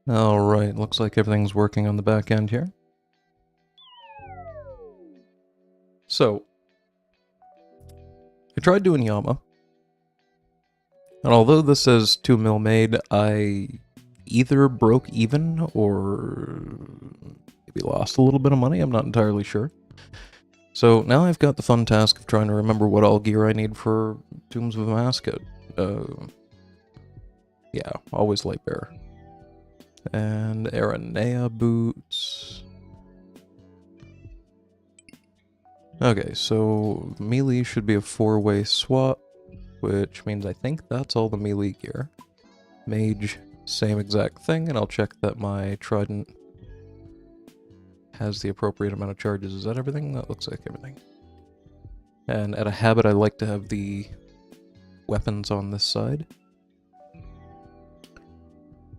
Alright, looks like everything's working on the back end here. So, I tried doing Yama, and although this says 2 mil made, I either broke even or maybe lost a little bit of money, I'm not entirely sure. So now I've got the fun task of trying to remember what all gear I need for Tombs of Amascut. Yeah, always light bearer. And Aranea boots. Okay, so melee should be a 4-way swap, which means I think that's all the melee gear. Mage, same exact thing, and I'll check that my trident has the appropriate amount of charges. Is that everything? That looks like everything. And at a habit, I like to have the weapons on this side.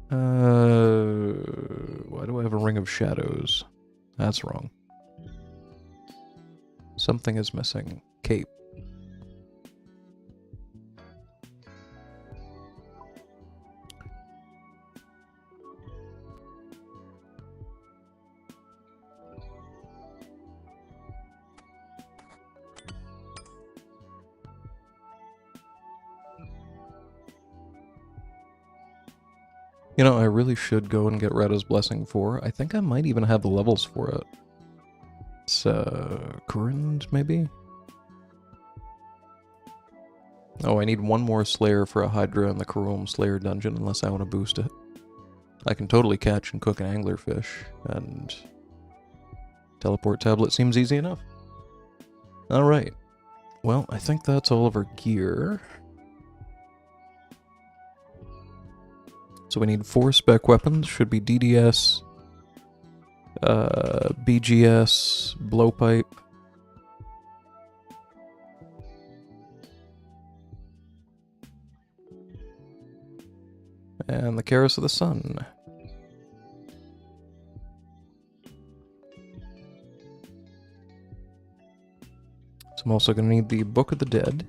Why do I have a Ring of Shadows? That's wrong. Something is missing. Cape. You know, I really should go and get Retta's Blessing 4. I think I might even have the levels for it. It's, Kurand, maybe? Oh, I need one more Slayer for a Hydra in the Karom Slayer dungeon, unless I want to boost it. I can totally catch and cook an anglerfish, and teleport tablet seems easy enough. Alright. Well, I think that's all of our gear. So we need 4 spec weapons, should be DDS, BGS, blowpipe. And the Keris of the Sun. So I'm also going to need the Book of the Dead.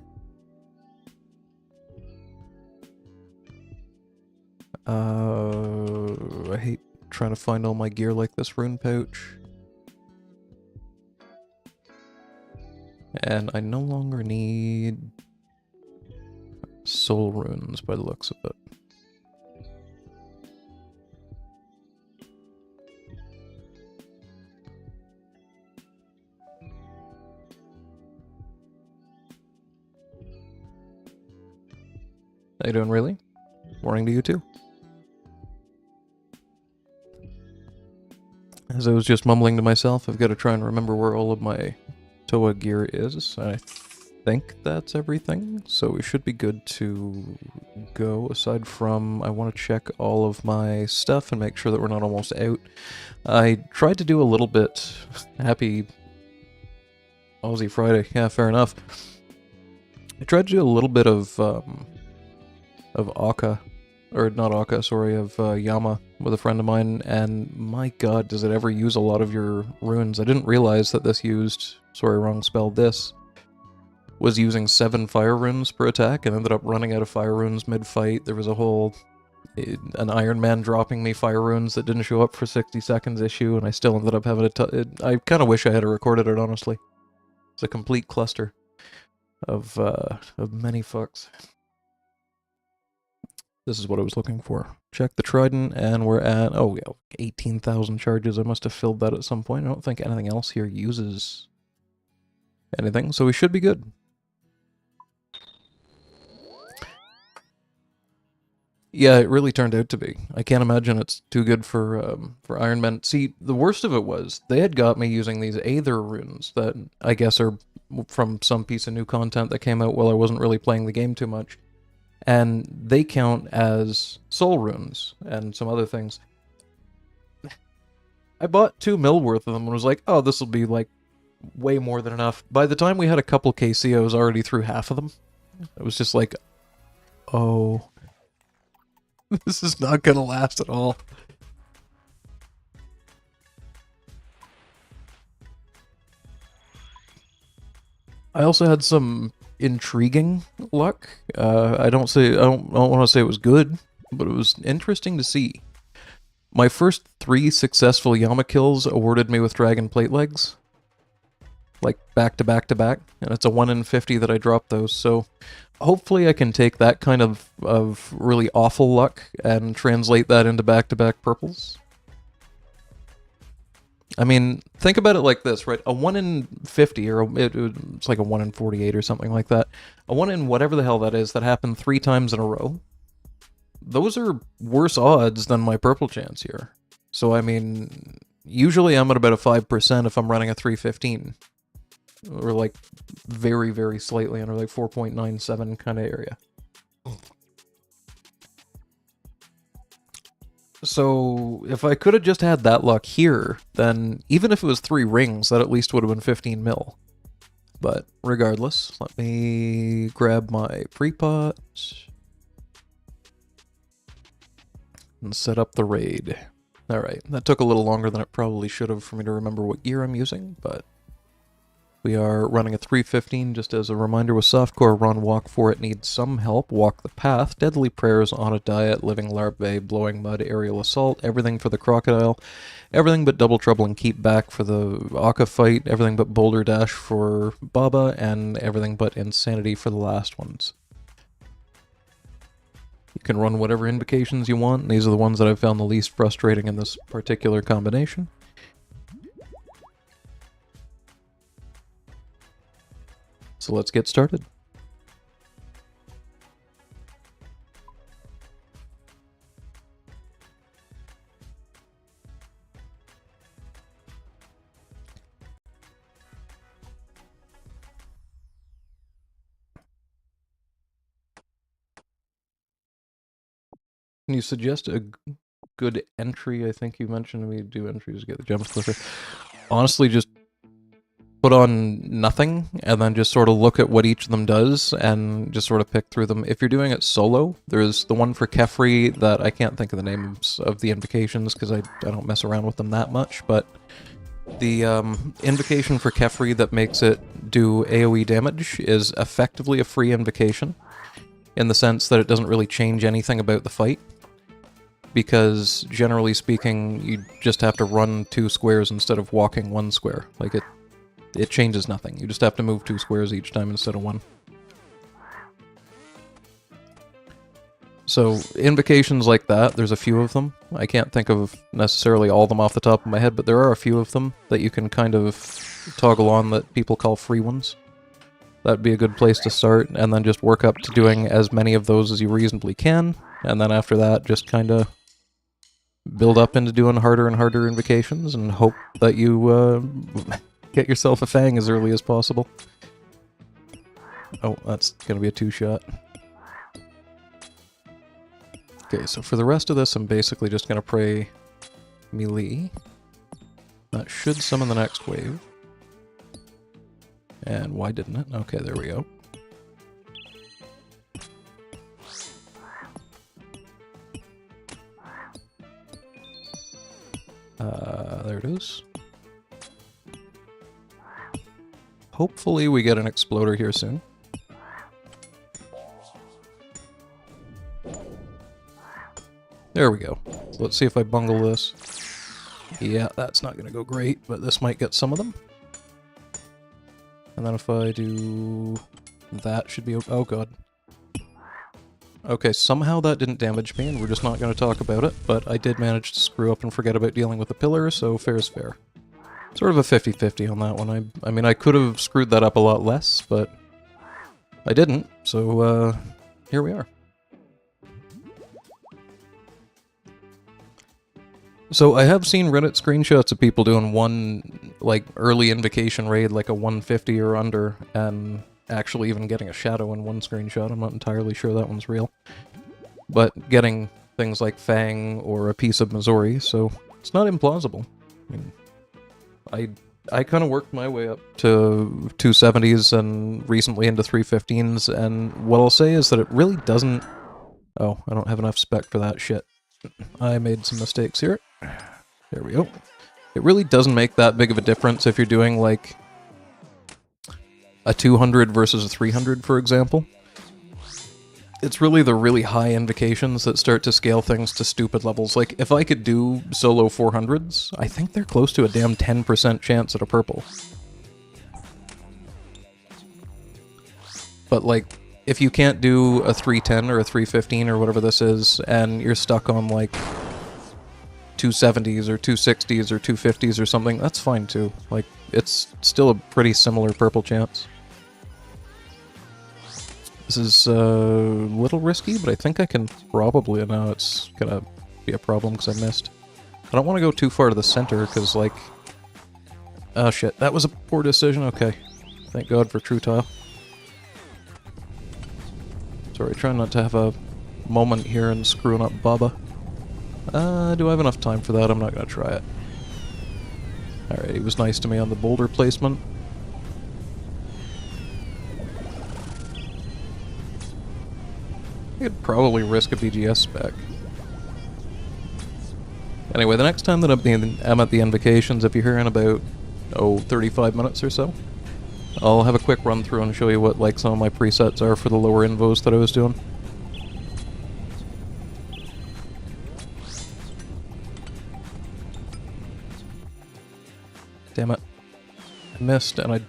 I hate trying to find all my gear like this. Rune pouch. And I no longer need soul runes by the looks of it. How you doing, really? Morning to you too. As I was just mumbling to myself, I've got to try and remember where all of my Toa gear is. I think that's everything, so we should be good to go. Aside from, I want to check all of my stuff and make sure that we're not almost out. I tried to do a little bit. Happy Aussie Friday. Yeah, fair enough. I tried to do a little bit of akka. Or not akka, sorry, of Yama with a friend of mine, and my god, does it ever use a lot of your runes. I didn't realize that this used, sorry, wrong spell, this was using 7 fire runes per attack, and ended up running out of fire runes mid-fight. There was a whole, an Iron Man dropping me fire runes that didn't show up for 60 seconds issue, and I still ended up having I kind of wish I had recorded it, honestly. It's a complete cluster of many fucks. This is what I was looking for. Check the trident, and we're at, oh yeah, 18,000 charges. I must have filled that at some point. I don't think anything else here uses anything, so we should be good. Yeah, it really turned out to be. I can't imagine it's too good for Iron Man. See, the worst of it was, they had got me using these Aether runes that I guess are from some piece of new content that came out while I wasn't really playing the game too much. And they count as soul runes and some other things. I bought 2 mil worth of them and was like, oh, this will be like way more than enough. By the time we had a couple KC, I was already through half of them. It was just like, oh, this is not gonna last at all. I also had some intriguing luck. I don't want to say it was good, but it was interesting to see. My first 3 successful Yama kills awarded me with Dragon Plate Legs. Like, back to back to back. And it's a 1 in 50 that I dropped those, so hopefully I can take that kind of really awful luck and translate that into back-to-back purples. I mean, think about it like this, right? A 1 in 50, or it's like a 1 in 48 or something like that. A 1 in whatever the hell that is that happened 3 times in a row. Those are worse odds than my purple chance here. So, I mean, usually I'm at about a 5% if I'm running a 315. Or like very, very slightly under, like 4.97 kind of area. So if I could have just had that luck here, then even if it was 3 rings, that at least would have been 15 mil. But regardless, let me grab my pre-pot and set up the raid. Alright, that took a little longer than it probably should have for me to remember what gear I'm using, but we are running a 315, just as a reminder, with softcore run, walk for it, needs some help, walk the path, deadly prayers, on a diet, living larvae, blowing mud, aerial assault, everything for the crocodile, everything but double trouble and keep back for the akka fight, everything but boulder dash for Baba, and everything but insanity for the last ones. You can run whatever invocations you want, and these are the ones that I've found the least frustrating in this particular combination. So let's get started. Can you suggest a good entry? I think you mentioned we do entries to get the gems quicker. Honestly, just put on nothing, and then just sort of look at what each of them does, and just sort of pick through them. If you're doing it solo, there's the one for Kephri that I can't think of the names of the invocations, because I don't mess around with them that much, but the invocation for Kephri that makes it do AoE damage is effectively a free invocation, in the sense that it doesn't really change anything about the fight, because generally speaking, you just have to run 2 squares instead of walking 1 square. Like, it changes nothing. You just have to move 2 squares each time instead of 1. So, invocations like that, there's a few of them. I can't think of necessarily all of them off the top of my head, but there are a few of them that you can kind of toggle on that people call free ones. That'd be a good place to start, and then just work up to doing as many of those as you reasonably can, and then after that, just kind of build up into doing harder and harder invocations, and hope that you get yourself a Fang as early as possible. Oh, that's gonna be a 2-shot. Okay, so for the rest of this, I'm basically just gonna pray melee. That should summon the next wave. And why didn't it? Okay, there we go. There it is. Hopefully we get an exploder here soon. There we go. So let's see if I bungle this. Yeah, that's not going to go great, but this might get some of them. And then if I do... that should be... oh god. Okay, somehow that didn't damage me, and we're just not going to talk about it, but I did manage to screw up and forget about dealing with the pillar, so fair is fair. Sort of a 50-50 on that one. I mean, I could have screwed that up a lot less, but I didn't, so here we are. So I have seen Reddit screenshots of people doing one, like, early invocation raid, like a 150 or under, and actually even getting a shadow in one screenshot. I'm not entirely sure that one's real. But getting things like Fang or a piece of Missouri, so it's not implausible. I mean, I kind of worked my way up to 270s and recently into 315s, and what I'll say is that it really doesn't... oh, I don't have enough spec for that shit. I made some mistakes here. There we go. It really doesn't make that big of a difference if you're doing, like, a 200 versus a 300, for example. It's really the really high invocations that start to scale things to stupid levels. Like, if I could do solo 400s, I think they're close to a damn 10% chance at a purple. But, like, if you can't do a 310 or a 315 or whatever this is, and you're stuck on, like, 270s or 260s or 250s or something, that's fine too. Like, it's still a pretty similar purple chance. This is a little risky, but I think I can probably... No, it's gonna be a problem because I missed. I don't want to go too far to the center because, like... Oh shit, that was a poor decision. Okay. Thank God for True Tile. Sorry, trying not to have a moment here and screwing up Baba. Do I have enough time for that? I'm not gonna try it. Alright, he was nice to me on the boulder placement. I could probably risk a BGS spec. Anyway, the next time that I'm at the Invocations, if you're here in about, 35 minutes or so, I'll have a quick run through and show you what, like, some of my presets are for the lower invos that I was doing. Damn it. I missed, and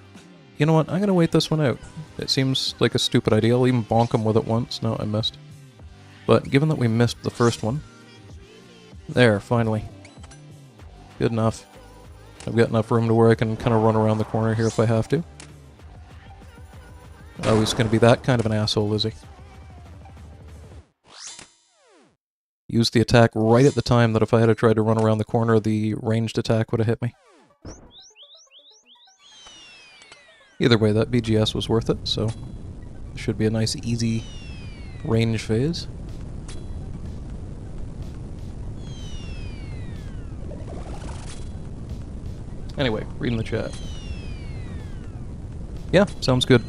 you know what? I'm gonna wait this one out. It seems like a stupid idea. I'll even bonk him with it once. No, I missed. But given that we missed the first one... There, finally. Good enough. I've got enough room to where I can kind of run around the corner here if I have to. Oh, he's gonna be that kind of an asshole, is he? Used the attack right at the time that if I had tried to run around the corner, the ranged attack would have hit me. Either way, that BGS was worth it, so... Should be a nice, easy range phase. Anyway, reading the chat. Yeah, sounds good.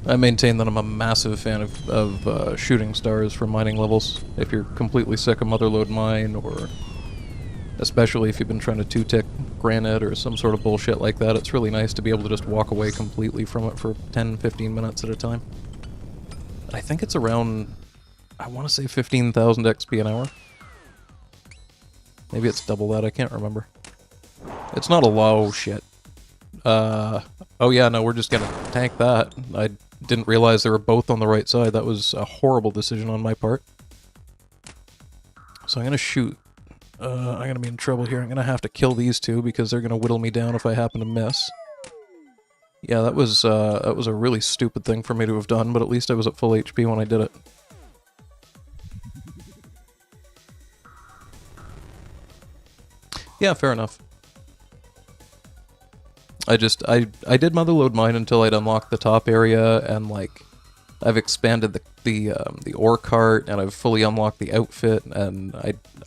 I maintain that I'm a massive fan of shooting stars for mining levels. If you're completely sick of Motherlode Mine, or especially if you've been trying to two-tick granite or some sort of bullshit like that, it's really nice to be able to just walk away completely from it for 10-15 minutes at a time. I think it's around, I want to say 15,000 XP an hour. Maybe it's double that, I can't remember. It's not a low shit. Oh yeah, no, we're just gonna tank that. I didn't realize they were both on the right side. That was a horrible decision on my part. So I'm gonna shoot. I'm gonna be in trouble here. I'm gonna have to kill these two because they're gonna whittle me down if I happen to miss. Yeah, that was a really stupid thing for me to have done, but at least I was at full HP when I did it. Yeah, fair enough. I did Motherlode Mine until I'd unlocked the top area, and like I've expanded the ore cart, and I've fully unlocked the outfit, and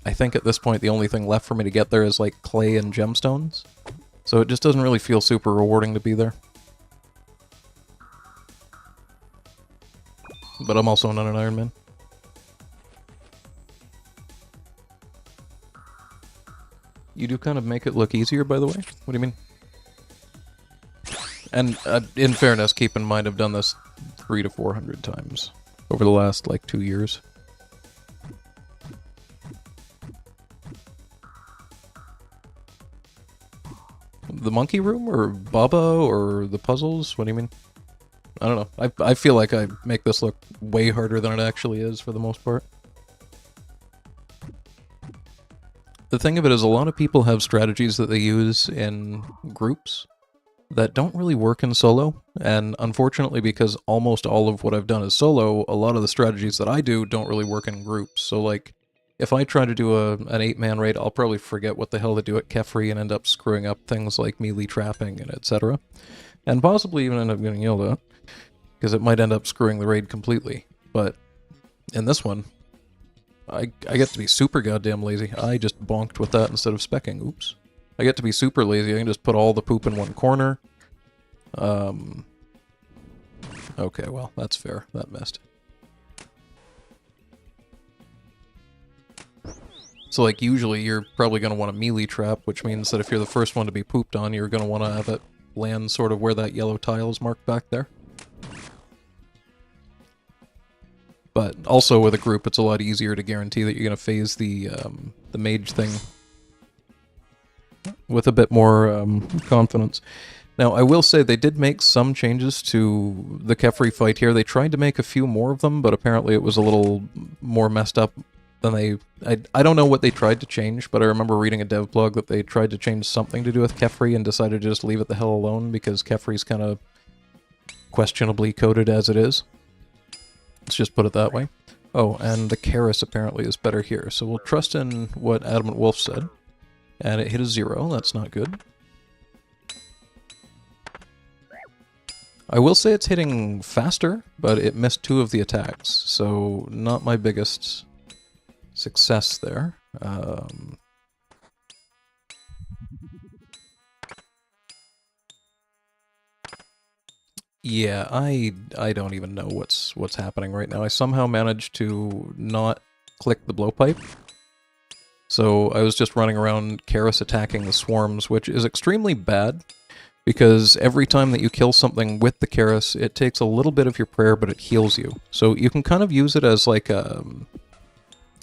I think at this point the only thing left for me to get there is like clay and gemstones. So it just doesn't really feel super rewarding to be there. But I'm also not an Iron Man. You do kind of make it look easier, by the way? What do you mean? And in fairness, keep in mind I've done this 300 to 400 times over the last, like, 2 years. The monkey room, or Baba, or the puzzles? What do you mean? I don't know. I feel like I make this look way harder than it actually is for the most part. The thing of it is, a lot of people have strategies that they use in groups that don't really work in solo, and unfortunately, because almost all of what I've done is solo, a lot of the strategies that I do don't really work in groups. So, like, if I try to do an 8-man raid, I'll probably forget what the hell to do at Kephri and end up screwing up things like melee trapping and etc. And possibly even end up getting yelled at, because it might end up screwing the raid completely. But in this one, I get to be super goddamn lazy. I just bonked with that instead of specking. Oops. I get to be super lazy. I can just put all the poop in one corner. Okay, well, that's fair. That missed. So, like, usually you're probably going to want a melee trap, which means that if you're the first one to be pooped on, you're going to want to have it lands sort of where that yellow tile is marked back there. But also with a group, it's a lot easier to guarantee that you're going to phase the mage thing with a bit more confidence. Now, I will say they did make some changes to the Kephri fight here. They tried to make a few more of them, but apparently it was a little more messed up than they... I don't know what they tried to change, but I remember reading a dev blog that they tried to change something to do with Kephri and decided to just leave it the hell alone because Kephri's kind of questionably coded as it is. Let's just put it that way. Oh, and the Keris apparently is better here, so we'll trust in what Adamant Wolf said. And it hit a 0, that's not good. I will say it's hitting faster, but it missed 2 of the attacks, so not my biggest success there. Yeah, I don't even know what's happening right now. I somehow managed to not click the blowpipe. So I was just running around Keris attacking the swarms, which is extremely bad, because every time that you kill something with the Keris, it takes a little bit of your prayer, but it heals you. So you can kind of use it as like a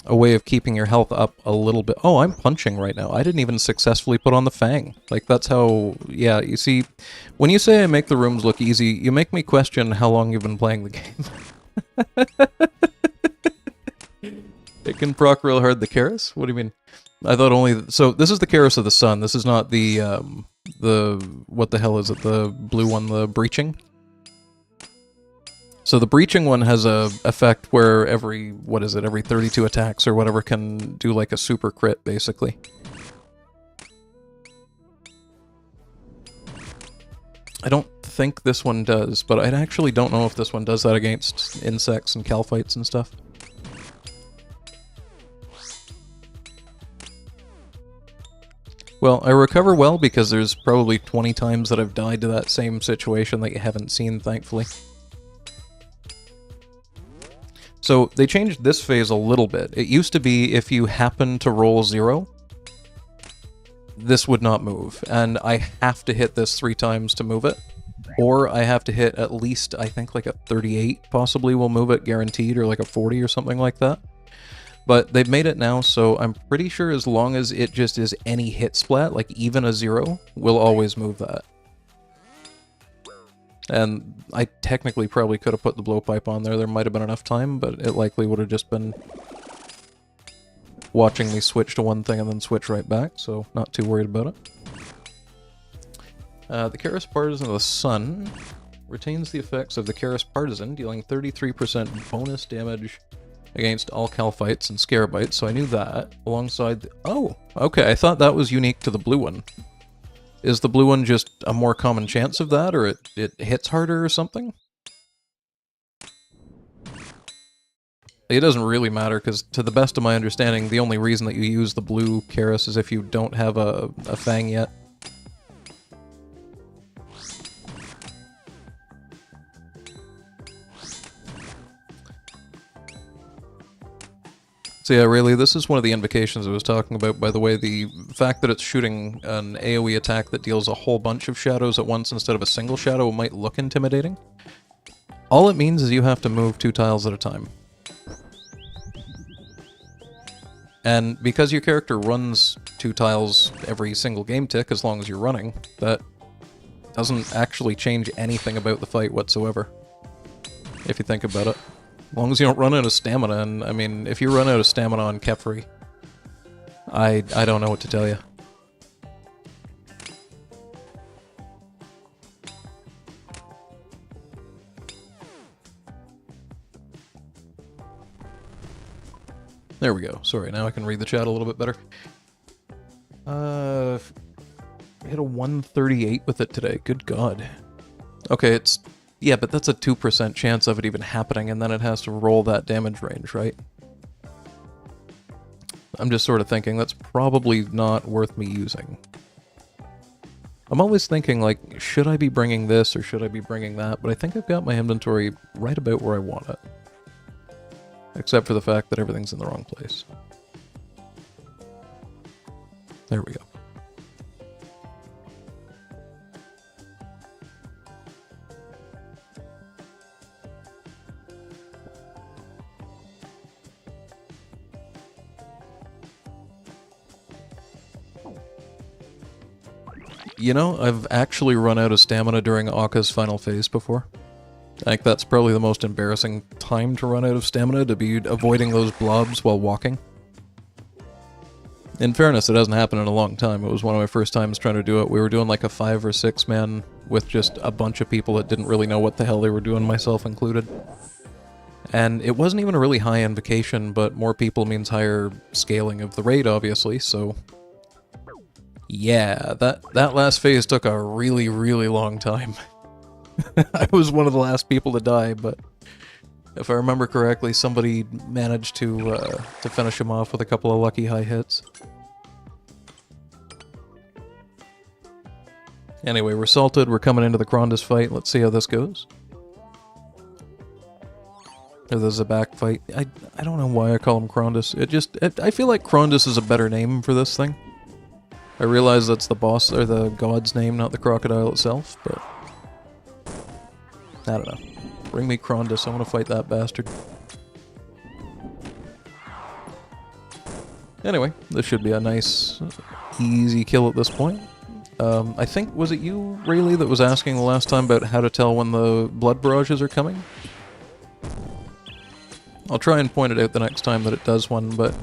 way of keeping your health up a little bit. Oh, I'm punching right now. I didn't even successfully put on the Fang. Like, that's how... Yeah, you see, when you say I make the rooms look easy, you make me question how long you've been playing the game. It can proc real hard the Keris? What do you mean? I thought only... So, this is the Keris of the Sun. This is not the... What the hell is it? The blue one, the Breaching? So the Breaching one has a effect where every, what is it, every 32 attacks or whatever can do like a super crit, basically. I don't think this one does, but I actually don't know if this one does that against insects and calphites and stuff. Well, I recover well because there's probably 20 times that I've died to that same situation that you haven't seen, thankfully. So, they changed this phase a little bit. It used to be if you happen to roll 0, this would not move. And I have to hit this 3 times to move it. Or I have to hit at least, I think, like a 38 possibly will move it, guaranteed, or like a 40 or something like that. But they've made it now, so I'm pretty sure as long as it just is any hit splat, like even a 0, we'll always move that. And I technically probably could have put the blowpipe on there. There might have been enough time, but it likely would have just been watching me switch to one thing and then switch right back, so not too worried about it. The Keris Partisan of the Sun retains the effects of the Keris Partisan, dealing 33% bonus damage against all calphites and scarabites, so I knew that, alongside the... Oh! Okay, I thought that was unique to the blue one. Is the blue one just a more common chance of that, or it hits harder or something? It doesn't really matter, because to the best of my understanding, the only reason that you use the blue Keris is if you don't have a Fang yet. So yeah, really, this is one of the invocations I was talking about, by the way. The fact that it's shooting an AoE attack that deals a whole bunch of shadows at once instead of a single shadow might look intimidating. All it means is you have to move 2 tiles at a time. And because your character runs 2 tiles every single game tick, as long as you're running, that doesn't actually change anything about the fight whatsoever, if you think about it. As long as you don't run out of stamina, and I mean, if you run out of stamina on Kephri, I don't know what to tell you. There we go. Sorry, now I can read the chat a little bit better. I hit a 138 with it today. Good God. Okay, it's... Yeah, but that's a 2% chance of it even happening, and then it has to roll that damage range, right? I'm just sort of thinking that's probably not worth me using. I'm always thinking, like, should I be bringing this or should I be bringing that? But I think I've got my inventory right about where I want it. Except for the fact that everything's in the wrong place. There we go. You know, I've actually run out of stamina during Akka's final phase before. I think that's probably the most embarrassing time to run out of stamina, to be avoiding those blobs while walking. In fairness, it hasn't happened in a long time. It was one of my first times trying to do it. We were doing like a 5 or 6 man with just a bunch of people that didn't really know what the hell they were doing, myself included. And it wasn't even a really high invocation, but more people means higher scaling of the raid, obviously, so... Yeah, that last phase took a really, really long time. I was one of the last people to die, but if I remember correctly, somebody managed to finish him off with a couple of lucky high hits. Anyway, we're salted, we're coming into the Krondus fight, let's see how this goes. Or the zebak fight. I don't know why I call him Krondus. I feel like Krondus is a better name for this thing. I realize that's the boss, or the god's name, not the crocodile itself, but... I don't know. Bring me Krondus, I want to fight that bastard. Anyway, this should be a nice, easy kill at this point. I think, was it you, Rayleigh, that was asking the last time about how to tell when the blood barrages are coming? I'll try and point it out the next time that it does one, but...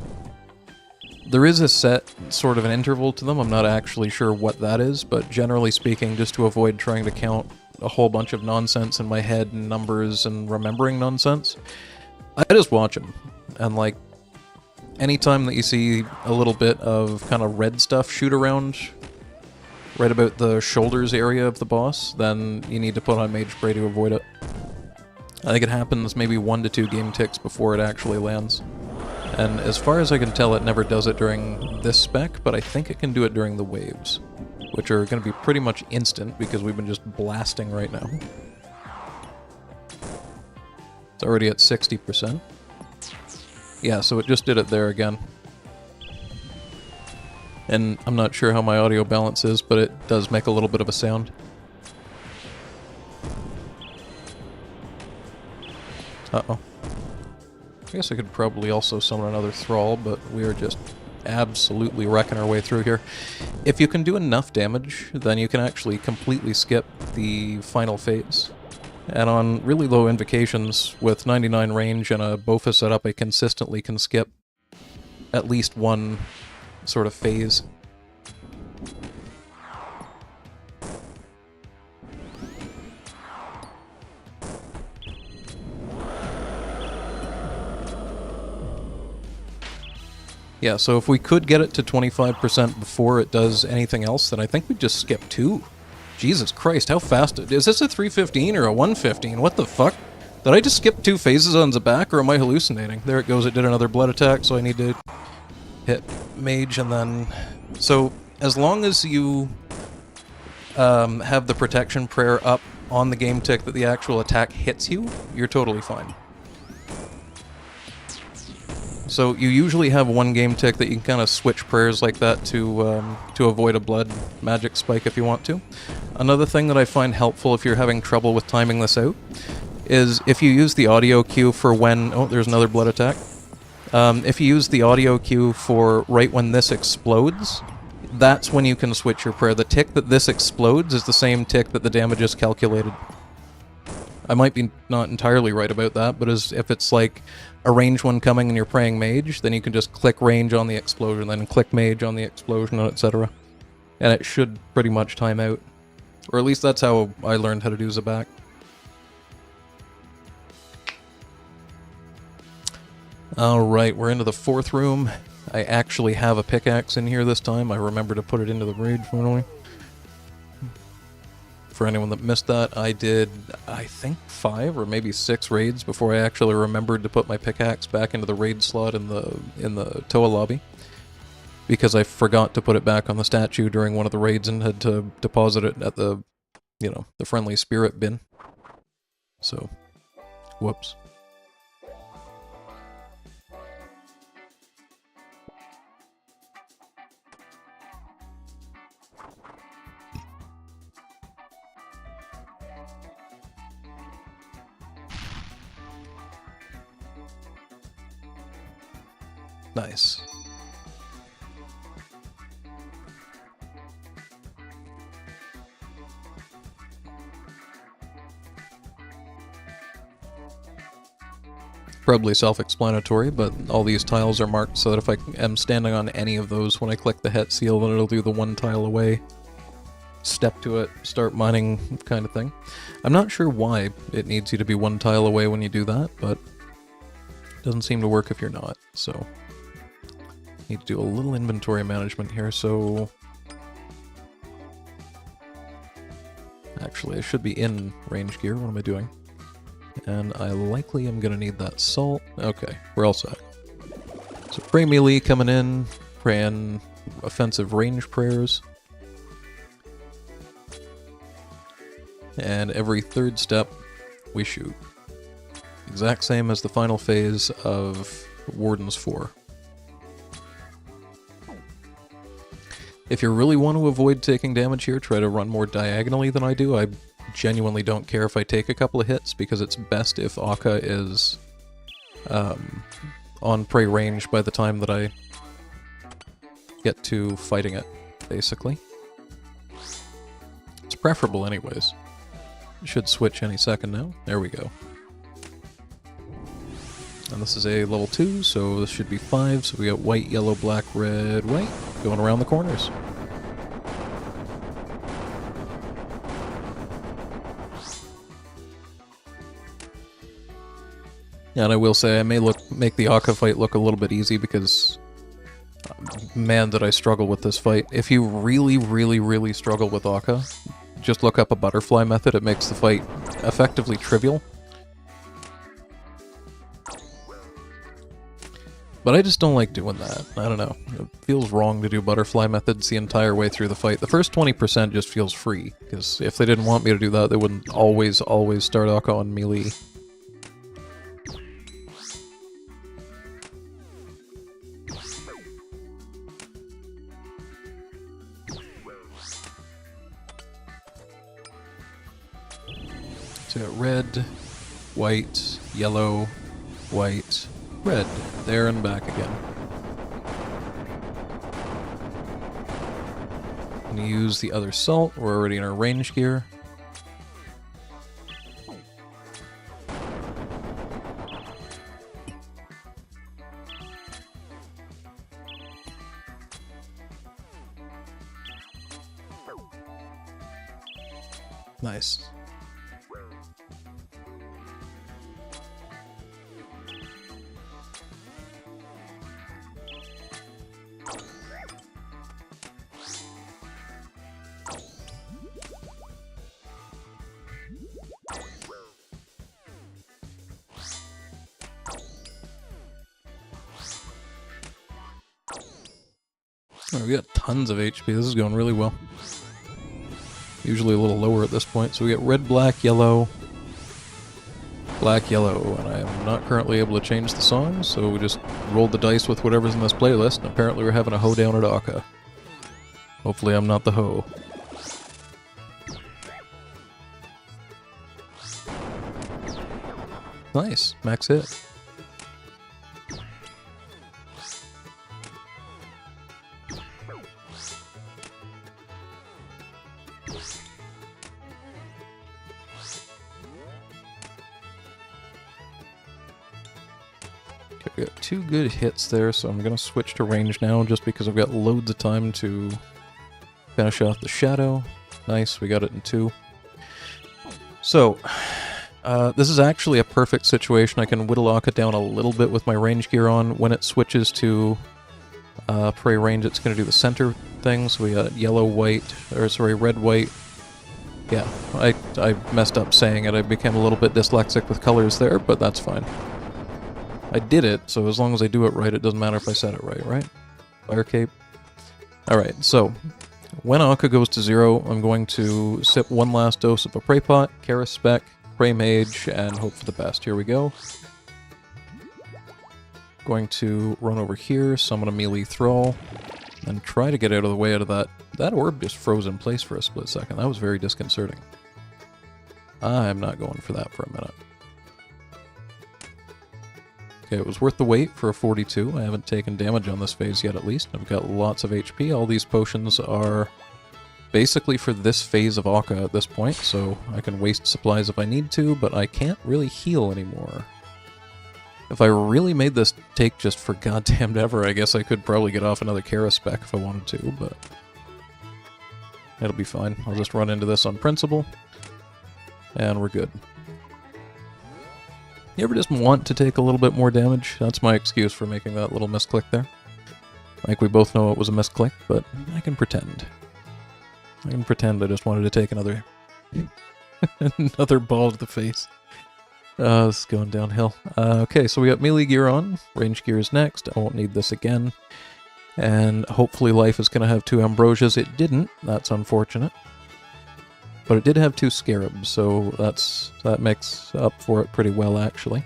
There is a set sort of an interval to them. I'm not actually sure what that is, but generally speaking, just to avoid trying to count a whole bunch of nonsense in my head and numbers and remembering nonsense, I just watch them. And like, anytime that you see a little bit of kind of red stuff shoot around right about the shoulders area of the boss, then you need to put on Mage Spray to avoid it. I think it happens maybe 1 to 2 game ticks before it actually lands. And as far as I can tell, it never does it during this spec, but I think it can do it during the waves, which are going to be pretty much instant because we've been just blasting right now. It's already at 60%. Yeah, so it just did it there again. And I'm not sure how my audio balance is, but it does make a little bit of a sound. Uh-oh. I guess I could probably also summon another Thrall, but we are just absolutely wrecking our way through here. If you can do enough damage, then you can actually completely skip the final phase. And on really low invocations, with 99 range and a Bofa setup, I consistently can skip at least one sort of phase. Yeah, so if we could get it to 25% before it does anything else, then I think we'd just skip 2. Jesus Christ, how fast... Is this a 315 or a 115? What the fuck? Did I just skip 2 phases on Zebak, or am I hallucinating? There it goes, it did another blood attack, so I need to hit Mage and then... So, as long as you have the protection prayer up on the game tick that the actual attack hits you, you're totally fine. So you usually have one game tick that you can kind of switch prayers like that to avoid a blood magic spike if you want to. Another thing that I find helpful if you're having trouble with timing this out is if you use the audio cue for when... Oh, there's another blood attack. If you use the audio cue for right when this explodes, that's when you can switch your prayer. The tick that this explodes is the same tick that the damage is calculated. I might be not entirely right about that, but if it's like a range one coming and you're praying Mage, then you can just click range on the explosion, then click Mage on the explosion, etc. And it should pretty much time out. Or at least that's how I learned how to do Zebak. Alright, we're into the 4th room. I actually have a pickaxe in here this time. I remember to put it into the raid finally. For anyone that missed that, I did, I think, 5 or maybe 6 raids before I actually remembered to put my pickaxe back into the raid slot in the Toa lobby. Because I forgot to put it back on the statue during one of the raids and had to deposit it at the, you know, the friendly spirit bin. So, whoops. Nice. Probably self-explanatory, but all these tiles are marked so that if I am standing on any of those when I click the het seal, then it'll do the one tile away, step to it, start mining kind of thing. I'm not sure why it needs you to be one tile away when you do that, but it doesn't seem to work if you're not, so need to do a little inventory management here. So actually I should be in range gear. What am I doing? And I likely am going to need that salt. Okay, we're all set. So pray melee coming in, praying offensive range prayers. And every third step, we shoot. Exact same as the final phase of Warden's 4. If you really want to avoid taking damage here, try to run more diagonally than I do. I genuinely don't care if I take a couple of hits, because it's best if Akka is on prey range by the time that I get to fighting it, basically. It's preferable anyways. It should switch any second now. There we go. And this is a level 2, so this should be 5, so we got white, yellow, black, red, white, going around the corners. And I will say, I may make the Akka fight look a little bit easy because, man, did I struggle with this fight. If you really, really, really struggle with Akka, just look up a butterfly method. It makes the fight effectively trivial. But I just don't like doing that. I don't know. It feels wrong to do butterfly methods the entire way through the fight. The first 20% just feels free, because if they didn't want me to do that, they wouldn't always start Akka on melee. So we got red, white, yellow, white, red. There and back again. I'm gonna use the other salt. We're already in our range gear. Nice. Oh, we got tons of HP. This is going really well. Usually a little lower at this point. So we get red, black, yellow, and I am not currently able to change the song, so we just rolled the dice with whatever's in this playlist, and apparently we're having a hoedown at Akka. Hopefully I'm not the hoe. Nice, max hit. We got 2 good hits there, so I'm going to switch to range now just because I've got loads of time to finish off the shadow. Nice, we got it in 2. So, this is actually a perfect situation. I can whittle Akka down a little bit with my range gear on. When it switches to prey range, it's going to do the center thing, so we got yellow, white, or sorry, red, white. Yeah, I messed up saying it. I became a little bit dyslexic with colors there, but that's fine. I did it, so as long as I do it right, it doesn't matter if I said it right, right? Fire cape. Alright, so when Akka goes to 0, I'm going to sip 1 last dose of a Prey Pot, Kara Spec, Prey Mage, and hope for the best. Here we go. Going to run over here, summon a melee Thrall, and try to get out of the way out of that. That orb just froze in place for a split second. That was very disconcerting. I'm not going for that for a minute. Okay, it was worth the wait for a 42. I haven't taken damage on this phase yet, at least. I've got lots of HP. All these potions are basically for this phase of Akka at this point, so I can waste supplies if I need to, but I can't really heal anymore. If I really made this take just for goddamn ever, I guess I could probably get off another Kara spec if I wanted to, but it'll be fine. I'll just run into this on principle, and we're good. You ever just want to take a little bit more damage? That's my excuse for making that little misclick there. Like, we both know it was a misclick, but I can pretend. I can pretend I just wanted to take another another ball to the face. This is going downhill. Okay, so we got melee gear on. Range gear is next. I won't need this again. And hopefully life is going to have 2 ambrosias. It didn't. That's unfortunate. But it did have 2 scarabs, so that makes up for it pretty well, actually.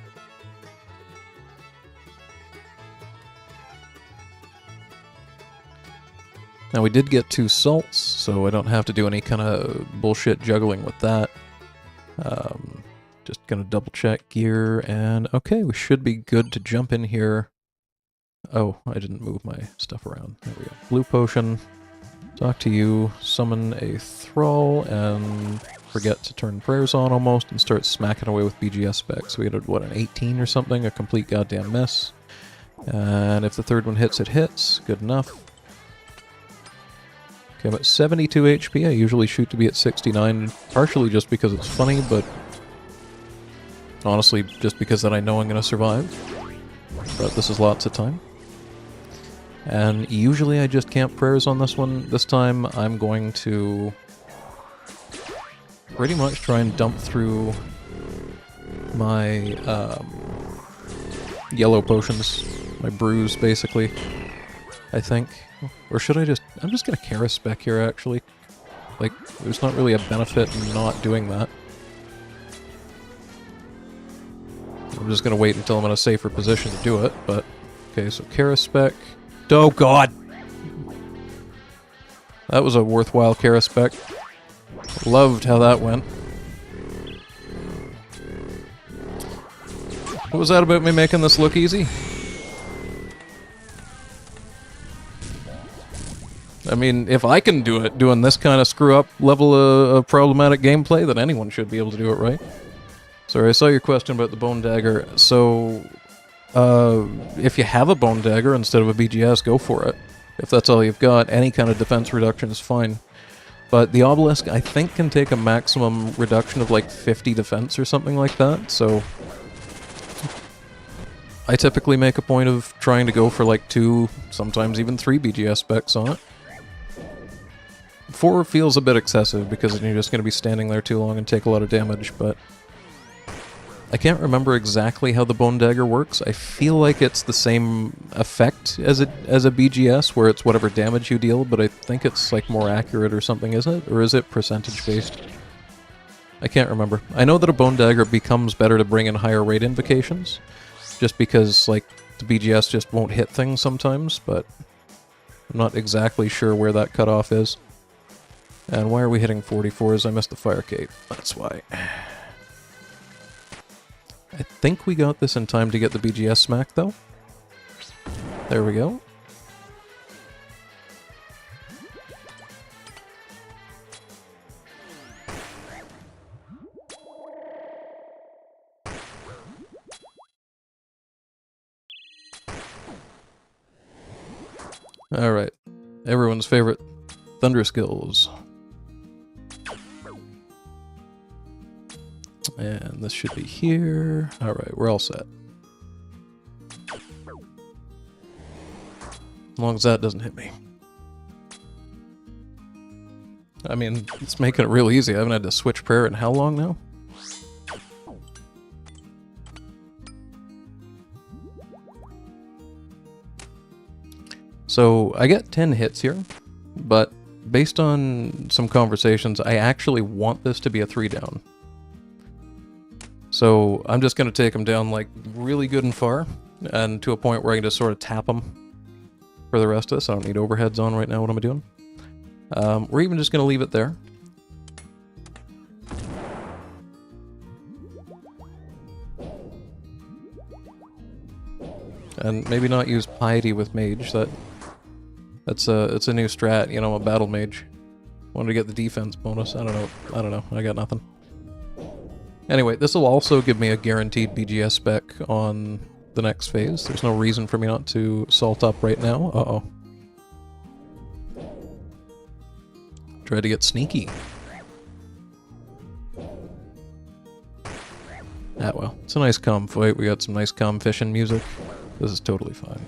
Now we did get 2 salts, so I don't have to do any kind of bullshit juggling with that. Just gonna double check gear, and okay, we should be good to jump in here. Oh, I didn't move my stuff around. There we go. Blue potion. Talk to you, summon a thrall, and forget to turn prayers on almost, and start smacking away with BGS specs. We had, what, an 18 or something? A complete goddamn miss. And if the third one hits, it hits. Good enough. Okay, I'm at 72 HP. I usually shoot to be at 69, partially just because it's funny, but honestly, just because that I know I'm going to survive. But this is lots of time. And usually I just camp prayers on this one. This time I'm going to pretty much try and dump through my yellow potions, my brews basically, I think. Or should I just... I'm just going to Kara spec here actually. Like, there's not really a benefit in not doing that. I'm just going to wait until I'm in a safer position to do it, but... Okay, so Kara spec... Oh god! That was a worthwhile Kara spec. Loved how that went. What was that about me making this look easy? I mean, if I can do it, doing this kind of screw-up level of problematic gameplay, then anyone should be able to do it, right? Sorry, I saw your question about the Bone Dagger. So, if you have a Bone Dagger instead of a BGS, go for it. If that's all you've got, any kind of defense reduction is fine. But the Obelisk, I think, can take a maximum reduction of like 50 defense or something like that, so... I typically make a point of trying to go for like 2, sometimes even 3 BGS specs on it. 4 feels a bit excessive because then you're just going to be standing there too long and take a lot of damage, but... I can't remember exactly how the Bone Dagger works. I feel like it's the same effect as a BGS, where it's whatever damage you deal, but I think it's like more accurate or something, isn't it? Or is it percentage-based? I can't remember. I know that a Bone Dagger becomes better to bring in higher rate invocations, just because, like, the BGS just won't hit things sometimes, but I'm not exactly sure where that cutoff is. And why are we hitting 44s? I missed the Fire Cape. That's why. I think we got this in time to get the BGS smack, though. There we go. Alright. Everyone's favorite Thunder Skills. And this should be here. Alright, we're all set. As long as that doesn't hit me. I mean, it's making it real easy. I haven't had to switch prayer in how long now? So, I get 10 hits here, but based on some conversations, I actually want this to be a 3-down. So I'm just going to take them down like really good and far, and to a point where I can just sort of tap them for the rest of this. I don't need overheads on right now. What am I doing? We're even just going to leave it there. And maybe not use Piety with Mage. It's a new strat, you know, a battle mage. Wanted to get the defense bonus. I don't know. I got nothing. Anyway, this will also give me a guaranteed BGS spec on the next phase. There's no reason for me not to salt up right now. Uh-oh. Try to get sneaky. Ah, well. It's a nice calm fight. We got some nice calm fishing music. This is totally fine.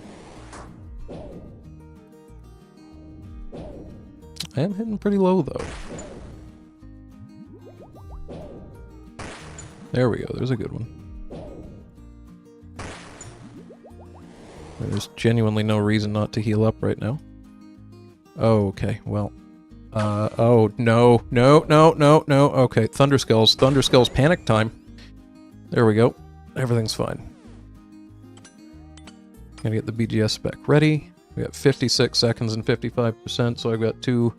I am hitting pretty low, though. There we go. There's a good one. There's genuinely no reason not to heal up right now. Oh, okay. Well. Oh, no. No, no, no, no. Okay, Thunder Skulls. Thunder Skulls panic time. There we go. Everything's fine. Gonna get the BGS spec ready. We got 56 seconds and 55%, so I've got 2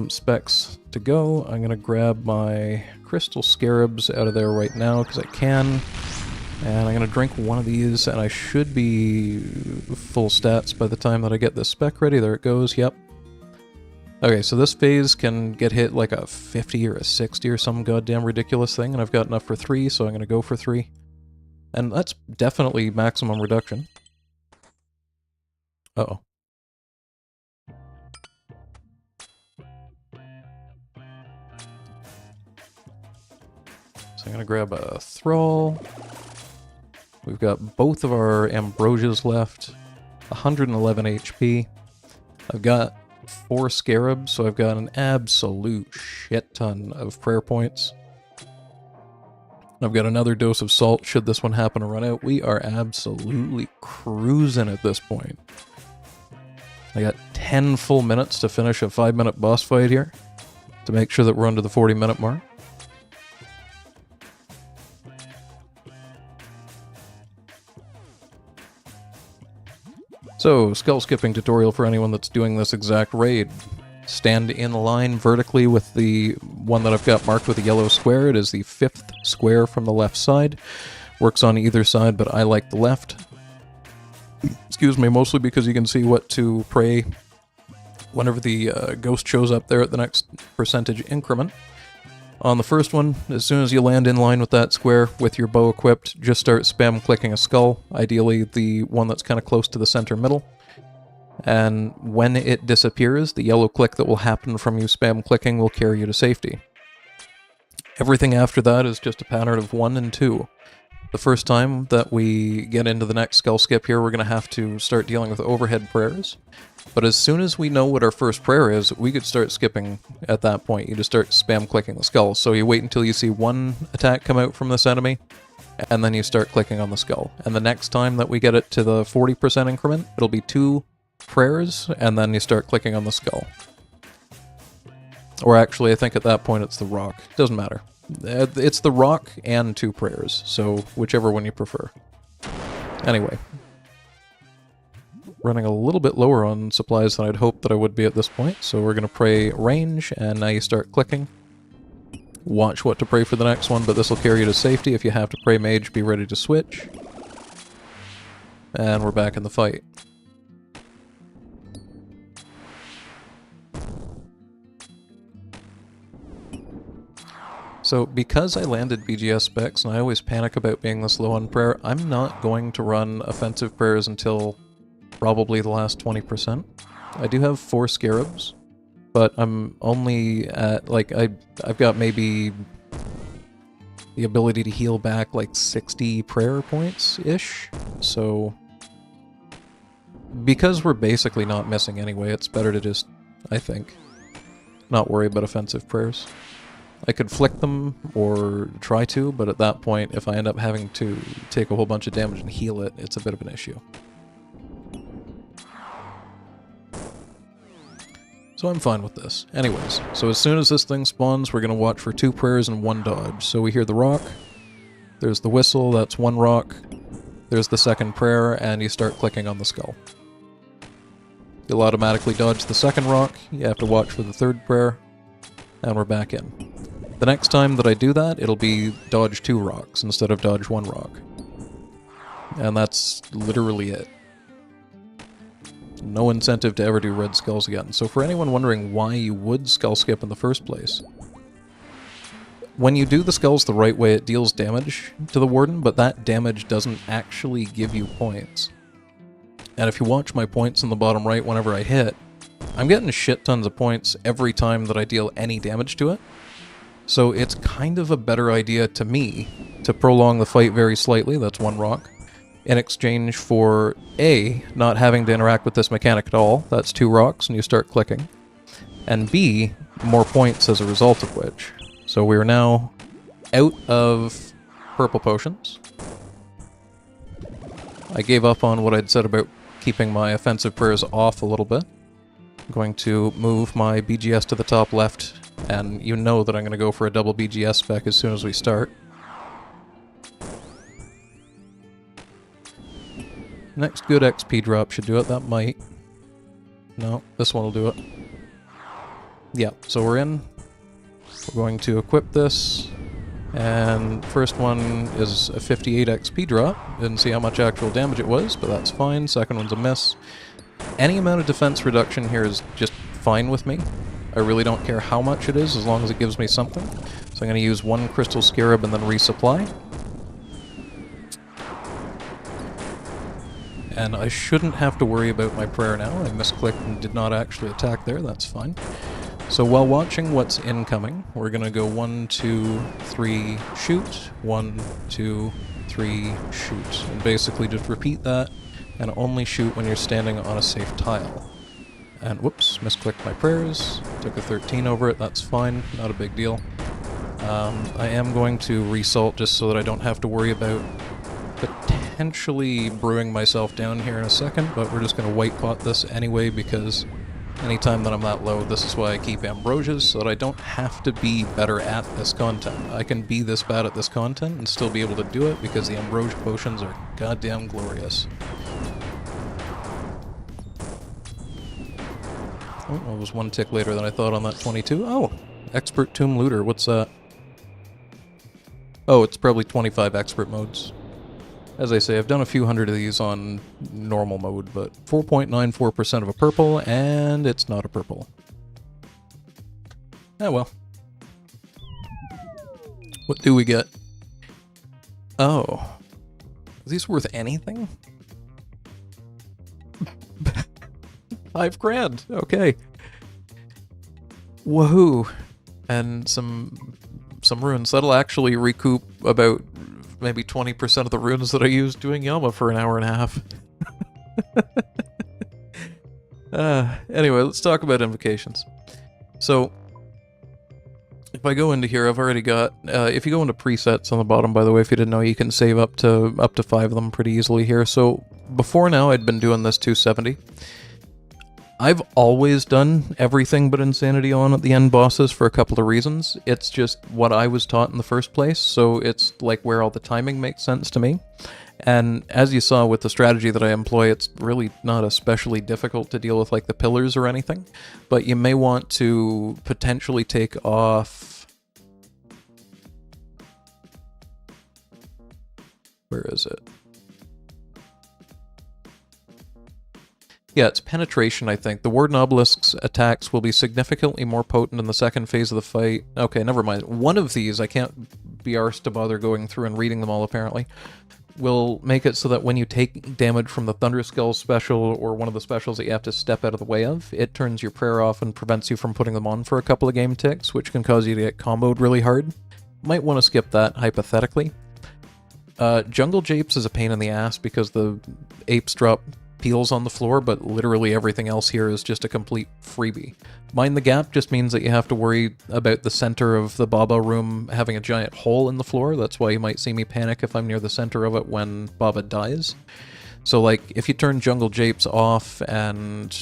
specs to go. I'm gonna grab my Crystal Scarabs out of there right now, because I can. And I'm gonna drink one of these, and I should be full stats by the time that I get this spec ready. There it goes, yep. Okay, so this phase can get hit like a 50 or a 60 or some goddamn ridiculous thing, and I've got enough for 3, so I'm gonna go for 3. And that's definitely maximum reduction. Uh-oh. So I'm gonna grab a Thrall. We've got both of our Ambrosias left. 111 HP. I've got 4 Scarabs, so I've got an absolute shit ton of prayer points. I've got another dose of salt should this one happen to run out. We are absolutely cruising at this point. I got 10 full minutes to finish a 5-minute boss fight here to make sure that we're under the 40-minute mark. So, skull skipping tutorial for anyone that's doing this exact raid. Stand in line vertically with the one that I've got marked with a yellow square. It is the 5th square from the left side. Works on either side, but I like the left. Excuse me, mostly because you can see what to pray whenever the ghost shows up there at the next percentage increment. On the first one, as soon as you land in line with that square with your bow equipped, just start spam clicking a skull, ideally the one that's kind of close to the center middle. And when it disappears, the yellow click that will happen from you spam clicking will carry you to safety. Everything after that is just a pattern of 1 and 2. The first time that we get into the next skull skip here, we're going to have to start dealing with overhead prayers. But as soon as we know what our first prayer is, we could start skipping at that point. You just start spam clicking the skull. So you wait until you see one attack come out from this enemy, and then you start clicking on the skull. And the next time that we get it to the 40% increment, it'll be 2 prayers, and then you start clicking on the skull. Or actually, I think at that point it's the rock. Doesn't matter. It's the rock and 2 prayers, so whichever one you prefer. Anyway. Running a little bit lower on supplies than I'd hoped that I would be at this point, so we're going to pray range, and now you start clicking. Watch what to pray for the next one, but this will carry you to safety. If you have to pray mage, be ready to switch. And we're back in the fight. So, because I landed BGS specs, and I always panic about being this low on prayer, I'm not going to run offensive prayers until probably the last 20%. I do have 4 Scarabs, but I'm only at, like, I've got maybe the ability to heal back, like, 60 prayer points-ish, so because we're basically not missing anyway, it's better to just, I think, not worry about offensive prayers. I could flick them, or try to, but at that point, if I end up having to take a whole bunch of damage and heal it, it's a bit of an issue. So I'm fine with this. Anyways, so as soon as this thing spawns, we're going to watch for 2 prayers and 1 dodge. So we hear the rock, there's the whistle, that's 1 rock, there's the second prayer, and you start clicking on the skull. You'll automatically dodge the second rock, you have to watch for the 3rd prayer, and we're back in. The next time that I do that, it'll be dodge 2 rocks instead of dodge 1 rock. And that's literally it. No incentive to ever do red skulls again. So for anyone wondering why you would skull skip in the first place, When you do the skulls the right way, it deals damage to the Warden, but that damage doesn't actually give you points. And if you watch my points in the bottom right whenever I hit, I'm getting shit tons of points every time that I deal any damage to it. So it's kind of a better idea to me to prolong the fight very slightly, that's 1 rock, in exchange for A, not having to interact with this mechanic at all, that's 2 rocks, and you start clicking, and B, more points as a result of which. So we are now out of purple potions. I gave up on what I'd said about keeping my offensive prayers off a little bit. I'm going to move my BGS to the top left, and you know that I'm going to go for a double BGS spec as soon as we start. Next good XP drop should do it, that might. No, this one will do it. Yeah, so we're in. We're going to equip this, and first one is a 58 XP drop. Didn't see how much actual damage it was, but that's fine. Second one's a miss. Any amount of defense reduction here is just fine with me. I really don't care how much it is, as long as it gives me something. So I'm going to use 1 Crystal Scarab and then resupply. And I shouldn't have to worry about my prayer now. I misclicked and did not actually attack there, that's fine. So while watching what's incoming, we're going to go 1, 2, 3, shoot, 1, 2, 3, shoot. And basically just repeat that, and only shoot when you're standing on a safe tile. And whoops, misclicked my prayers, took a 13 over it, that's fine, not a big deal. I am going to resalt just so that I don't have to worry about potentially brewing myself down here in a second, but we're just going to white pot this anyway because anytime that I'm that low, this is why I keep ambrosias, so that I don't have to be better at this content. I can be this bad at this content and still be able to do it because the ambrosia potions are goddamn glorious. Oh, it was 1 tick later than I thought on that 22. Oh, Expert Tomb Looter, what's that? Oh, it's probably 25 expert modes. As I say, I've done a few hundred of these on normal mode, but 4.94% of a purple, and it's not a purple. Oh well. What do we get? Oh. Are these worth anything? 5 grand, okay. Woohoo. And some runes. That'll actually recoup about maybe 20% of the runes that I used doing Yama for an hour and a half. Anyway, let's talk about invocations. So, if I go into here, I've already got, if you go into presets on the bottom, by the way, if you didn't know, you can save up to 5 of them pretty easily here. So, before now, I'd been doing this 270. I've always done everything but Insanity on at the end bosses for a couple of reasons. It's just what I was taught in the first place, so it's like where all the timing makes sense to me. And as you saw with the strategy that I employ, it's really not especially difficult to deal with like the pillars or anything, but you may want to potentially take off... Where is it? Yeah, it's penetration, I think. The Warden Obelisk's attacks will be significantly more potent in the second phase of the fight. Okay, never mind. One of these, I can't be arsed to bother going through and reading them all, apparently, will make it so that when you take damage from the Thunder Skull special or one of the specials that you have to step out of the way of, it turns your prayer off and prevents you from putting them on for a couple of game ticks, which can cause you to get comboed really hard. Might want to skip that, hypothetically. Jungle Japes is a pain in the ass because the apes drop peels on the floor, but literally everything else here is just a complete freebie. Mind the Gap just means that you have to worry about the center of the Baba room having a giant hole in the floor. That's why you might see me panic if I'm near the center of it when Baba dies. So like, if you turn Jungle Japes off and...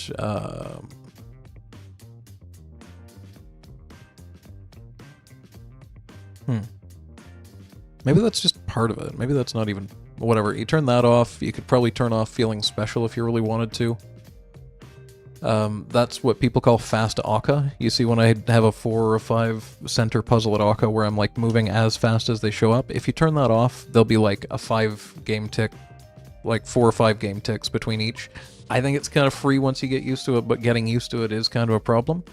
Maybe that's just part of it. Maybe that's not even... Whatever, you turn that off. You could probably turn off Feeling Special if you really wanted to. That's what people call fast akka. You see when I have a 4 or 5 center puzzle at akka where I'm like moving as fast as they show up, if you turn that off, there'll be like a 5 game tick, like 4 or 5 game ticks between each. I think it's kind of free once you get used to it, but getting used to it is kind of a problem.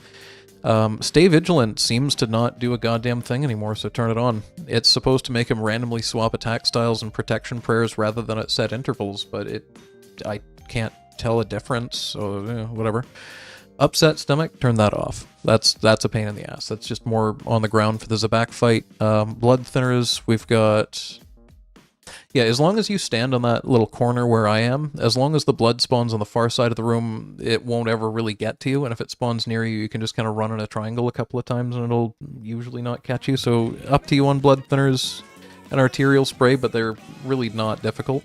Stay Vigilant seems to not do a goddamn thing anymore, so turn it on. It's supposed to make him randomly swap attack styles and protection prayers rather than at set intervals, but I can't tell a difference, so whatever. Upset Stomach, turn that off. That's a pain in the ass. That's just more on the ground for the zebak fight. Blood Thinners, we've got... Yeah, as long as you stand on that little corner where I am, as long as the blood spawns on the far side of the room, it won't ever really get to you, and if it spawns near you, you can just kind of run in a triangle a couple of times and it'll usually not catch you, so up to you on Blood Thinners and Arterial Spray, but they're really not difficult.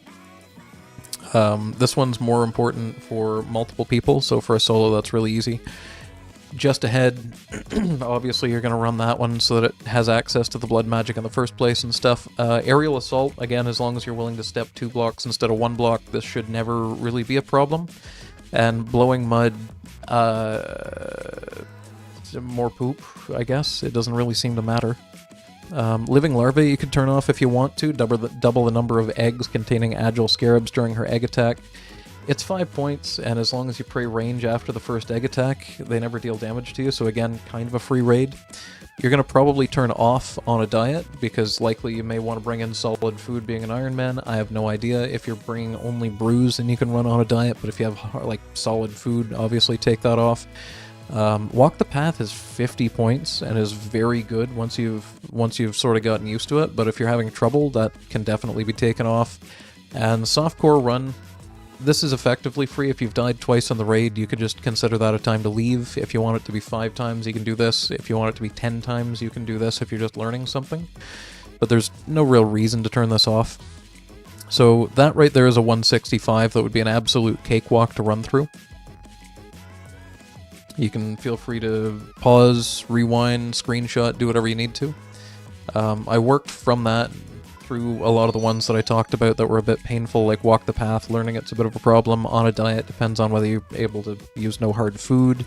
This one's more important for multiple people, so for a solo that's really easy. Just ahead, obviously you're going to run that one so that it has access to the blood magic in the first place and stuff. Aerial Assault, again, as long as you're willing to step 2 blocks instead of 1 block, this should never really be a problem. And Blowing Mud, more poop, I guess. It doesn't really seem to matter. Living Larvae you can turn off if you want to, double the number of eggs containing Agile Scarabs during her egg attack. It's 5 points, and as long as you pray range after the first egg attack, they never deal damage to you, so again, kind of a free raid. You're going to probably turn off on a diet, because likely you may want to bring in solid food being an Iron Man. I have no idea. If you're bringing only brews, then you can run on a diet, but if you have like solid food, obviously take that off. Walk the Path is 50 points and is very good once you've sort of gotten used to it, but if you're having trouble, that can definitely be taken off. And Softcore Run, this is effectively free. If you've died twice on the raid, you could just consider that a time to leave. If you want it to be 5 times, you can do this. If you want it to be 10 times, you can do this if you're just learning something. But there's no real reason to turn this off. So that right there is a 165 that would be an absolute cakewalk to run through. You can feel free to pause, rewind, screenshot, do whatever you need to. I worked from that through a lot of the ones that I talked about that were a bit painful, like Walk the Path. Learning it's a bit of a problem. On a diet depends on whether you're able to use no hard food.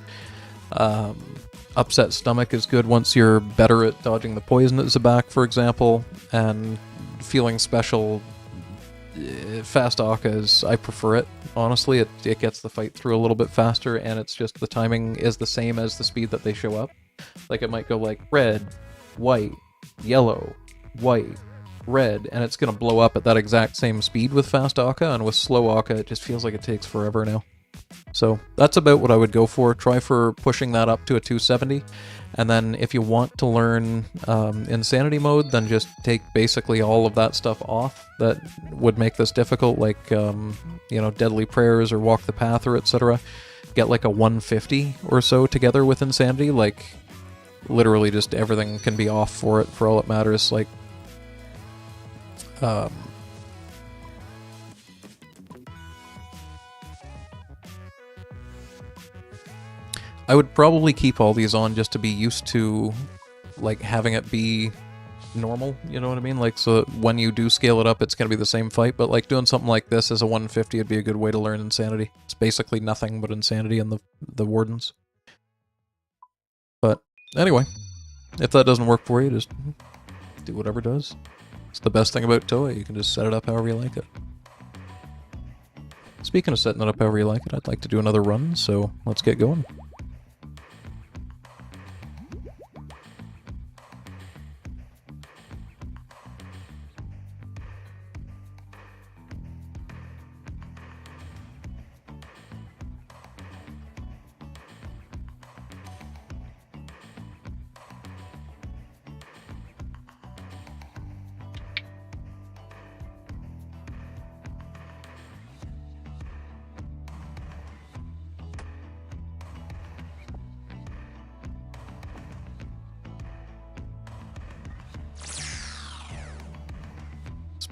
Upset Stomach is good once you're better at dodging the poison at zebak, for example. And Feeling Special, Fast Akka is, I prefer it, honestly. It gets the fight through a little bit faster, and it's just the timing is the same as the speed that they show up. Like, it might go like red, white, yellow, white, red, and it's going to blow up at that exact same speed with Fast Akka, and with Slow Akka it just feels like it takes forever now. So that's about what I would go for. Try for pushing that up to a 270, and then if you want to learn Insanity mode, then just take basically all of that stuff off that would make this difficult, like Deadly Prayers or Walk the Path or etc. Get like a 150 or so together with Insanity, like literally just everything can be off for it for all it matters. Like I would probably keep all these on just to be used to like having it be normal, you know what I mean? Like, so when you do scale it up, it's going to be the same fight, but like doing something like this as a 150 would be a good way to learn Insanity. It's basically nothing but Insanity and the Wardens. But anyway, if that doesn't work for you, just do whatever does. It's the best thing about Toa, you can just set it up however you like it. Speaking of setting it up however you like it, I'd like to do another run, so let's get going.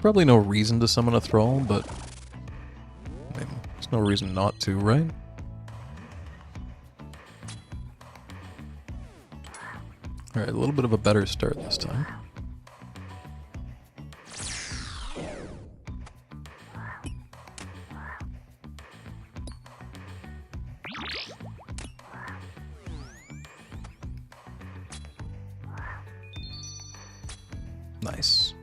Probably no reason to summon a Thrall, but I mean, there's no reason not to, right? Alright, a little bit of a better start this time. Nice.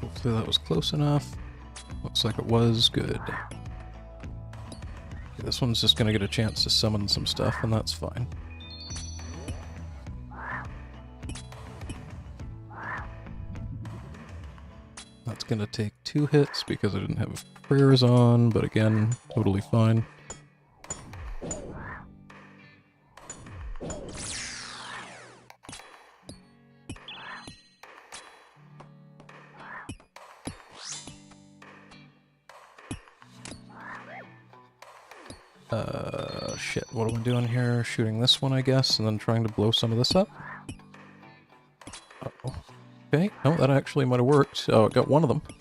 Hopefully that was close enough. Looks like it was. Good. This one's just gonna get a chance to summon some stuff, and that's fine. That's gonna take 2 hits because I didn't have prayers on, but again, totally fine. Shit, what am I doing here? Shooting this one, I guess, and then trying to blow some of this up? Uh-oh. Okay, no, that actually might have worked. Oh, I got one of them. I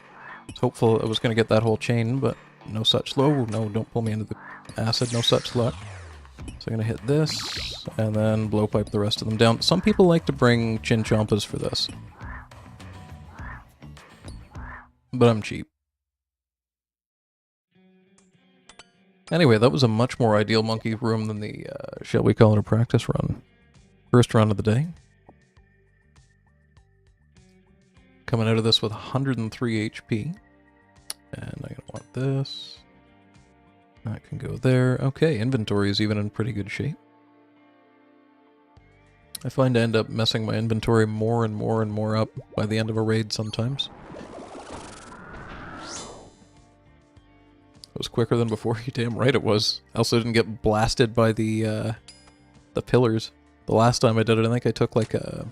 was hopeful I was going to get that whole chain, but no such luck. No, don't pull me into the acid, no such luck. So I'm going to hit this, and then blowpipe the rest of them down. Some people like to bring chinchompas for this. But I'm cheap. Anyway, that was a much more ideal monkey room than the, shall we call it a practice run? First run of the day. Coming out of this with 103 HP. And I'm going to want this. That can go there. Okay, inventory is even in pretty good shape. I find I end up messing my inventory more and more and more up by the end of a raid sometimes. It was quicker than before. You damn right it was. I also didn't get blasted by the pillars. The last time I did it, I think I took like a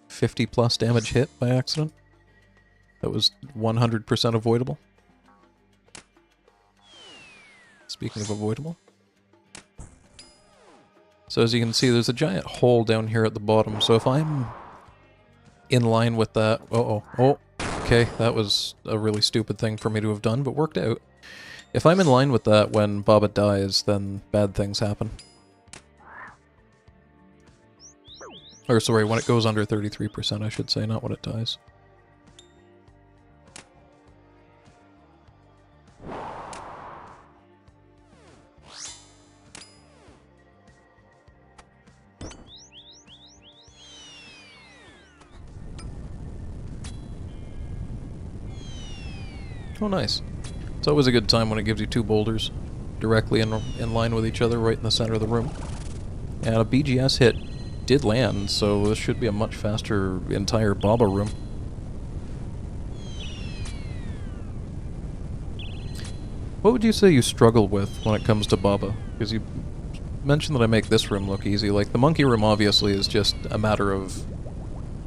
50 plus damage hit by accident. That was 100% avoidable. Speaking of avoidable. So as you can see, there's a giant hole down here at the bottom. So if I'm in line with that... Oh, okay, that was a really stupid thing for me to have done, but worked out. If I'm in line with that when Baba dies, then bad things happen. Or sorry, when it goes under 33%, I should say, not when it dies. Oh, nice. It's always a good time when it gives you 2 boulders directly in line with each other right in the center of the room. And a BGS hit did land, so this should be a much faster entire Baba room. What would you say you struggle with when it comes to Baba? Because you mentioned that I make this room look easy. Like, the monkey room obviously is just a matter of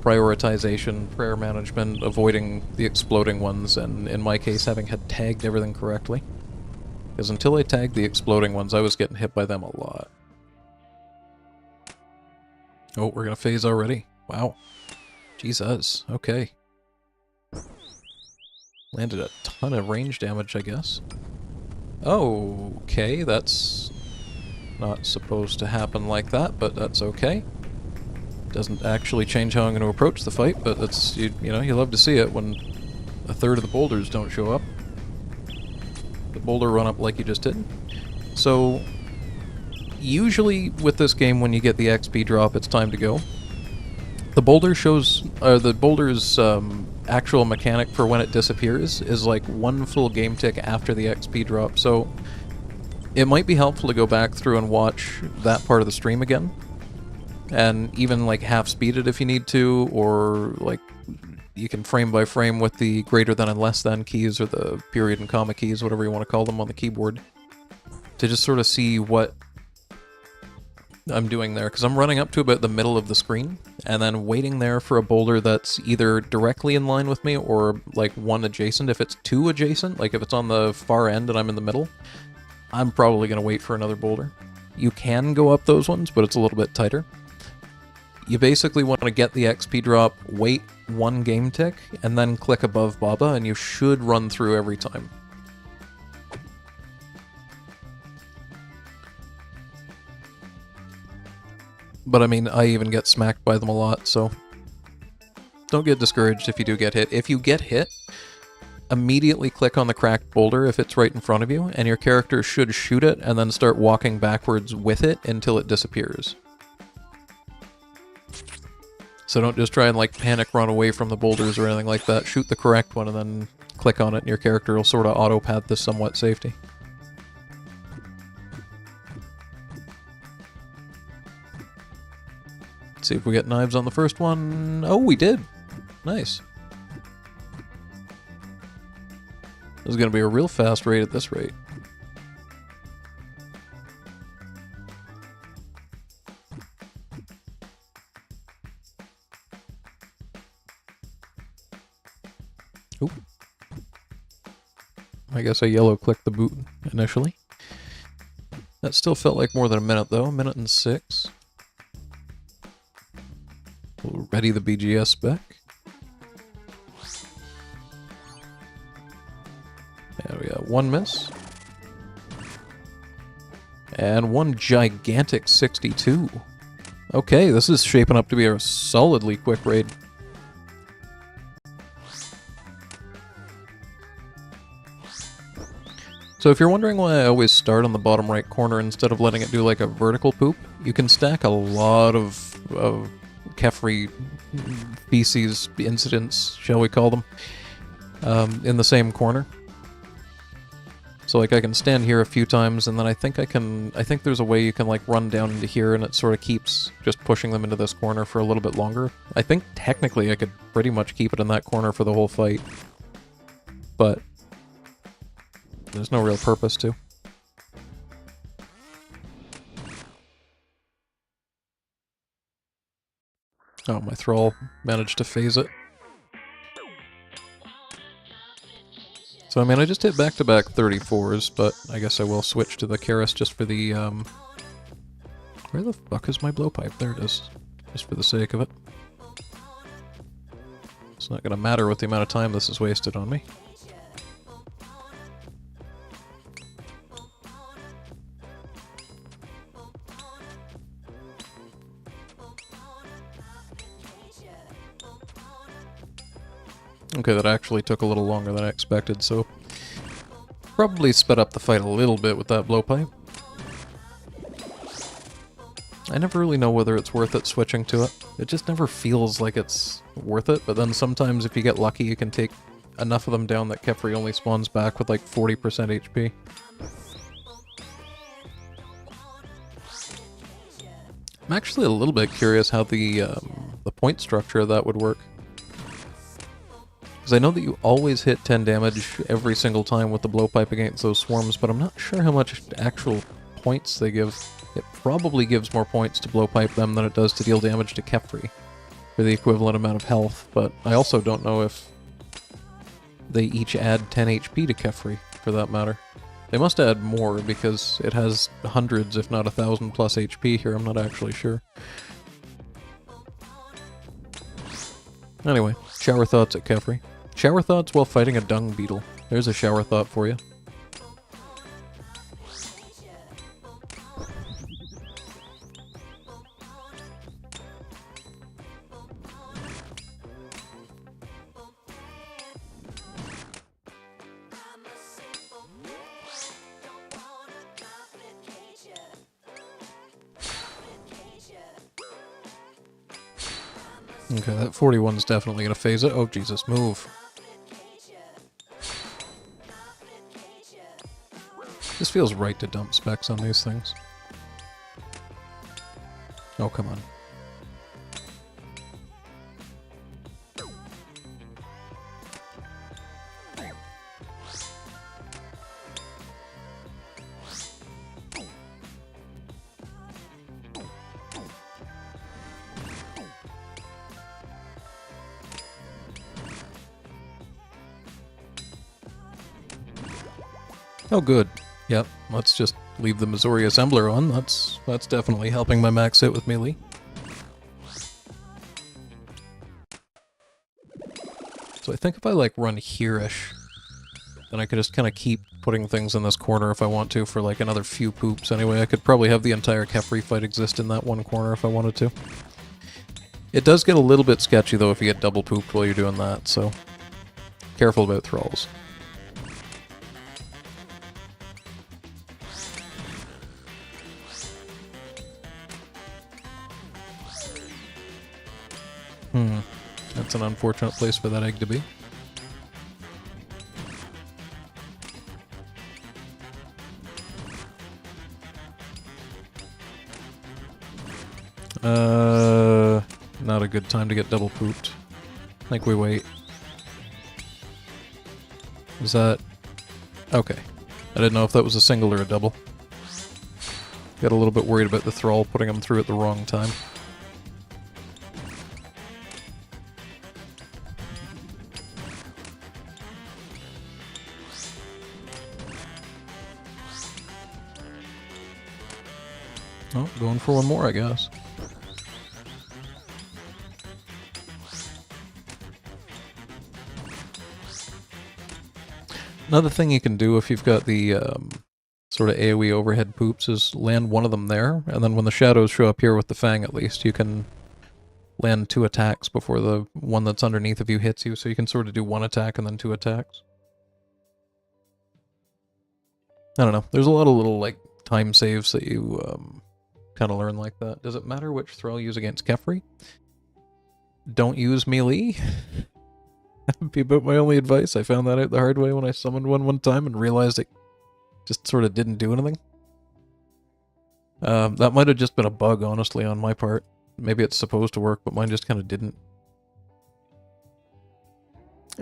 prioritization, prayer management, avoiding the exploding ones, and in my case having had tagged everything correctly. Because until I tagged the exploding ones, I was getting hit by them a lot. Oh, we're gonna phase already. Wow. Jesus. Okay. Landed a ton of range damage, I guess. Oh, okay, that's not supposed to happen like that, but that's okay. Doesn't actually change how I'm going to approach the fight, but that's, you know, you love to see it when a third of the boulders don't show up. The boulder run up like you just did. So, usually with this game when you get the XP drop, it's time to go. The boulder shows, the boulder's actual mechanic for when it disappears is like 1 full game tick after the XP drop, so it might be helpful to go back through and watch that part of the stream again. And even like half speed it if you need to, or like you can frame by frame with the greater than and less than keys, or the period and comma keys, whatever you want to call them on the keyboard, to just sort of see what I'm doing there, because I'm running up to about the middle of the screen, and then waiting there for a boulder that's either directly in line with me, or like 1 adjacent. If it's 2 adjacent, like if it's on the far end and I'm in the middle, I'm probably going to wait for another boulder. You can go up those ones, but it's a little bit tighter. You basically want to get the XP drop, wait 1 game tick, and then click above Baba, and you should run through every time. But I mean, I even get smacked by them a lot, so don't get discouraged if you do get hit. If you get hit, immediately click on the cracked boulder if it's right in front of you, and your character should shoot it and then start walking backwards with it until it disappears. So don't just try and like panic run away from the boulders or anything like that. Shoot the correct one and then click on it and your character will sort of auto-path to somewhat safety. Let's see if we get knives on the first one. Oh, we did! Nice. This is going to be a real fast raid at this rate. Ooh. I guess I yellow clicked the boot initially. That still felt like more than a minute though, a minute and 6. We'll ready the BGS spec. There we go, 1 miss. And 1 gigantic 62. Okay, this is shaping up to be a solidly quick raid. So if you're wondering why I always start on the bottom right corner instead of letting it do like a vertical poop, you can stack a lot of Kephri feces incidents, shall we call them, in the same corner. So like I can stand here a few times and then I think there's a way you can like run down into here and it sort of keeps just pushing them into this corner for a little bit longer. I think technically I could pretty much keep it in that corner for the whole fight. But there's no real purpose to. Oh, my thrall managed to phase it. So, I mean, I just hit back-to-back 34s, but I guess I will switch to the Karis just for the, Where the fuck is my blowpipe? There it is. Just for the sake of it. It's not gonna matter with the amount of time this is wasted on me. Okay, that actually took a little longer than I expected, so probably sped up the fight a little bit with that blowpipe. I never really know whether it's worth it switching to it. It just never feels like it's worth it, but then sometimes if you get lucky you can take enough of them down that Kephri only spawns back with like 40% HP. I'm actually a little bit curious how the point structure of that would work. Because I know that you always hit 10 damage every single time with the blowpipe against those swarms, but I'm not sure how much actual points they give. It probably gives more points to blowpipe them than it does to deal damage to Kephri for the equivalent amount of health, but I also don't know if they each add 10 HP to Kephri, for that matter. They must add more because it has hundreds, if not 1,000 plus HP here, I'm not actually sure. Anyway, shower thoughts at Kephri. Shower thoughts while fighting a dung beetle. There's a shower thought for you. Okay, that 41's definitely gonna phase it. Oh, Jesus, move. This feels right to dump specs on these things. Oh, come on. Oh, good. Yep, let's just leave the Missouri Assembler on. That's definitely helping my max hit with melee. So I think if I like run here-ish, then I could just kind of keep putting things in this corner if I want to for like another few poops. Anyway, I could probably have the entire Kephri fight exist in that one corner if I wanted to. It does get a little bit sketchy though if you get double pooped while you're doing that, so careful about thralls. That's an unfortunate place for that egg to be. Not a good time to get double pooped. I think we wait. Is that... Okay. I didn't know if that was a single or a double. Got a little bit worried about the thrall putting him through at the wrong time. Oh, going for one more, I guess. Another thing you can do if you've got the sort of AoE overhead poops is land one of them there, and then when the shadows show up here with the fang at least, you can land 2 attacks before the one that's underneath of you hits you, so you can sort of do 1 attack and then 2 attacks. I don't know, there's a lot of little, like, time saves that you kind of learn like that. Does it matter which thrall you use against Kephri? Don't use melee. That'd be about my only advice. I found that out the hard way when I summoned one time and realized it just sort of didn't do anything. That might have just been a bug, honestly, on my part. Maybe it's supposed to work, but mine just kind of didn't.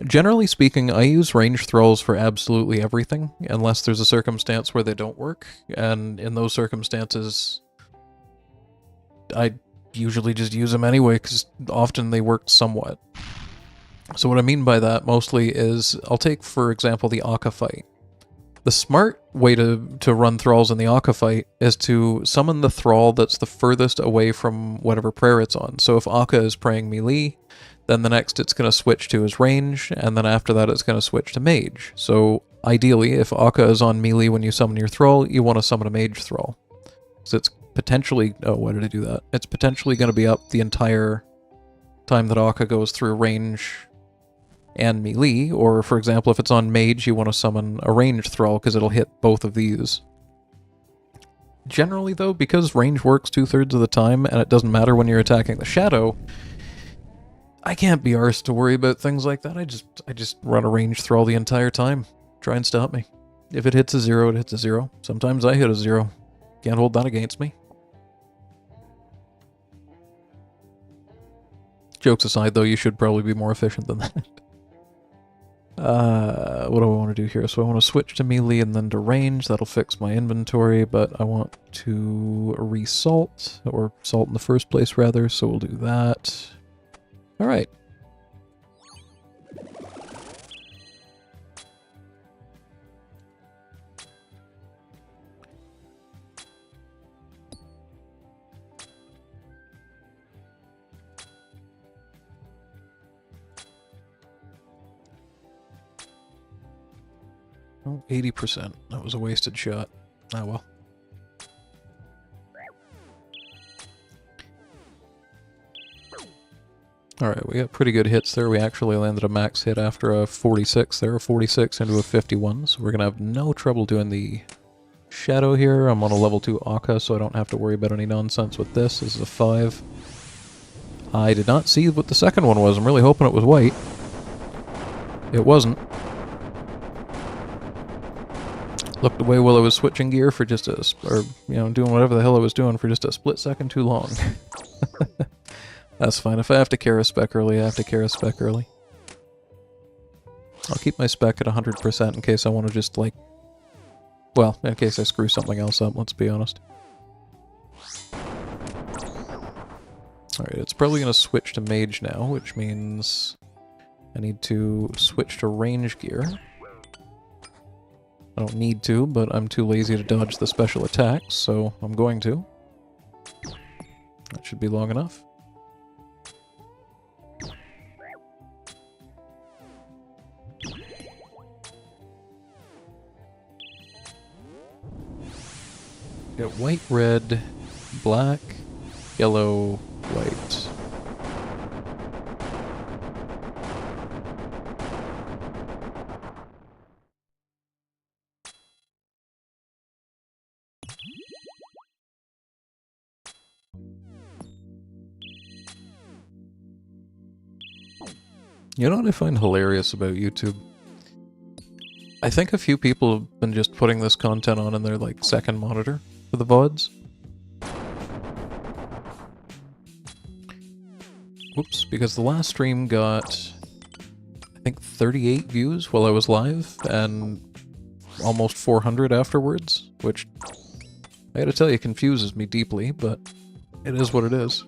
Generally speaking, I use ranged thralls for absolutely everything, unless there's a circumstance where they don't work, and in those circumstances, I usually just use them anyway, because often they work somewhat. So what I mean by that mostly is, I'll take, for example, the akka fight. The smart way to run thralls in the akka fight is to summon the thrall that's the furthest away from whatever prayer it's on. So if akka is praying melee, then the next it's going to switch to his range, and then after that it's going to switch to mage. So ideally, if akka is on melee when you summon your thrall, you want to summon a mage thrall. So it's potentially... Oh, why did I do that? It's potentially going to be up the entire time that akka goes through range and melee, or for example, if it's on mage, you want to summon a ranged thrall because it'll hit both of these. Generally though, because range works 2/3 of the time, and it doesn't matter when you're attacking the shadow, I can't be arsed to worry about things like that. I just run a ranged thrall the entire time. Try and stop me. If it hits a 0, it hits a 0. Sometimes I hit a 0. Can't hold that against me. Jokes aside though, you should probably be more efficient than that. What do I want to do here? So I want to switch to melee and then to range. That'll fix my inventory, but I want to resalt, or salt in the first place rather, so we'll do that. Alright. Oh, 80%. That was a wasted shot. Ah well. Alright, we got pretty good hits there. We actually landed a max hit after a 46 there, a 46 into a 51, so we're gonna have no trouble doing the shadow here. I'm on a level 2 akka, so I don't have to worry about any nonsense with this. This is a 5. I did not see what the second one was. I'm really hoping it was white. It wasn't. Looked away while I was switching gear for just a... or, you know, doing whatever the hell I was doing for just a split second too long. That's fine. If I have to carry a spec early, I have to carry a spec early. I'll keep my spec at 100% in case I want to just, like... Well, in case I screw something else up, let's be honest. Alright, it's probably going to switch to mage now, which means I need to switch to range gear. I don't need to, but I'm too lazy to dodge the special attacks, so I'm going to. That should be long enough. Got white, red, black, yellow, white. You know what I find hilarious about YouTube? I think a few people have been just putting this content on in their, like, second monitor for the VODs. Whoops, because the last stream got, I think, 38 views while I was live, and almost 400 afterwards, which, I gotta tell you, confuses me deeply, but it is what it is.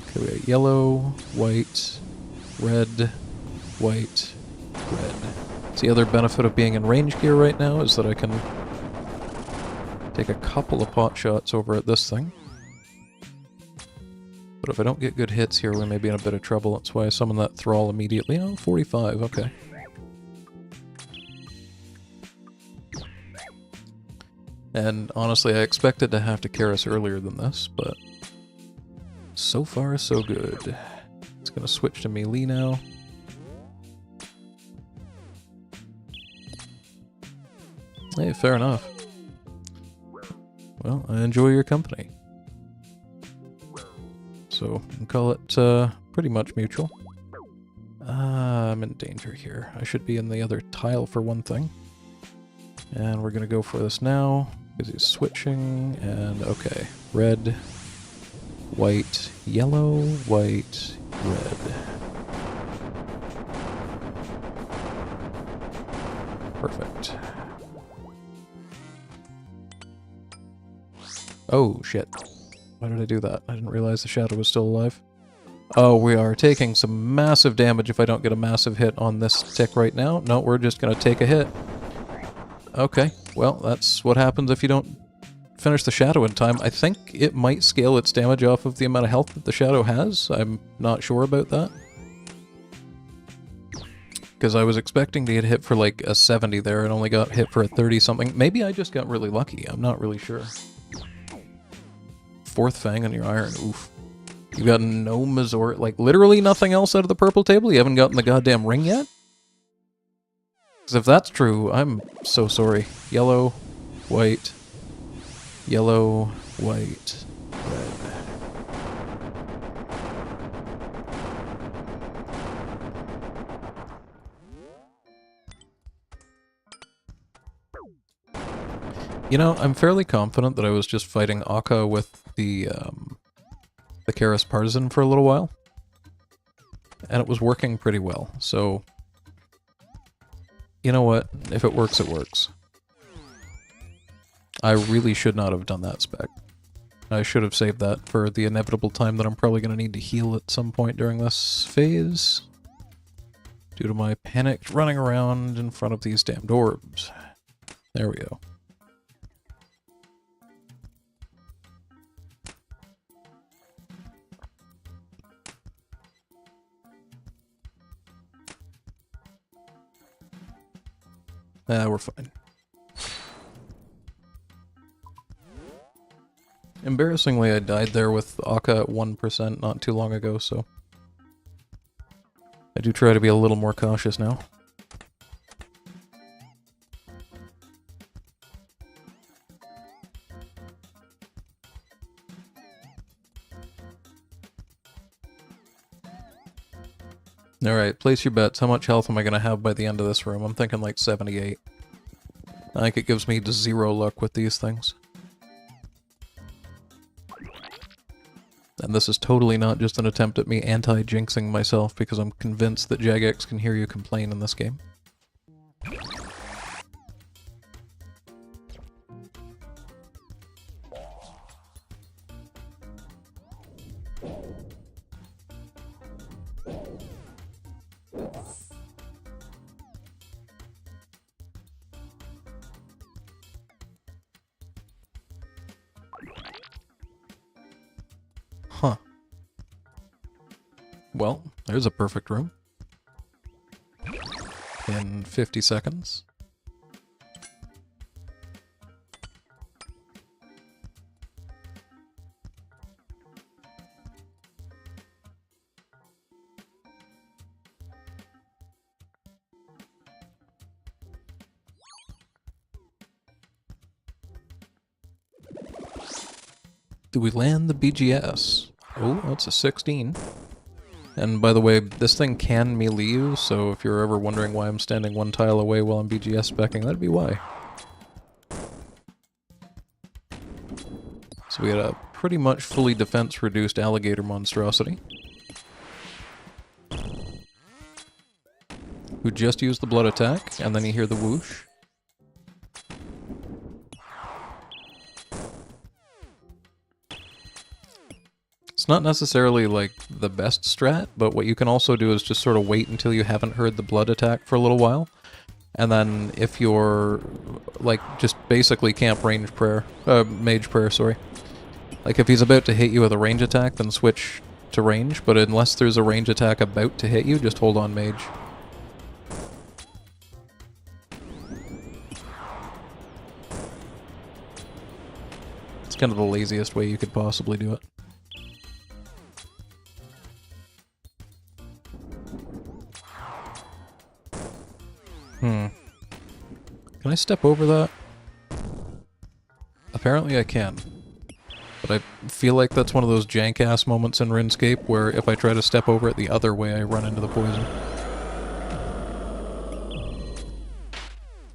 Okay, we got yellow, white, red, white, red. So the other benefit of being in range gear right now is that I can take a couple of pot shots over at this thing. But if I don't get good hits here, we may be in a bit of trouble. That's why I summon that thrall immediately. Oh, 45, okay. And honestly, I expected to have to Karis earlier than this, but so far so good. It's gonna switch to melee now. Hey, fair enough. Well, I enjoy your company. So, we can call it pretty much mutual. I'm in danger here. I should be in the other tile for one thing. And we're gonna go for this now, because he's switching, and okay. Red, white, yellow, white, red. Perfect. Oh, shit. Why did I do that? I didn't realize the shadow was still alive. Oh, we are taking some massive damage if I don't get a massive hit on this tick right now. No, we're just gonna take a hit. Okay, well, that's what happens if you don't finish the shadow in time. I think it might scale its damage off of the amount of health that the shadow has. I'm not sure about that. Because I was expecting to get hit for like a 70 there and only got hit for a 30-something. Maybe I just got really lucky. I'm not really sure. Fourth Fang on your iron. Oof. You got no Mazor, like literally nothing else out of the purple table? You haven't gotten the goddamn ring yet? Because if that's true, I'm so sorry. Yellow, white, yellow, white, red. You know, I'm fairly confident that I was just fighting Akka with the Karis Partisan for a little while. And it was working pretty well, so... You know what? If it works, it works. I really should not have done that spec. I should have saved that for the inevitable time that I'm probably going to need to heal at some point during this phase. Due to my panicked running around in front of these damned orbs. There we go. We're fine. Embarrassingly, I died there with Akka at 1% not too long ago, so... I do try to be a little more cautious now. Alright, place your bets. How much health am I going to have by the end of this room? I'm thinking like 78. I think it gives me 0 luck with these things. And this is totally not just an attempt at me anti-jinxing myself because I'm convinced that Jagex can hear you complain in this game. Huh. Well, there's a perfect room. In 50 seconds. Do we land the BGS? Oh, that's a 16. And by the way, this thing can melee you, so if you're ever wondering why I'm standing one tile away while I'm BGS specking, that'd be why. So we had a pretty much fully defense-reduced alligator monstrosity, who just used the blood attack, and then you hear the whoosh. It's not necessarily, like, the best strat, but what you can also do is just sort of wait until you haven't heard the blood attack for a little while. And then if you're, like, just basically camp range prayer, mage prayer, sorry. Like, if he's about to hit you with a range attack, then switch to range, but unless there's a range attack about to hit you, just hold on mage. It's kind of the laziest way you could possibly do it. Can I step over that? Apparently I can. But I feel like that's one of those jank-ass moments in RuneScape where if I try to step over it the other way, I run into the poison.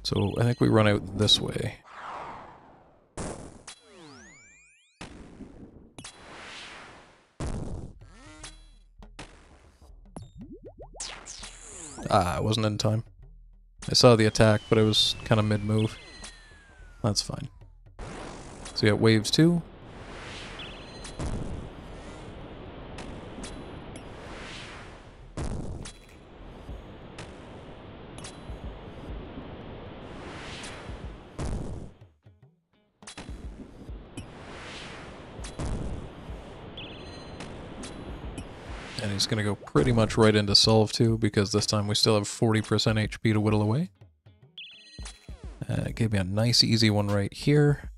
So I think we run out this way. Ah, I wasn't in time. I saw the attack, but it was kind of mid-move. That's fine. So you got waves 2. And he's going to go pretty much right into Solve 2, because this time we still have 40% HP to whittle away. It gave me a nice easy one right here.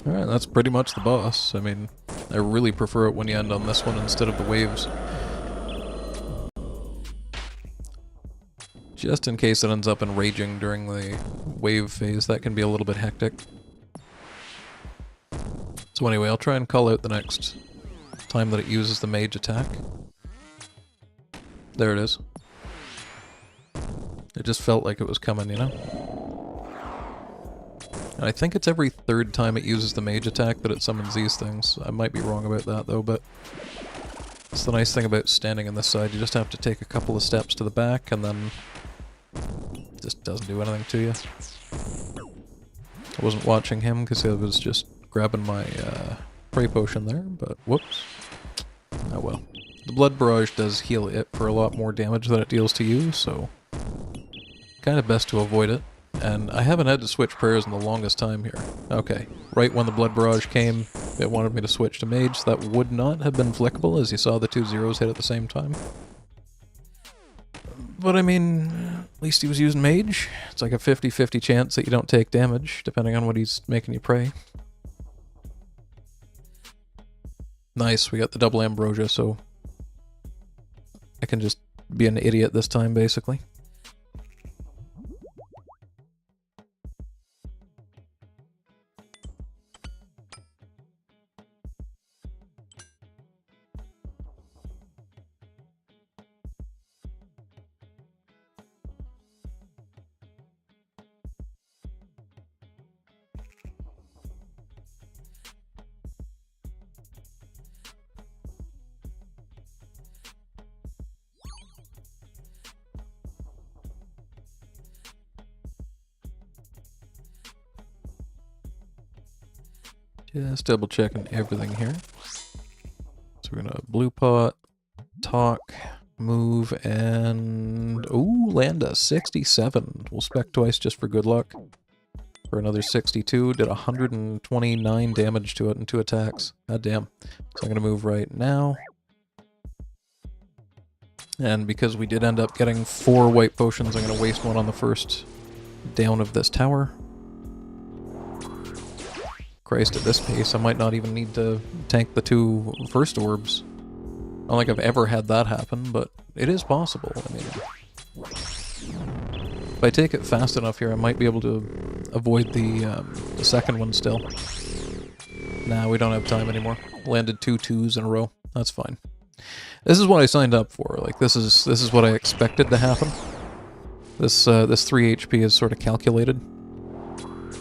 Alright, that's pretty much the boss. I mean, I really prefer it when you end on this one instead of the waves. Just in case it ends up enraging during the wave phase, that can be a little bit hectic. So anyway, I'll try and call out the next time that it uses the mage attack. There it is. It just felt like it was coming, you know? And I think it's every third time it uses the mage attack that it summons these things. I might be wrong about that though, but it's the nice thing about standing on this side. You just have to take a couple of steps to the back and then it just doesn't do anything to you. I wasn't watching him because I was just grabbing my prey potion there, but whoops. Oh well. The blood barrage does heal it for a lot more damage than it deals to you, so kind of best to avoid it. And I haven't had to switch prayers in the longest time here. Okay, right when the blood barrage came, it wanted me to switch to mage, so that would not have been flickable, as you saw the 2 zeros hit at the same time. But I mean, at least he was using mage. It's like a 50-50 chance that you don't take damage, depending on what he's making you pray. Nice, we got the double ambrosia, so I can just be an idiot this time, basically. Just double checking everything here. So we're gonna blue pot, talk, move, and ooh, land a 67. We'll spec twice just for good luck. For another 62, did 129 damage to it in 2 attacks. God damn. So I'm gonna move right now. And because we did end up getting 4 white potions, I'm gonna waste one on the first down of this tower. Christ, at this pace, I might not even need to tank the 2 first orbs. I don't think I've ever had that happen, but it is possible. I mean, I take it fast enough here, I might be able to avoid the second one still. Nah, we don't have time anymore. Landed 2 2s in a row. That's fine. This is what I signed up for. Like, this is what I expected to happen. This 3 HP is sort of calculated.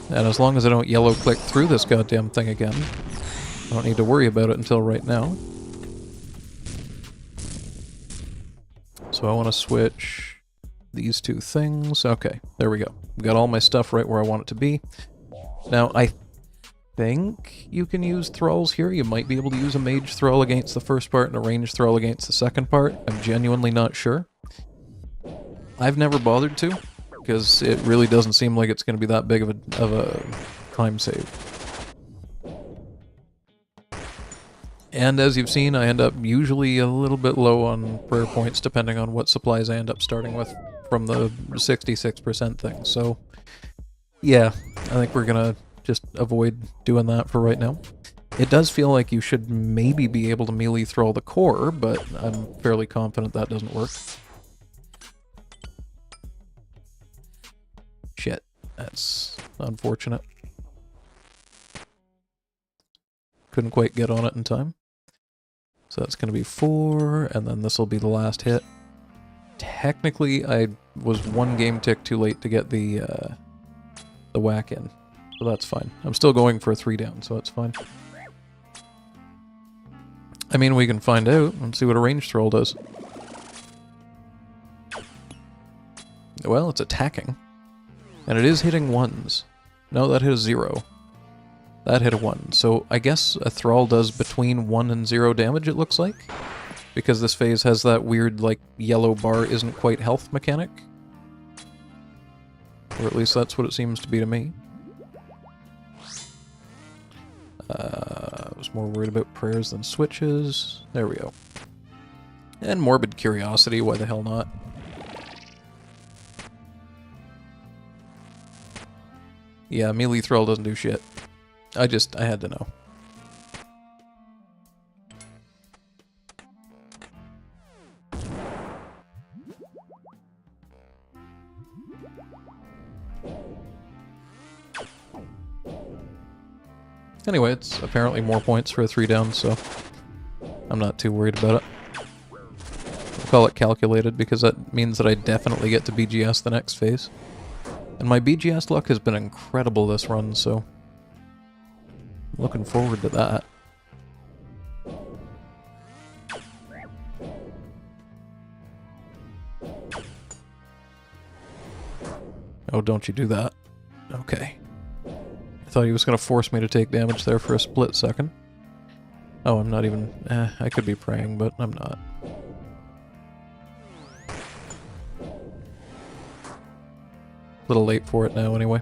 And as long as I don't yellow click through this goddamn thing again, I don't need to worry about it until right now. So I want to switch these 2 things. Okay, there we go. Got all my stuff right where I want it to be. Now, I think you can use thralls here. You might be able to use a mage thrall against the first part and a ranged thrall against the second part. I'm genuinely not sure. I've never bothered to, because it really doesn't seem like it's going to be that big of a time save. And as you've seen, I end up usually a little bit low on prayer points depending on what supplies I end up starting with from the 66% thing. So, yeah, I think we're going to just avoid doing that for right now. It does feel like you should maybe be able to melee throw the core, but I'm fairly confident that doesn't work. Shit, that's unfortunate. Couldn't quite get on it in time. So that's going to be 4, and then this will be the last hit. Technically, I was 1 game tick too late to get the whack in. So that's fine. I'm still going for a 3 down, so that's fine. I mean, we can find out and see what a ranged thrall does. Well, it's attacking. And it is hitting 1s. No, that hit a 0. That hit a 1. So I guess a thrall does between 1 and 0 damage, it looks like. Because this phase has that weird, like, yellow bar isn't quite health mechanic. Or at least that's what it seems to be to me. I was more worried about prayers than switches. There we go. And morbid curiosity, why the hell not? Yeah, melee thrall doesn't do shit. I had to know. Anyway, it's apparently more points for a 3 down, so I'm not too worried about it. I'll call it calculated because that means that I definitely get to BGS the next phase. And my BGS luck has been incredible this run, so I'm looking forward to that. Oh, don't you do that. Okay. I thought he was going to force me to take damage there for a split second. Oh, I'm not even... I could be praying, but I'm not. A little late for it now, anyway.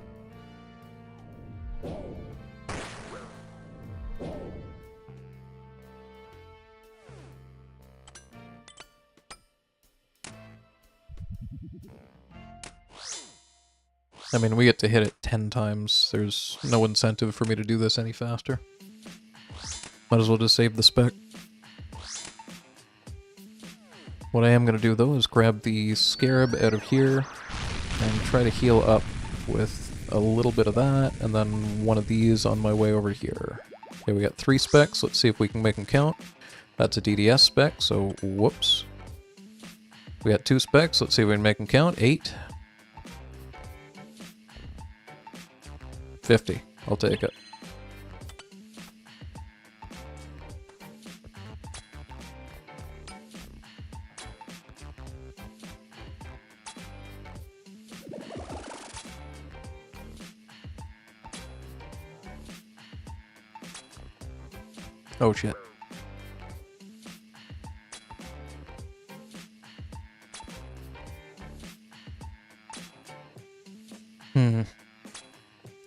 I mean, we get to hit it 10 times. There's no incentive for me to do this any faster. Might as well just save the spec. What I am going to do, though, is grab the scarab out of here and try to heal up with a little bit of that, and then one of these on my way over here. Okay, we got 3 specs. Let's see if we can make them count. That's a DDS spec, so whoops. We got 2 specs. Let's see if we can make them count. 8. 50. I'll take it. Oh shit.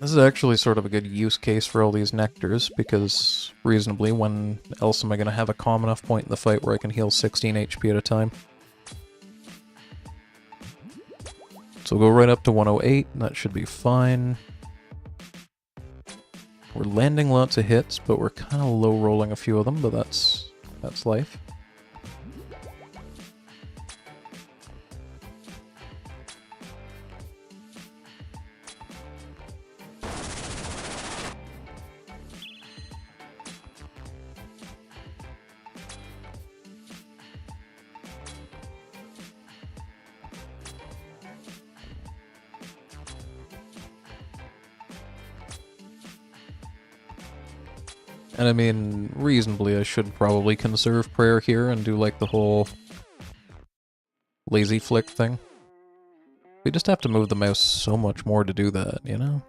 This is actually sort of a good use case for all these nectars, because reasonably, when else am I going to have a calm enough point in the fight where I can heal 16 HP at a time? So we'll go right up to 108, and that should be fine. We're landing lots of hits, but we're kind of low rolling a few of them, but that's life. And I mean, reasonably, I should probably conserve prayer here and do like the whole lazy flick thing. We just have to move the mouse so much more to do that, you know?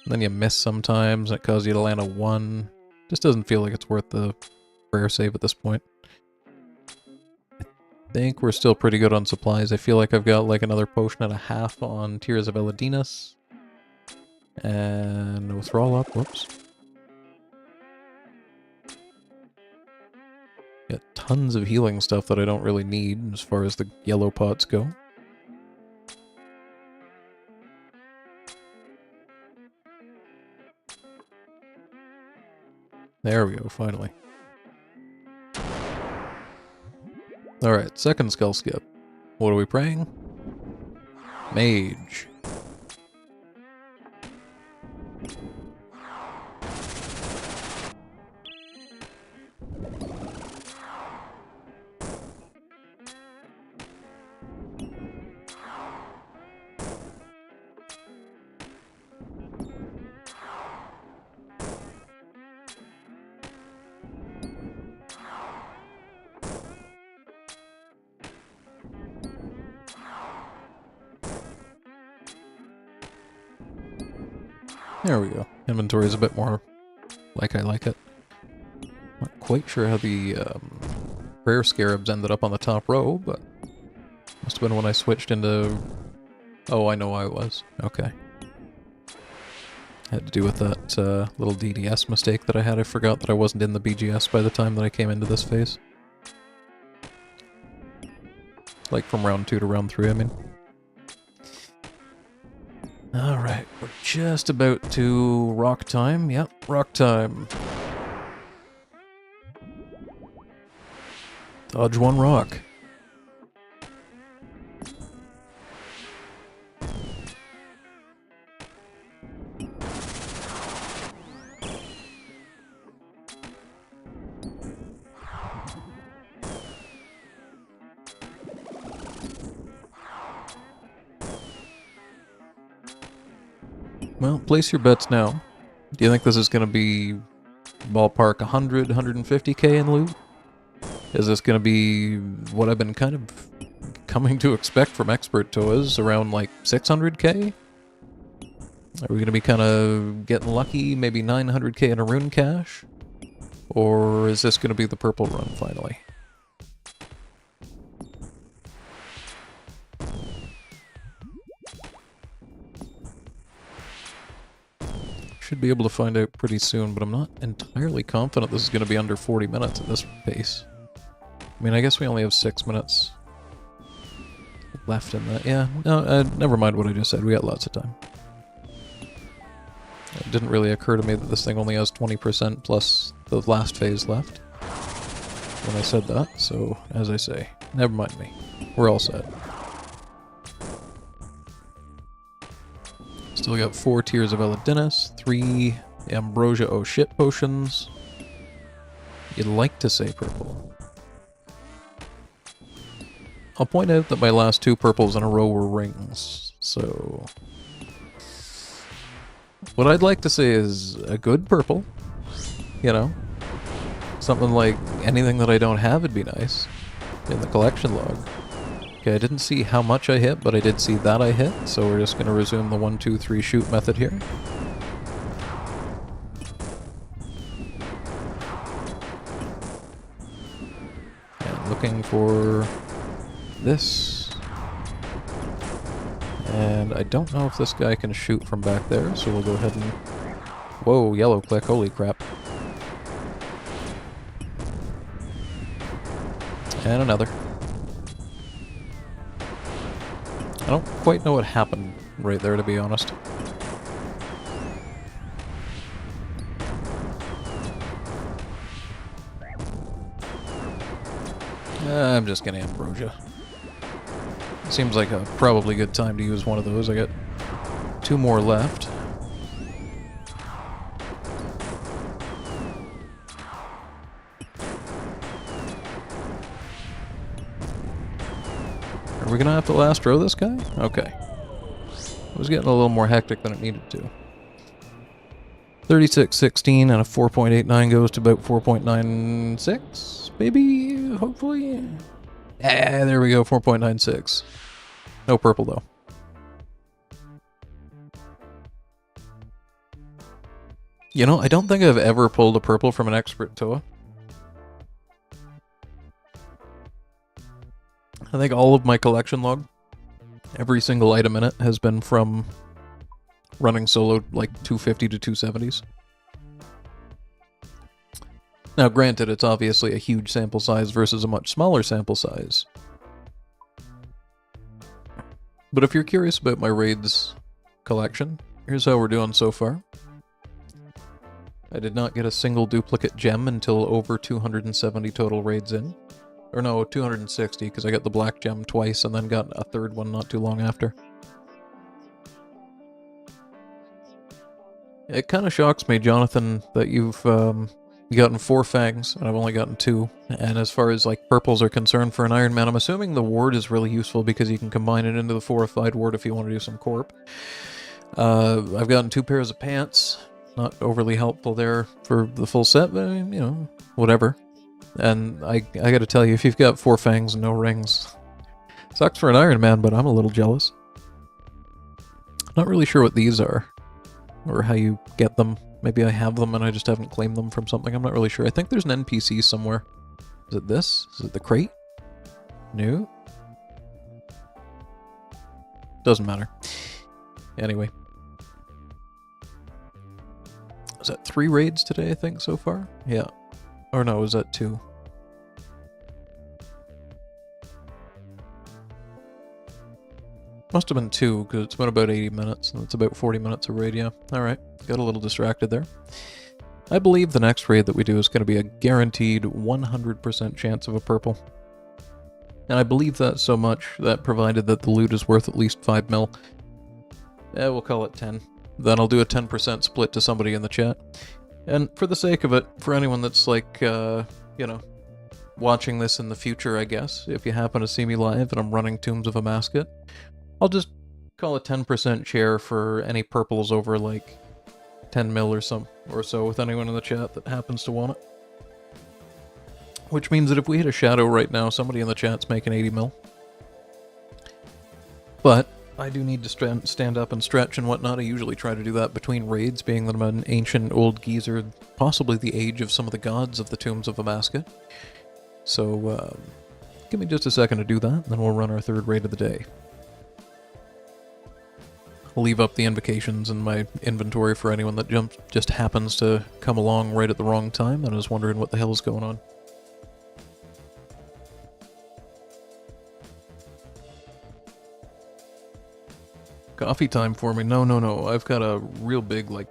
And then you miss sometimes, and it causes you to land a 1. Just doesn't feel like it's worth the prayer save at this point. I think we're still pretty good on supplies. I feel like I've got like another potion and a half on Tears of Elodinus. And withdrawal up, whoops. Got tons of healing stuff that I don't really need as far as the yellow pots go. There we go, finally. Alright, second skull skip. What are we praying? Mage. There we go. Inventory is a bit more like I like it. Not quite sure how the prayer scarabs ended up on the top row, but must have been when I switched into... Oh, I know why it was. Okay. Had to do with that little DDS mistake that I had. I forgot that I wasn't in the BGS by the time that I came into this phase. Like from round 2 to round 3, I mean. Alright, we're just about to rock time. Yep, rock time. Dodge 1 rock. Well, place your bets now. Do you think this is going to be ballpark 100, 150k in loot? Is this going to be what I've been kind of coming to expect from expert toas, around like 600k? Are we going to be kind of getting lucky, maybe 900k in a rune cache? Or is this going to be the purple run finally? Should be able to find out pretty soon, but I'm not entirely confident this is going to be under 40 minutes at this pace. I mean, I guess we only have 6 minutes left in that. Yeah, no, never mind what I just said. We got lots of time. It didn't really occur to me that this thing only has 20% plus the last phase left when I said that, so as I say, never mind me. We're all set. Still got 4 Tears of Elodinus, 3 Ambrosia oh shit potions. You'd like to say purple. I'll point out that my last 2 purples in a row were rings, so... What I'd like to say is a good purple, you know? Something like anything that I don't have would be nice in the collection log. Okay, I didn't see how much I hit, but I did see that I hit, so we're just going to resume the 1, 2, 3 shoot method here. And looking for this. And I don't know if this guy can shoot from back there, so we'll go ahead and... Whoa, yellow click, holy crap. And another. I don't quite know what happened right there, to be honest. I'm just gonna Ambrosia. Seems like a probably good time to use one of those. I got 2 more left. Are we gonna have to last row this guy? Okay. It was getting a little more hectic than it needed to. 3616 and a 4.89 goes to about 4.96, maybe, hopefully. Ah, there we go, 4.96. No purple, though. You know, I don't think I've ever pulled a purple from an expert Toa. I think all of my collection log, every single item in it, has been from running solo like 250 to 270s. Now, granted, it's obviously a huge sample size versus a much smaller sample size. But if you're curious about my raids collection, here's how we're doing so far. I did not get a single duplicate gem until over 270 total raids in. Or no, 260, because I got the black gem twice and then got a third one not too long after. It kind of shocks me, Jonathan, that you've gotten 4 fangs, and I've only gotten 2. And as far as like purples are concerned for an Iron Man, I'm assuming the ward is really useful because you can combine it into the fortified ward if you want to do some corp. I've gotten 2 pairs of pants. Not overly helpful there for the full set, but you know, whatever. And I gotta tell you, if you've got 4 fangs and no rings, sucks for an Iron Man, but I'm a little jealous. Not really sure what these are, or how you get them. Maybe I have them and I just haven't claimed them from something. I'm not really sure. I think there's an NPC somewhere. Is it this? Is it the crate? No? Doesn't matter. Anyway. Is that 3 raids today, I think, so far? Yeah. Or no, was that 2? Must have been 2, because it's been about 80 minutes, and it's about 40 minutes a raid, yeah. Alright, got a little distracted there. I believe the next raid that we do is going to be a guaranteed 100% chance of a purple. And I believe that so much that provided that the loot is worth at least 5 mil, we'll call it 10. Then I'll do a 10% split to somebody in the chat. And for the sake of it, for anyone that's like, you know, watching this in the future, I guess, if you happen to see me live and I'm running Tombs of Amascut, I'll just call a 10% share for any purples over like 10 mil or so with anyone in the chat that happens to want it. Which means that if we hit a shadow right now, somebody in the chat's making 80 mil. But I do need to stand up and stretch and whatnot. I usually try to do that between raids, being that I'm an ancient old geezer, possibly the age of some of the gods of the Tombs of Amascut. So, give me just a second to do that, and then we'll run our 3rd raid of the day. I'll leave up the invocations in my inventory for anyone that just happens to come along right at the wrong time and is wondering what the hell is going on. Coffee time for me? No. I've got a real big, like,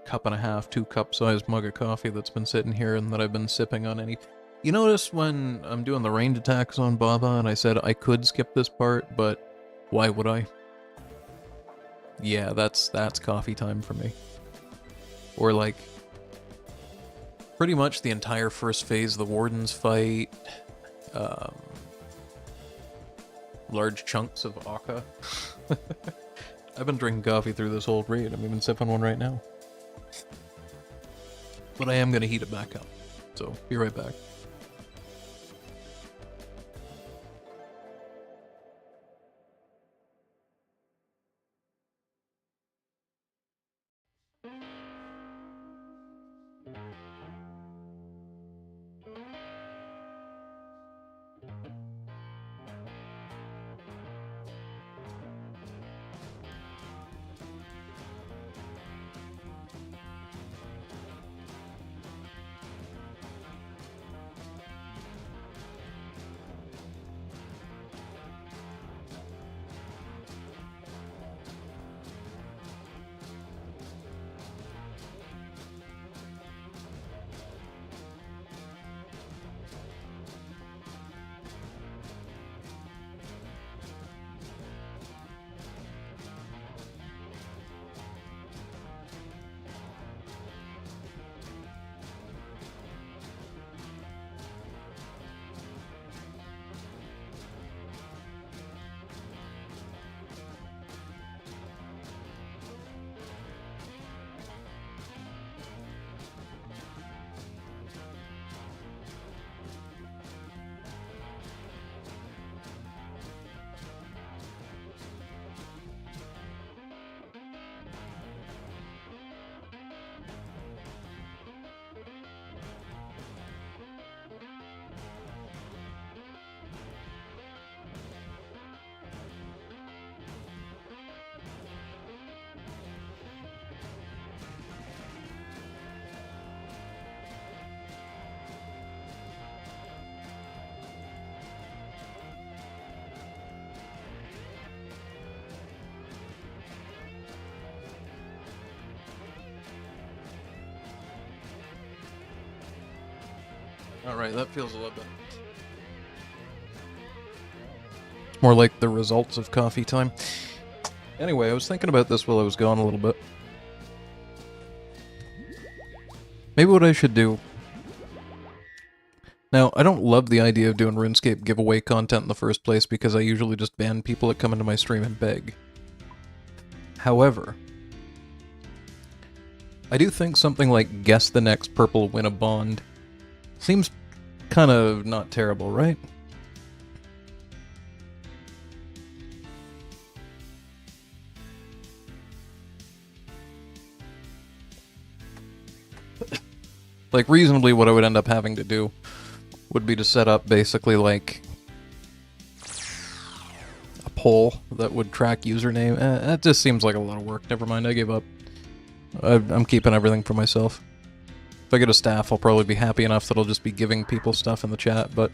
1.5 cup, 2 cup sized mug of coffee that's been sitting here and that I've been sipping on any... You notice when I'm doing the range attacks on Baba and I said I could skip this part, but why would I? Yeah, that's coffee time for me. Or like, pretty much the entire first phase of the Warden's fight, large chunks of akka. I've been drinking coffee through this whole raid. I'm even sipping one right now. But I am going to heat it back up. So, be right back. Alright, that feels a lot better. More like the results of coffee time. Anyway, I was thinking about this while I was gone a little bit. Maybe what I should do... Now, I don't love the idea of doing RuneScape giveaway content in the first place because I usually just ban people that come into my stream and beg. However, I do think something like guess the next purple, win a bond seems kind of not terrible, right? Like, reasonably what I would end up having to do would be to set up basically like a poll that would track username. That just seems like a lot of work. Never mind, I gave up. I'm keeping everything for myself. If I get a staff, I'll probably be happy enough that I'll just be giving people stuff in the chat, but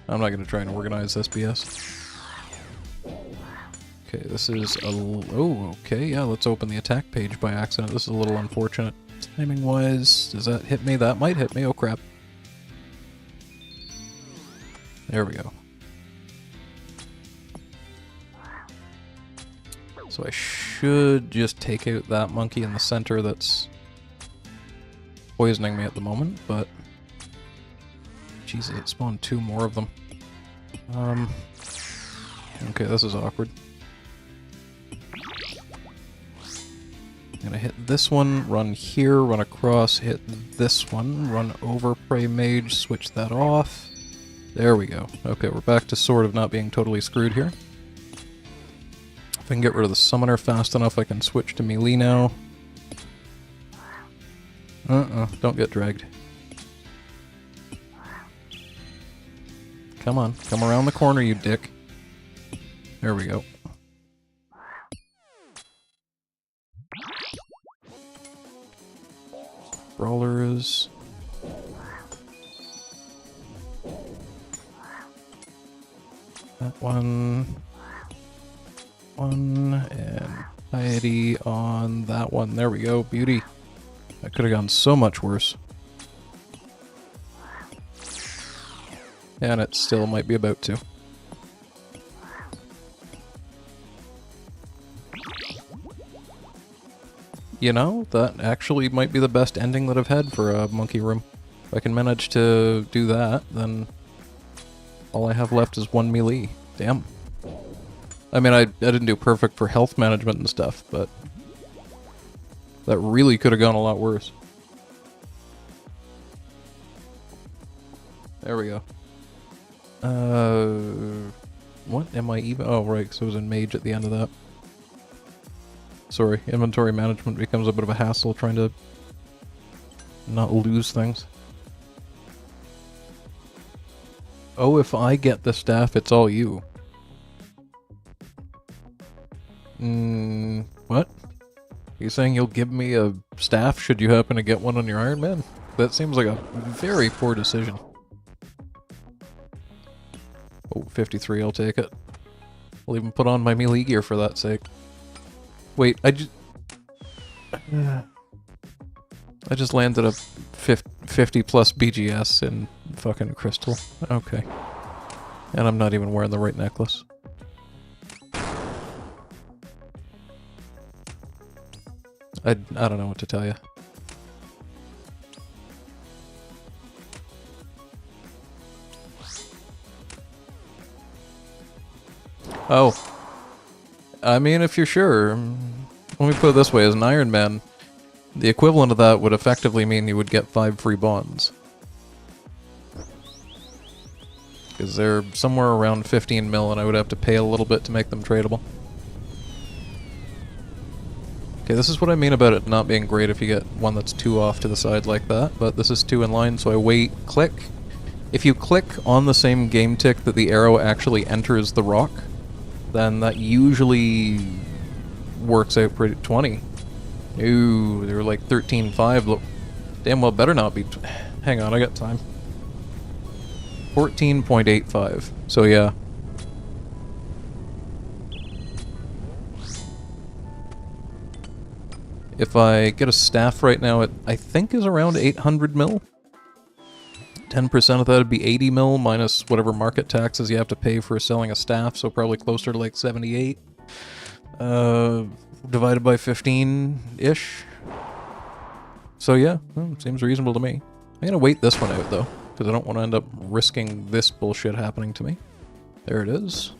I'm not going to try and organize this BS. Okay, this is a... Oh, okay, yeah, let's open the attack page by accident. This is a little unfortunate. Timing-wise, does that hit me? That might hit me. Oh, crap. There we go. So I should just take out that monkey in the center that's poisoning me at the moment, but... Jesus, it spawned 2 more of them. Okay, this is awkward. Gonna hit this one, run here, run across, hit this one, run over Prey Mage, switch that off. There we go. Okay, we're back to sort of not being totally screwed here. If I can get rid of the summoner fast enough, I can switch to melee now. Don't get dragged. Come on, come around the corner, you dick. There we go. Brawlers. That one. And piety on that one. There we go. Beauty. That could have gone so much worse. And it still might be about to. You know, that actually might be the best ending that I've had for a monkey room. If I can manage to do that, then all I have left is 1 melee. Damn. I mean, I didn't do perfect for health management and stuff, but that really could have gone a lot worse. There we go. What am I even? Oh, right, so it was in mage at the end of that. Sorry, inventory management becomes a bit of a hassle trying to not lose things. Oh, if I get the staff, it's all you. What? Are you saying you'll give me a staff should you happen to get one on your Iron Man? That seems like a very poor decision. Oh, 53, I'll take it. I'll even put on my melee gear for that sake. Wait, I just landed a 50 plus BGS in fucking crystal. Okay. And I'm not even wearing the right necklace. I don't know what to tell you. Oh. I mean, if you're sure, let me put it this way, as an Iron Man, the equivalent of that would effectively mean you would get 5 free bonds. Because they're somewhere around 15 mil and I would have to pay a little bit to make them tradable. Okay, this is what I mean about it not being great if you get one that's 2 off to the side like that, but this is 2 in line, so I wait, click. If you click on the same game tick that the arrow actually enters the rock, then that usually works out pretty... 20. Ooh, they were like 13.5. Look, damn well better not be... Hang on, I got time. 14.85. So yeah. If I get a staff right now, it I think is around 800 mil. 10% of that would be 80 mil minus whatever market taxes you have to pay for selling a staff, so probably closer to like 78. Divided by 15-ish. So yeah, seems reasonable to me. I'm gonna wait this one out though, because I don't want to end up risking this bullshit happening to me. There it is.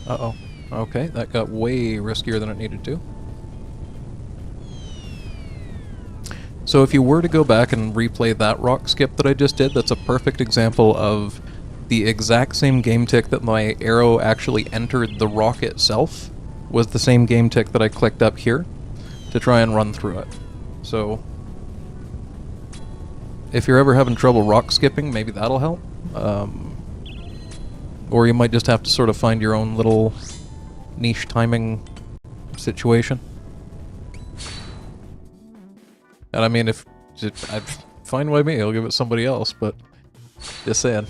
Uh-oh. Okay, that got way riskier than it needed to. So if you were to go back and replay that rock skip that I just did, that's a perfect example of the exact same game tick that my arrow actually entered the rock itself was the same game tick that I clicked up here to try and run through it. So if you're ever having trouble rock skipping, maybe that'll help. Or you might just have to sort of find your own little niche timing situation. And I mean, if fine by me, I'll give it somebody else, but just saying.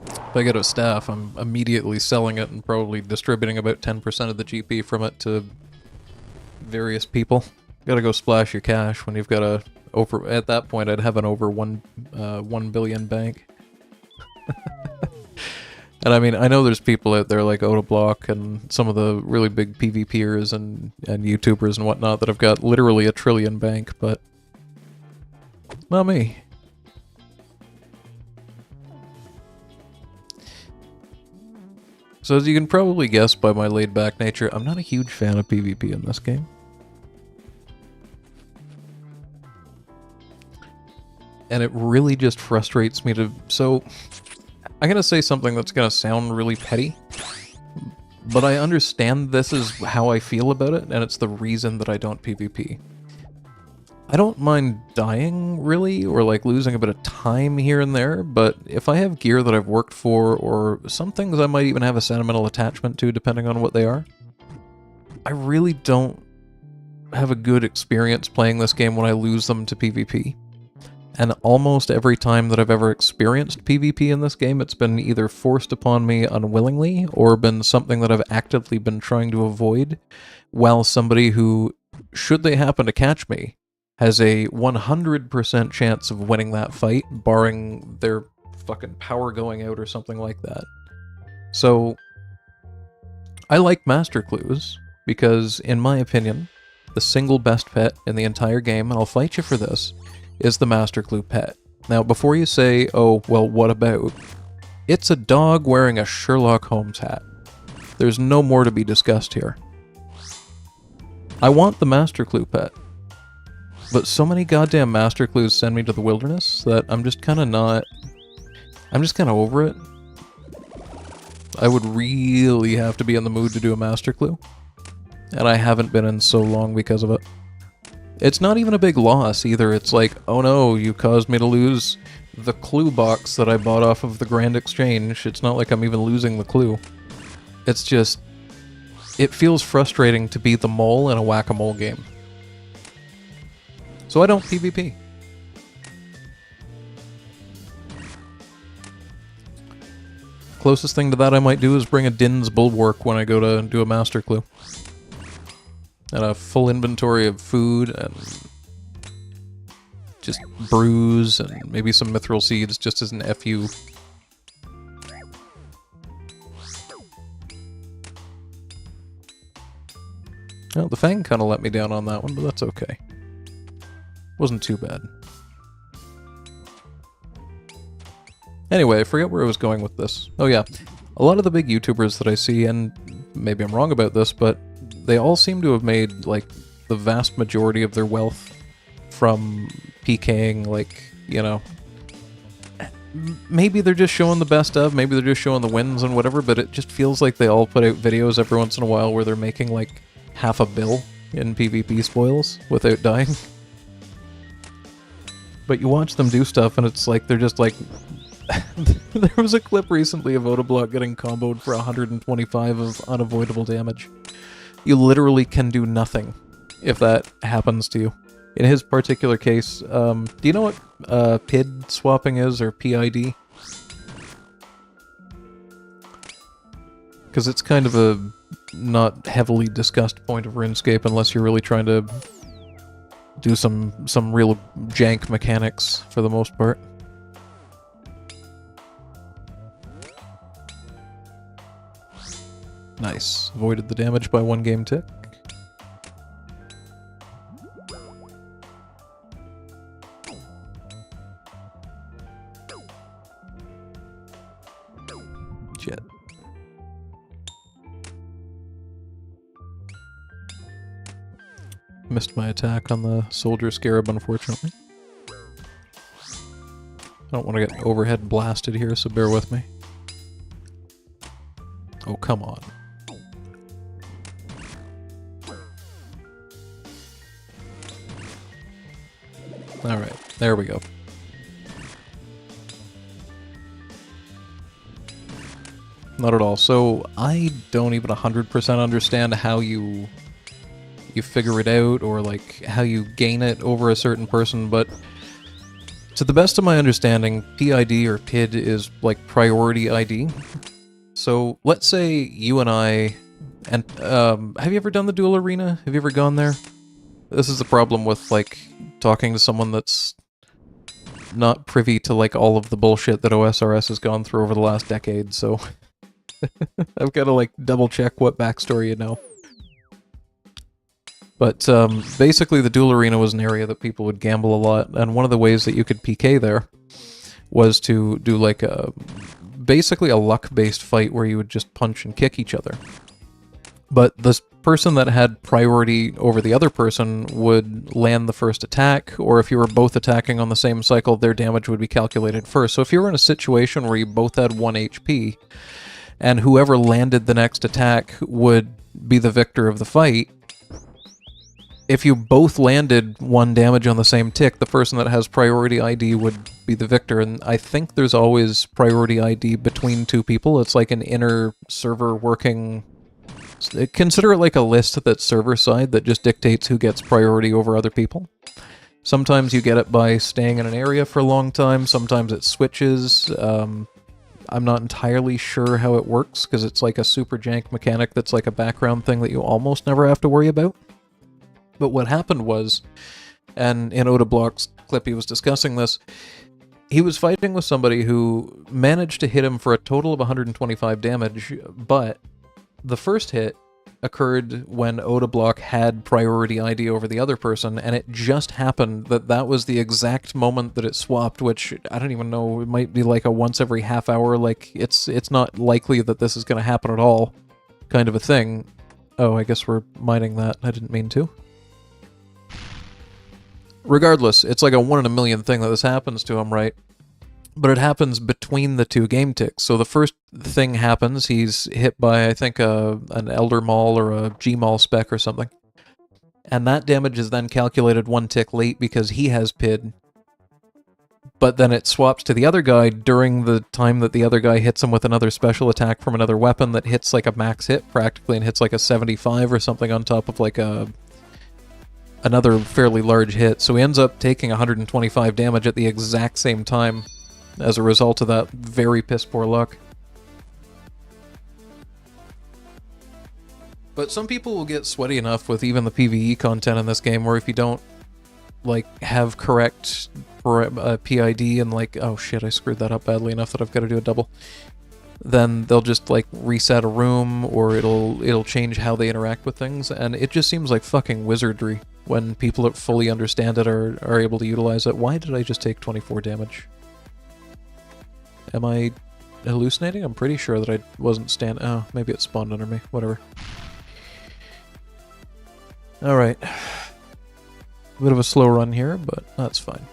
If I get a staff, I'm immediately selling it and probably distributing about 10% of the GP from it to various people. Gotta go splash your cash when you've got a over. At that point, I'd have an over 1 billion bank. And I mean, I know there's people out there like Autoblock and some of the really big PvPers and YouTubers and whatnot that have got literally a trillion bank, but not me. So as you can probably guess by my laid-back nature, I'm not a huge fan of PvP in this game. And it really just frustrates me to... So, I'm gonna say something that's gonna sound really petty, but I understand this is how I feel about it, and it's the reason that I don't PvP. I don't mind dying, really, or like losing a bit of time here and there, but if I have gear that I've worked for, or some things I might even have a sentimental attachment to, depending on what they are, I really don't have a good experience playing this game when I lose them to PvP. And almost every time that I've ever experienced PvP in this game, it's been either forced upon me unwillingly, or been something that I've actively been trying to avoid, while somebody who, should they happen to catch me, has a 100% chance of winning that fight, barring their fucking power going out or something like that. So, I like Master Clues, because, in my opinion, the single best pet in the entire game, and I'll fight you for this, is the Master Clue pet. Now, before you say, oh, well, what about? It's a dog wearing a Sherlock Holmes hat. There's no more to be discussed here. I want the Master Clue pet. But so many goddamn Master Clues send me to the wilderness that I'm just kind of not... I'm just kind of over it. I would really have to be in the mood to do a Master Clue. And I haven't been in so long because of it. It's not even a big loss either. It's like, oh no, you caused me to lose the clue box that I bought off of the Grand Exchange. It's not like I'm even losing the clue. It's just... It feels frustrating to be the mole in a whack-a-mole game. So I don't PvP. Closest thing to that I might do is bring a Din's Bulwark when I go to do a Master Clue. And a full inventory of food, and just brews, and maybe some mithril seeds, just as an FU. Well, the Fang kind of let me down on that one, but that's okay. Wasn't too bad. Anyway, I forget where I was going with this. Oh yeah, a lot of the big YouTubers that I see, and maybe I'm wrong about this, but they all seem to have made, like, the vast majority of their wealth from PKing, like, you know... Maybe they're just showing the best of, maybe they're just showing the wins and whatever, but it just feels like they all put out videos every once in a while where they're making, like, $500 million in PvP spoils without dying. But you watch them do stuff and it's like, they're just like... There was a clip recently of Autoblock getting comboed for 125 of unavoidable damage. You literally can do nothing if that happens to you. In his particular case, do you know what PID swapping is, or PID? Because it's kind of a not heavily discussed point of RuneScape unless you're really trying to do some real jank mechanics for the most part. Nice. Avoided the damage by 1 game tick. Shit. Missed my attack on the soldier scarab, unfortunately. I don't want to get overhead blasted here, so bear with me. Oh, come on. Alright, there we go. Not at all. So, I don't even 100% understand how you figure it out, or like how you gain it over a certain person, but to the best of my understanding, PID or PID is like priority ID. So let's say you and I, and have you ever done the duel arena? Have you ever gone there? This is the problem with like talking to someone that's not privy to like all of the bullshit that OSRS has gone through over the last decade, so I've got to like double check what backstory you know. But basically the duel arena was an area that people would gamble a lot, and one of the ways that you could PK there was to do like basically a luck-based fight where you would just punch and kick each other. But this person that had priority over the other person would land the first attack, or if you were both attacking on the same cycle, their damage would be calculated first. So if you were in a situation where you both had 1 HP, and whoever landed the next attack would be the victor of the fight, if you both landed 1 damage on the same tick, the person that has priority ID would be the victor, and I think there's always priority ID between 2 people. It's like an inner server working... Consider it like a list that's server-side that just dictates who gets priority over other people. Sometimes you get it by staying in an area for a long time, sometimes it switches. I'm not entirely sure how it works, because it's like a super jank mechanic that's like a background thing that you almost never have to worry about. But what happened was, and in Odablock's clip he was discussing this, he was fighting with somebody who managed to hit him for a total of 125 damage, but the first hit occurred when Odablock had priority ID over the other person, and it just happened that that was the exact moment that it swapped, which I don't even know, it might be like a once every half hour, like it's not likely that this is going to happen at all kind of a thing. Oh, I guess we're mining that. I didn't mean to. Regardless, it's like a 1 in a million thing that this happens to him, right? But it happens between the 2 game ticks. So the first thing happens, he's hit by, I think, an Elder Maul or a G-Maul spec or something. And that damage is then calculated 1 tick late because he has PID. But then it swaps to the other guy during the time that the other guy hits him with another special attack from another weapon that hits like a max hit practically, and hits like a 75 or something on top of like another fairly large hit. So he ends up taking 125 damage at the exact same time as a result of that very piss-poor luck. But some people will get sweaty enough with even the PvE content in this game where if you don't like have correct PID and like, oh shit, I screwed that up badly enough that I've got to do a double, then they'll just like reset a room, or it'll change how they interact with things, and it just seems like fucking wizardry when people that fully understand it are able to utilize it. Why did I just take 24 damage? Am I hallucinating? I'm pretty sure that I wasn't oh, maybe it spawned under me. Whatever. Alright. A bit of a slow run here, but that's fine.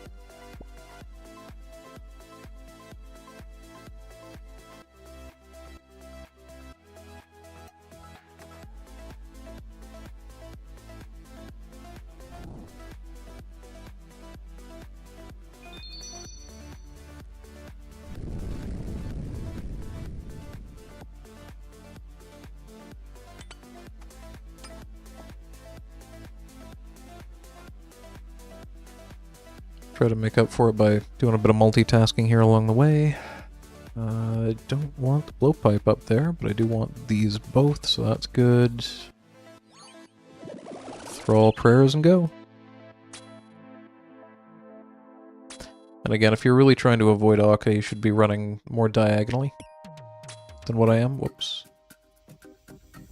Try to make up for it by doing a bit of multitasking here along the way. I don't want the blowpipe up there, but I do want these both, so that's good. Throw all prayers and go. And again, if you're really trying to avoid akka, you should be running more diagonally than what I am. Whoops.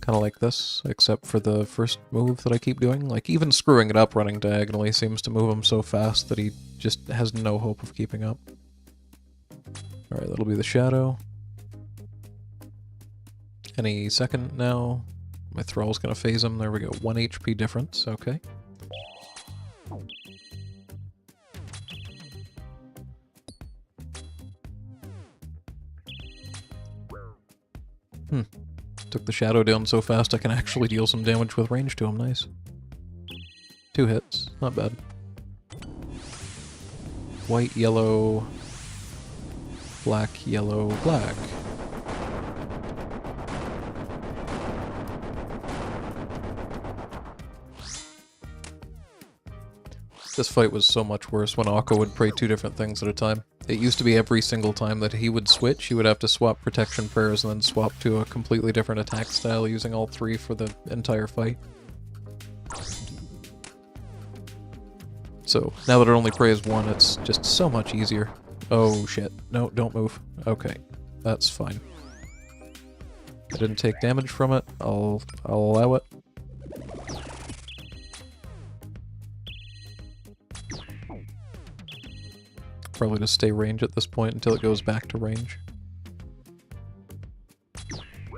Kind of like this, except for the first move that I keep doing. Like, even screwing it up running diagonally seems to move him so fast that he just has no hope of keeping up. Alright, that'll be the shadow. Any second now. My thrall's gonna phase him. There we go. 1 HP difference. Okay. Took the shadow down so fast I can actually deal some damage with range to him. Nice. 2 hits. Not bad. White, yellow, black, yellow, black. This fight was so much worse when Akka would pray 2 different things at a time. It used to be every single time that he would switch, he would have to swap protection prayers and then swap to a completely different attack style using all 3 for the entire fight. So, now that it only prays 1, it's just so much easier. Oh shit. No, don't move. Okay. That's fine. I didn't take damage from it. I'll allow it. Probably just stay range at this point until it goes back to range.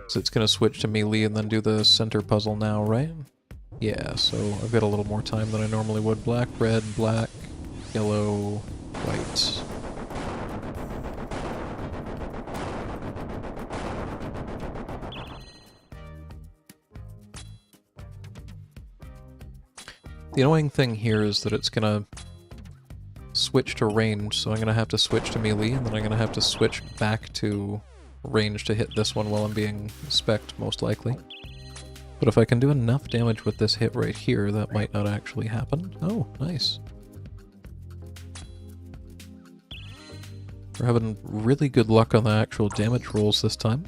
So it's gonna switch to melee and then do the center puzzle now, right? Yeah, so I've got a little more time than I normally would. Black, red, black, yellow, white. The annoying thing here is that it's gonna switch to range, so I'm gonna have to switch to melee, and then I'm gonna have to switch back to range to hit this one while I'm being specced, most likely. But if I can do enough damage with this hit right here, that might not actually happen. Oh, nice. We're having really good luck on the actual damage rolls this time.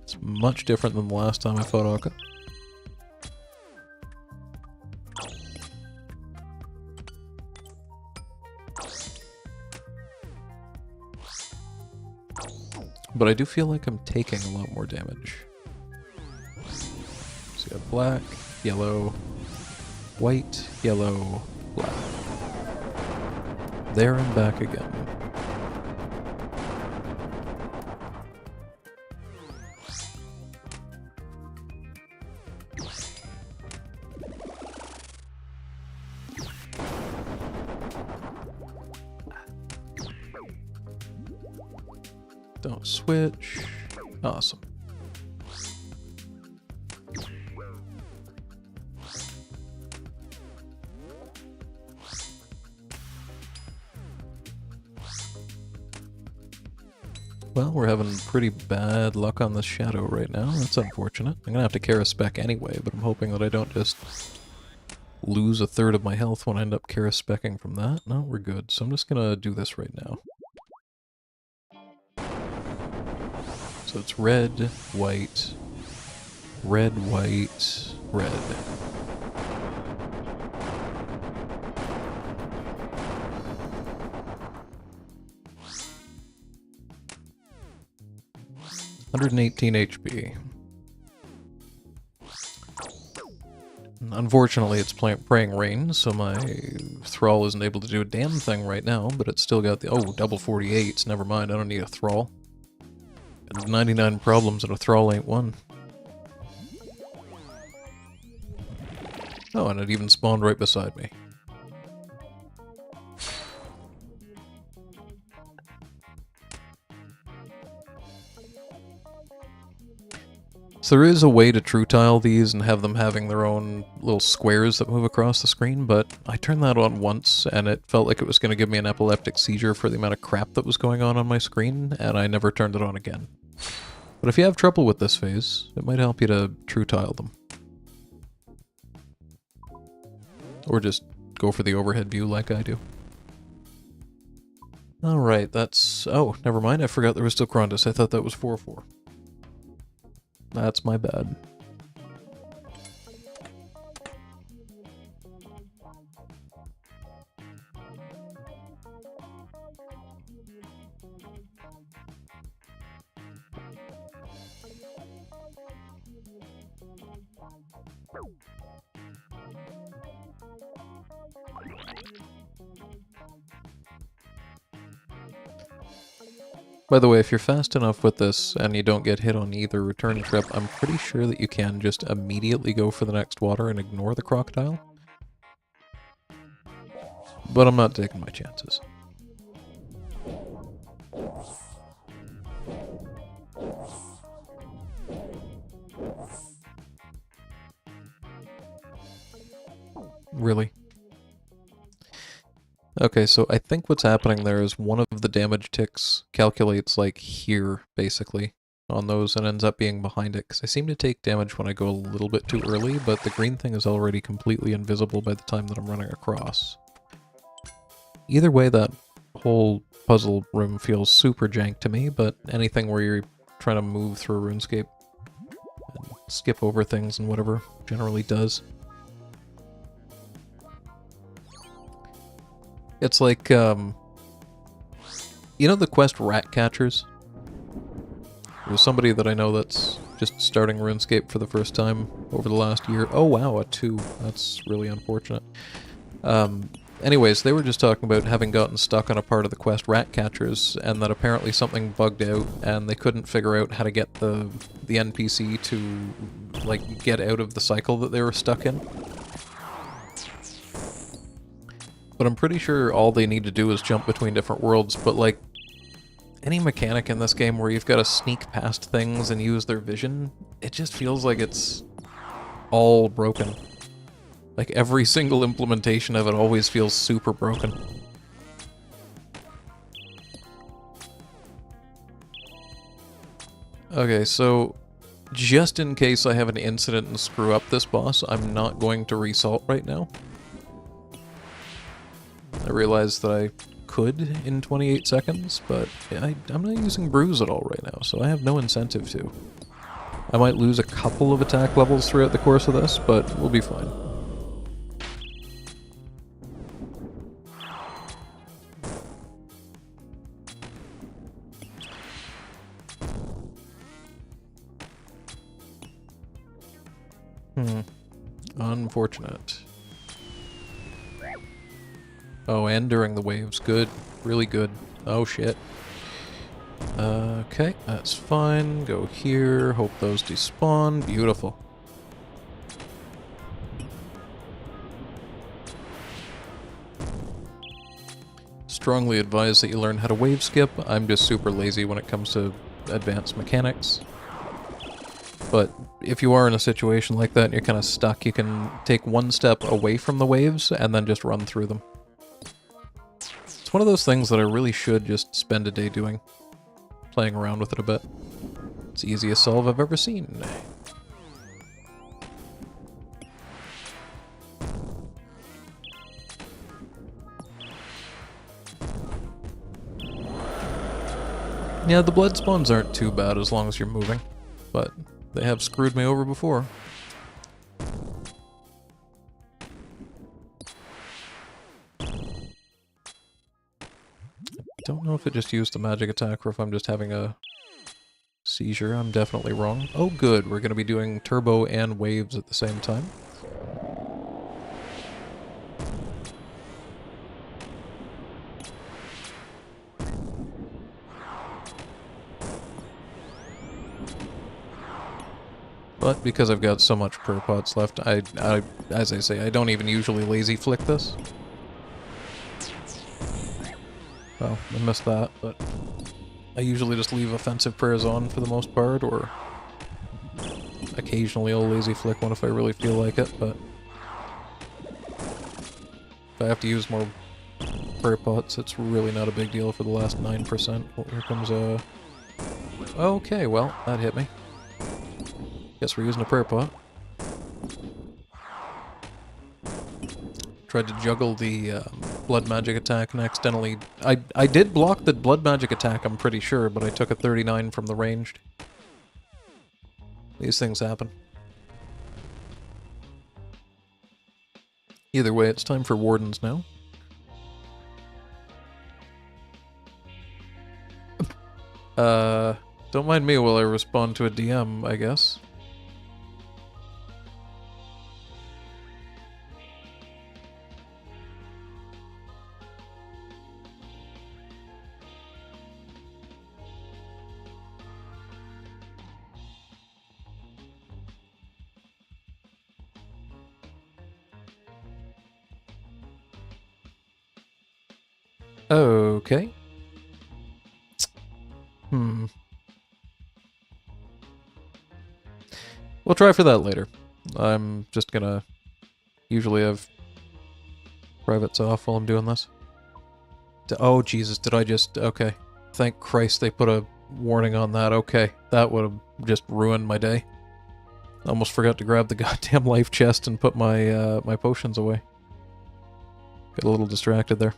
It's much different than the last time I fought Akka. But I do feel like I'm taking a lot more damage. So you have black, yellow, white, yellow, black. There and back again. Don't switch. Awesome. Well, we're having pretty bad luck on this shadow right now. That's unfortunate. I'm gonna have to Kara spec anyway, but I'm hoping that I don't just lose 1/3 of my health when I end up Kara specking from that. No, we're good. So I'm just gonna do this right now. So it's red, white, red, white, red. $118 HP. Unfortunately, it's praying rain, so my thrall isn't able to do a damn thing right now, but it's still got the... Oh, double 48s. Never mind, I don't need a thrall. 99 problems and a thrall ain't one. Oh, and it even spawned right beside me. So there is a way to true tile these and have them having their own little squares that move across the screen, but I turned that on once and it felt like it was going to give me an epileptic seizure for the amount of crap that was going on my screen, and I never turned it on again. But if you have trouble with this phase, it might help you to true tile them. Or just go for the overhead view like I do. Alright, that's... Oh, never mind, I forgot there was still Grandis. I thought that was 4-4. That's my bad. By the way, if you're fast enough with this and you don't get hit on either return trip, I'm pretty sure that you can just immediately go for the next water and ignore the crocodile. But I'm not taking my chances. Really? Okay, so I think what's happening there is one of the damage ticks calculates like here, basically, on those and ends up being behind it, because I seem to take damage when I go a little bit too early, but the green thing is already completely invisible by the time that I'm running across. Either way, that whole puzzle room feels super jank to me, but anything where you're trying to move through RuneScape and skip over things and whatever generally does. It's like, you know the quest Rat Catchers? There's somebody that I know that's just starting RuneScape for the first time over the last year. Oh wow, a 2. That's really unfortunate. Anyways, they were just talking about having gotten stuck on a part of the quest Rat Catchers, and that apparently something bugged out, and they couldn't figure out how to get the NPC to, like, get out of the cycle that they were stuck in. But I'm pretty sure all they need to do is jump between different worlds, but like, any mechanic in this game where you've got to sneak past things and use their vision, it just feels like it's all broken. Like, every single implementation of it always feels super broken. Okay, so just in case I have an incident and screw up this boss, I'm not going to resalt right now. I realized that I could in 28 seconds, but I'm not using Bruise at all right now, so I have no incentive to. I might lose a couple of attack levels throughout the course of this, but we'll be fine. Unfortunate. Oh, and during the waves. Good. Really good. Oh, shit. Okay, that's fine. Go here. Hope those despawn. Beautiful. Strongly advise that you learn how to wave skip. I'm just super lazy when it comes to advanced mechanics. But if you are in a situation like that and you're kind of stuck, you can take one step away from the waves and then just run through them. It's one of those things that I really should just spend a day doing. Playing around with it a bit. It's the easiest solve I've ever seen. Yeah, the blood spawns aren't too bad as long as you're moving, but they have screwed me over before. Don't know if it just used the magic attack or if I'm just having a seizure. I'm definitely wrong. Oh good, we're going to be doing turbo and waves at the same time. But because I've got so much prayer pots left, as I say, I don't even usually lazy flick this. Well, I missed that, but I usually just leave offensive prayers on for the most part, or occasionally I'll lazy flick one if I really feel like it, but if I have to use more prayer pots, it's really not a big deal for the last 9%. Oh, here comes a... Okay, well, that hit me. Guess we're using a prayer pot. Tried to juggle the blood magic attack and accidentally... I did block the blood magic attack, I'm pretty sure, but I took a 39 from the ranged. These things happen. Either way, it's time for wardens now. Don't mind me while I respond to a DM, I guess. Okay. We'll try for that later. I'm just gonna usually have privates off while I'm doing this. Oh, Jesus, did I just... Okay. Thank Christ they put a warning on that. Okay. That would have just ruined my day. Almost forgot to grab the goddamn life chest and put my, my potions away. Got a little distracted there.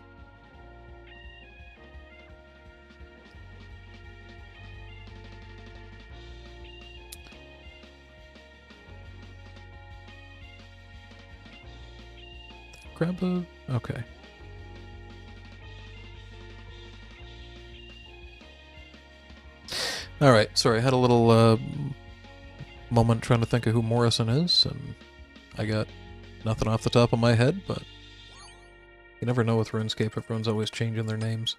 Grab the... Okay. Alright, sorry, I had a little moment trying to think of who Morrison is, and I got nothing off the top of my head, but you never know with RuneScape, everyone's always changing their names.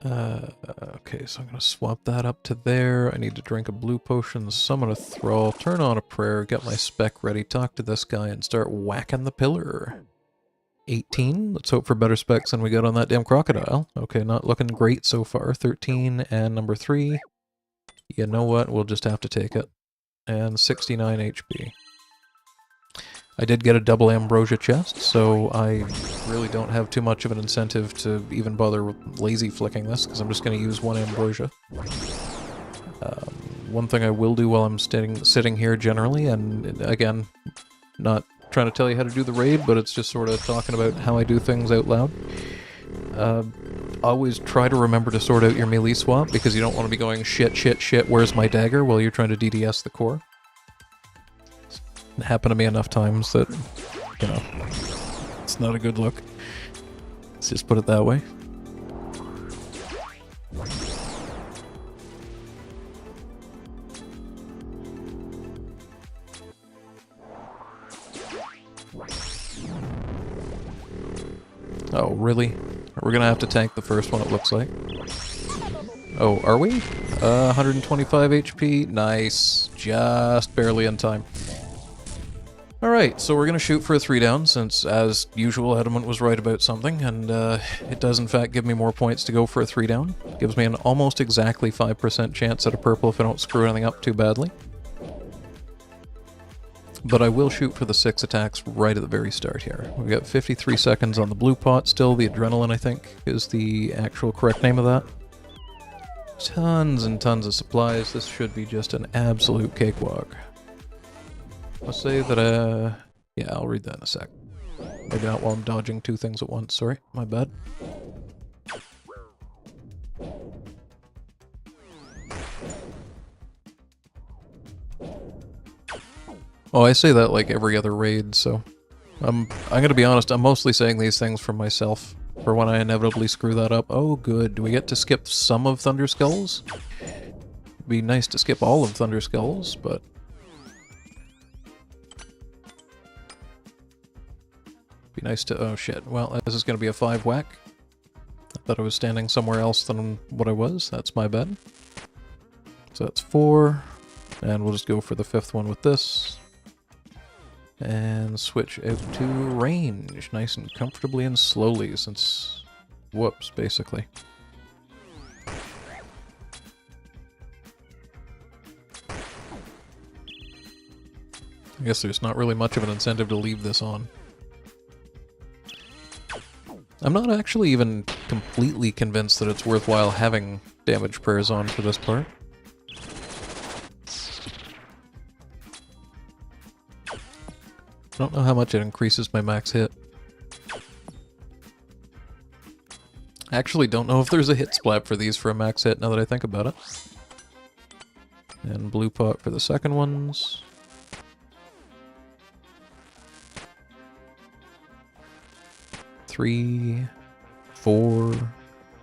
Okay, so I'm going to swap that up to there. I need to drink a blue potion, summon a thrall, turn on a prayer, get my spec ready, talk to this guy, and start whacking the pillar. 18. Let's hope for better specs than we got on that damn crocodile. Okay, not looking great so far. 13 and number 3. You know what? We'll just have to take it. And 69 HP. I did get a double ambrosia chest, so I really don't have too much of an incentive to even bother lazy flicking this, because I'm just going to use one ambrosia. One thing I will do while I'm sitting here generally, and again, not trying to tell you how to do the raid, but it's just sort of talking about how I do things out loud. Always try to remember to sort out your melee swap, because you don't want to be going shit, shit, shit, where's my dagger, while you're trying to DDS the core. It happened to me enough times that, you know, it's not a good look. Let's just put it that way. Oh, really? We're gonna have to tank the first one, it looks like. Oh, are we? 125 HP. Nice. Just barely in time. Alright, so we're going to shoot for a 3 down, since, as usual, Edmund was right about something, and it does in fact give me more points to go for a 3 down. Gives me an almost exactly 5% chance at a purple if I don't screw anything up too badly. But I will shoot for the 6 attacks right at the very start here. We've got 53 seconds on the blue pot still. The adrenaline, I think, is the actual correct name of that. Tons and tons of supplies. This should be just an absolute cakewalk. I'll say that, yeah, I'll read that in a sec. Maybe not while I'm dodging 2 things at once, sorry, my bad. Oh, I say that like every other raid, so... I'm gonna be honest, I'm mostly saying these things for myself, for when I inevitably screw that up. Oh good, do we get to skip some of Thunderskulls? It'd be nice to skip all of Thunderskulls, but... Be nice to... Oh shit, well, this is gonna be a 5 whack. I thought I was standing somewhere else than what I was, that's my bad. So that's 4, and we'll just go for the 5th one with this. And switch out to range, nice and comfortably and slowly, since... Whoops, basically. I guess there's not really much of an incentive to leave this on. I'm not actually even completely convinced that it's worthwhile having damage prayers on for this part. don't know how much it increases my max hit. I actually don't know if there's a hit splat for these for a max hit, now that I think about it. And blue pot for the second ones. Three, 4,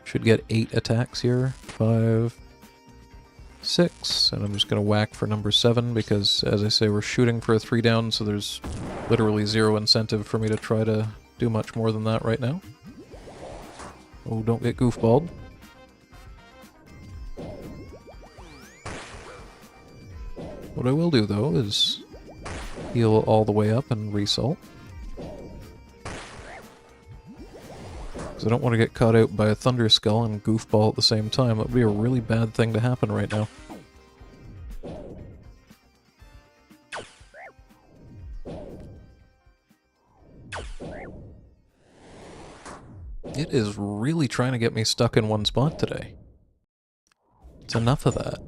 should get 8 attacks here. 5, 6, and I'm just gonna whack for number 7 because, as I say, we're shooting for a 3 down, so there's literally 0 incentive for me to try to do much more than that right now. Oh, don't get goofballed. What I will do, though, is heal all the way up and result. Because I don't want to get caught out by a Thunder Skull and Goofball at the same time. That would be a really bad thing to happen right now. It is really trying to get me stuck in one spot today. It's enough of that.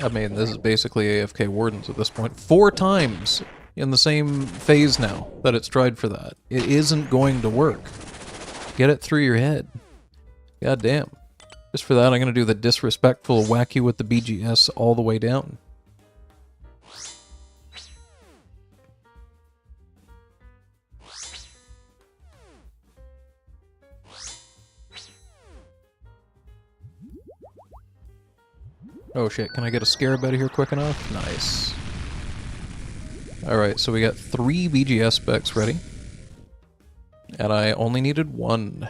I mean, this is basically AFK Wardens at this point. 4 times in the same phase now that it's tried for that. It isn't going to work. Get it through your head. God damn. Just for that, I'm going to do the disrespectful whack you with the BGS all the way down. Oh shit, can I get a scarab out of here quick enough? Nice. Alright, so we got 3 BGS specs ready. And I only needed 1.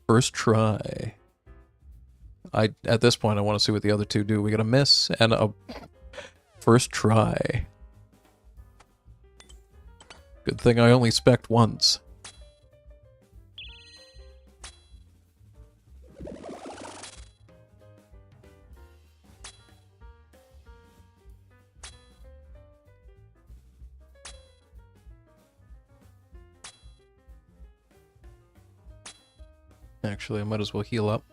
First try. At this point, I want to see what the other 2 do. We got a miss and a first try. Good thing I only spec'd once. Actually, I might as well heal up,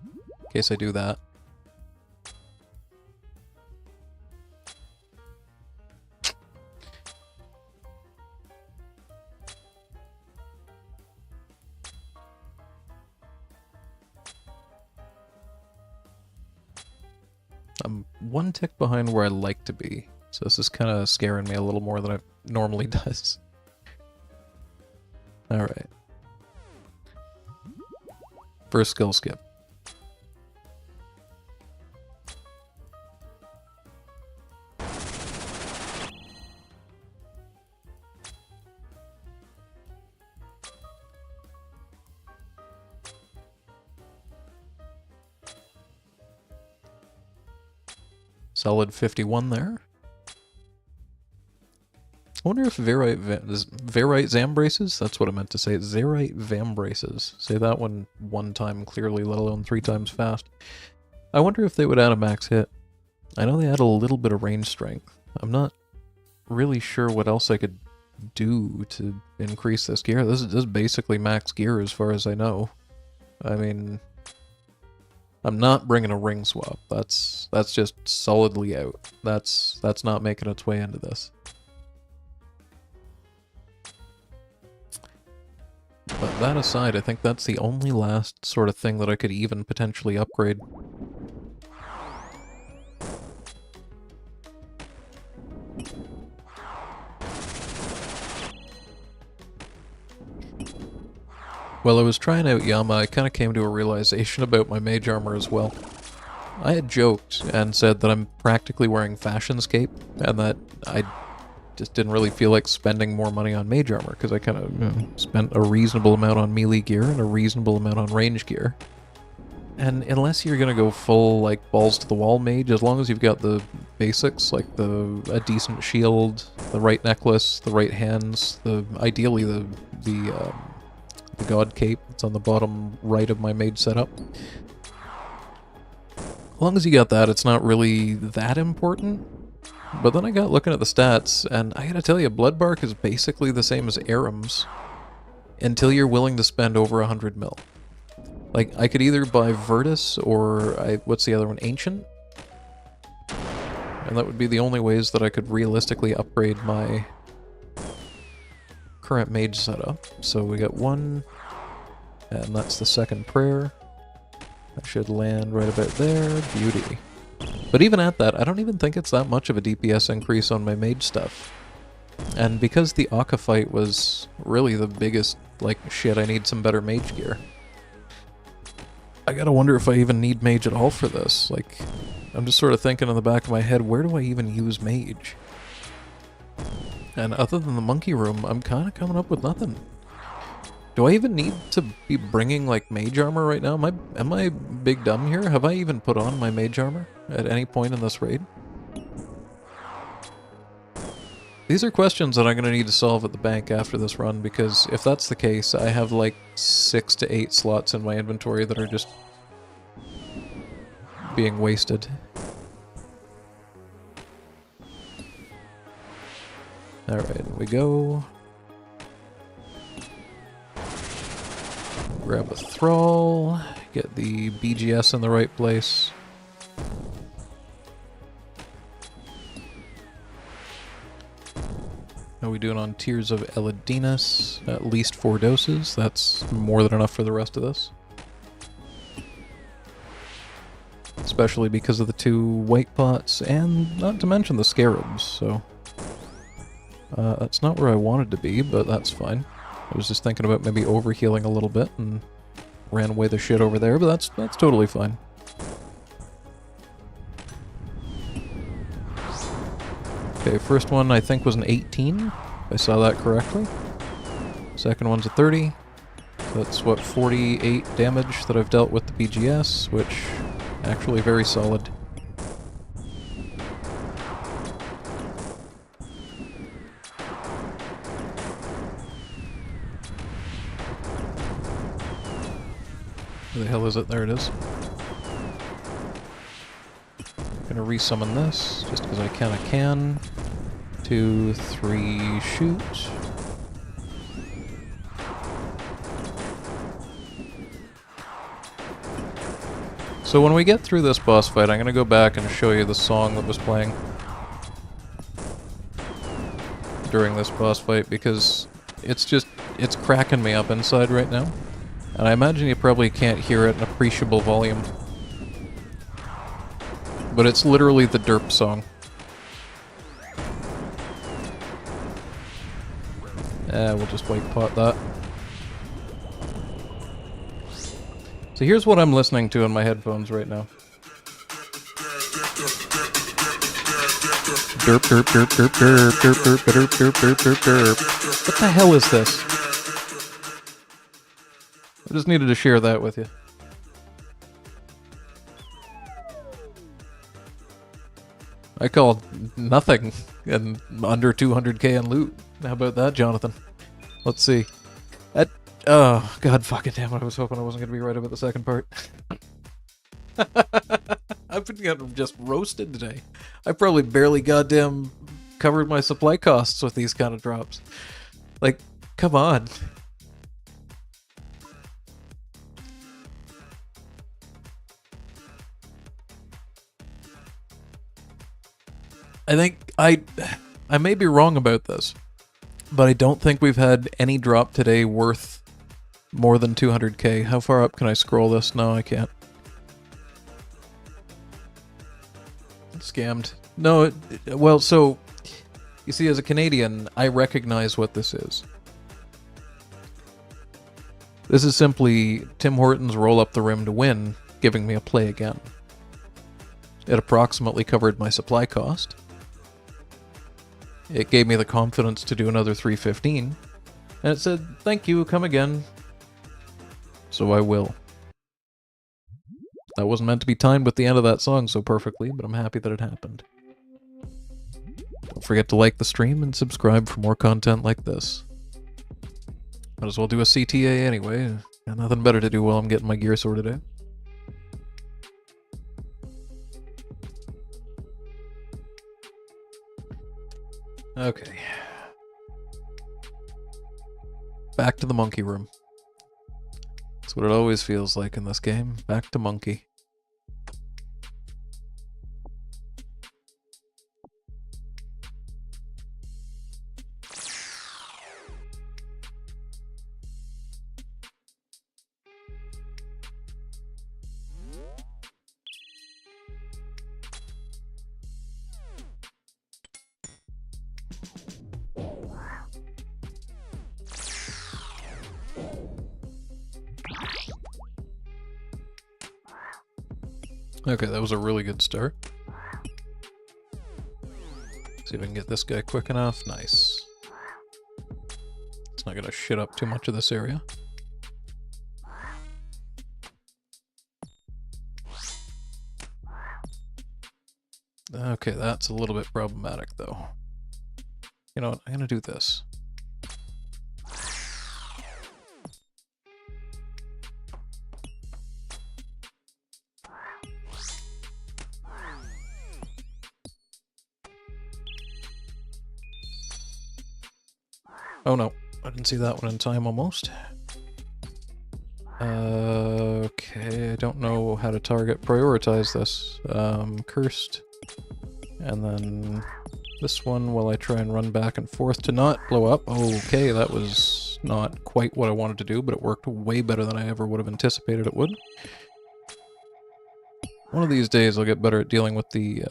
in case I do that. I'm 1 tick behind where I like to be, so this is kind of scaring me a little more than it normally does. Alright. First skill skip. Solid 51 there. I wonder if Varite Zambraces? That's what I meant to say. Zarite Vambraces. Say that one time clearly, let alone 3 times fast. I wonder if they would add a max hit. I know they add a little bit of range strength. I'm not really sure what else I could do to increase this gear. This is basically max gear as far as I know. I mean, I'm not bringing a ring swap. That's just solidly out. That's not making its way into this. But that aside, I think that's the only last sort of thing that I could even potentially upgrade. While I was trying out Yama, I kind of came to a realization about my mage armor as well. I had joked and said that I'm practically wearing Fashionscape, and that I just didn't really feel like spending more money on mage armor, because I kind of spent a reasonable amount on melee gear and a reasonable amount on range gear. And unless you're going to go full, like, balls-to-the-wall mage, as long as you've got the basics, like a decent shield, the right necklace, the right hands, ideally the god cape that's on the bottom right of my mage setup. As long as you got that, it's not really that important. But then I got looking at the stats, and I gotta tell you, Bloodbark is basically the same as Aram's, until you're willing to spend over 100 mil. Like, I could either buy Virtus or, what's the other one, Ancient? And that would be the only ways that I could realistically upgrade my current mage setup. So we got one, and that's the second prayer. That should land right about there. Beauty. But even at that, I don't even think it's that much of a DPS increase on my mage stuff. And because the akka fight was really the biggest, like, shit, I need some better mage gear. I gotta wonder if I even need mage at all for this. Like, I'm just sort of thinking in the back of my head, where do I even use mage? And other than the monkey room, I'm kind of coming up with nothing. Do I even need to be bringing, like, mage armor right now? Am I big dumb here? Have I even put on my mage armor at any point in this raid? These are questions that I'm going to need to solve at the bank after this run, because if that's the case, I have like 6 to 8 slots in my inventory that are just being wasted. Alright, we go. Grab a thrall, get the BGS in the right place. How are we doing on Tears of Elidinus? At least 4 doses. That's more than enough for the rest of this. Especially because of the 2 white pots, and not to mention the scarabs, so... that's not where I wanted to be, but that's fine. I was just thinking about maybe overhealing a little bit and ran away the shit over there, but that's totally fine. Okay, first one I think was an 18, if I saw that correctly. Second one's a 30. So that's, what, 48 damage that I've dealt with the BGS, which actually very solid. Where the hell is it? There it is. Gonna resummon this, just because I kinda can. 2, 3, shoot. So when we get through this boss fight, I'm gonna go back and show you the song that was playing during this boss fight, because it's cracking me up inside right now. And I imagine you probably can't hear it in appreciable volume. But it's literally the derp song. We'll just white pot that. So here's what I'm listening to in my headphones right now. Derp, derp, derp, derp, derp, derp, derp, derp, derp, derp, derp, derp. What the hell is this? I just needed to share that with you. I called nothing and under 200k in loot. How about that, Jonathan? Let's see. Oh, god fucking damn it, I was hoping I wasn't going to be right about the second part. I've been getting just roasted today. I probably barely goddamn covered my supply costs with these kind of drops. Like, come on. I think I may be wrong about this, but I don't think we've had any drop today worth more than 200k. How far up can I scroll this? No, I can't. Scammed. No, well, so, you see, as a Canadian, I recognize what this is. This is simply Tim Hortons roll up the rim to win, giving me a play again. It approximately covered my supply cost. It gave me the confidence to do another 315, and it said, thank you, come again. So I will. That wasn't meant to be timed with the end of that song so perfectly, but I'm happy that it happened. Don't forget to like the stream and subscribe for more content like this. Might as well do a CTA anyway. Got nothing better to do while I'm getting my gear sorted out. Okay. Back to the monkey room. That's what it always feels like in this game. Back to monkey. Okay, that was a really good start. See if I can get this guy quick enough. Nice. It's not gonna shit up too much of this area. Okay, that's a little bit problematic, though. You know what? I'm gonna do this. Oh no, I didn't see that one in time almost. Okay, I don't know how to prioritize this. Cursed. And then this one while I try and run back and forth to not blow up. Okay, that was not quite what I wanted to do, but it worked way better than I ever would have anticipated it would. One of these days I'll get better at dealing with the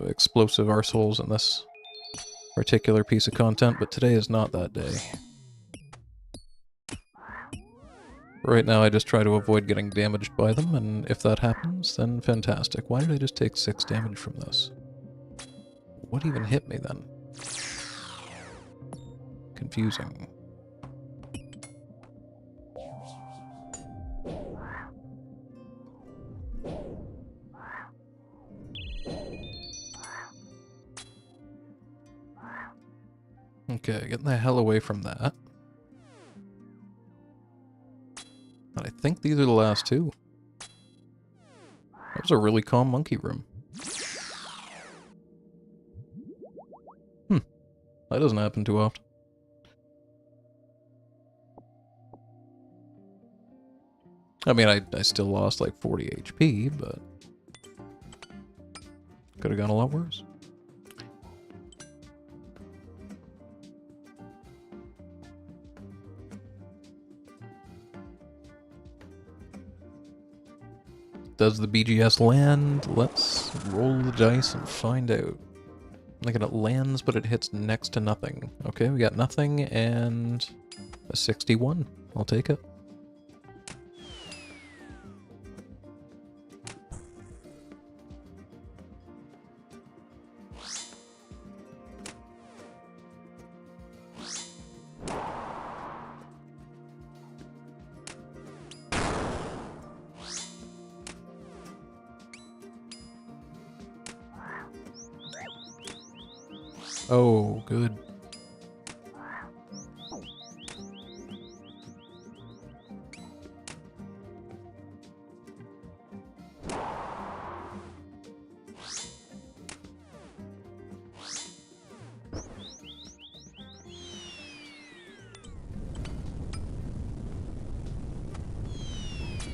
explosive arseholes in this particular piece of content, but today is not that day. Right now I just try to avoid getting damaged by them, and if that happens, then fantastic. Why did I just take 6 damage from this? What even hit me then? Confusing. Okay, getting the hell away from that. And I think these are the last 2. That was a really calm monkey room. That doesn't happen too often. I mean, I still lost like 40 HP, but could have gone a lot worse. Does the BGS land? Let's roll the dice and find out. I'm thinking it lands, but it hits next to nothing. Okay, we got nothing and a 61. I'll take it. Oh, good.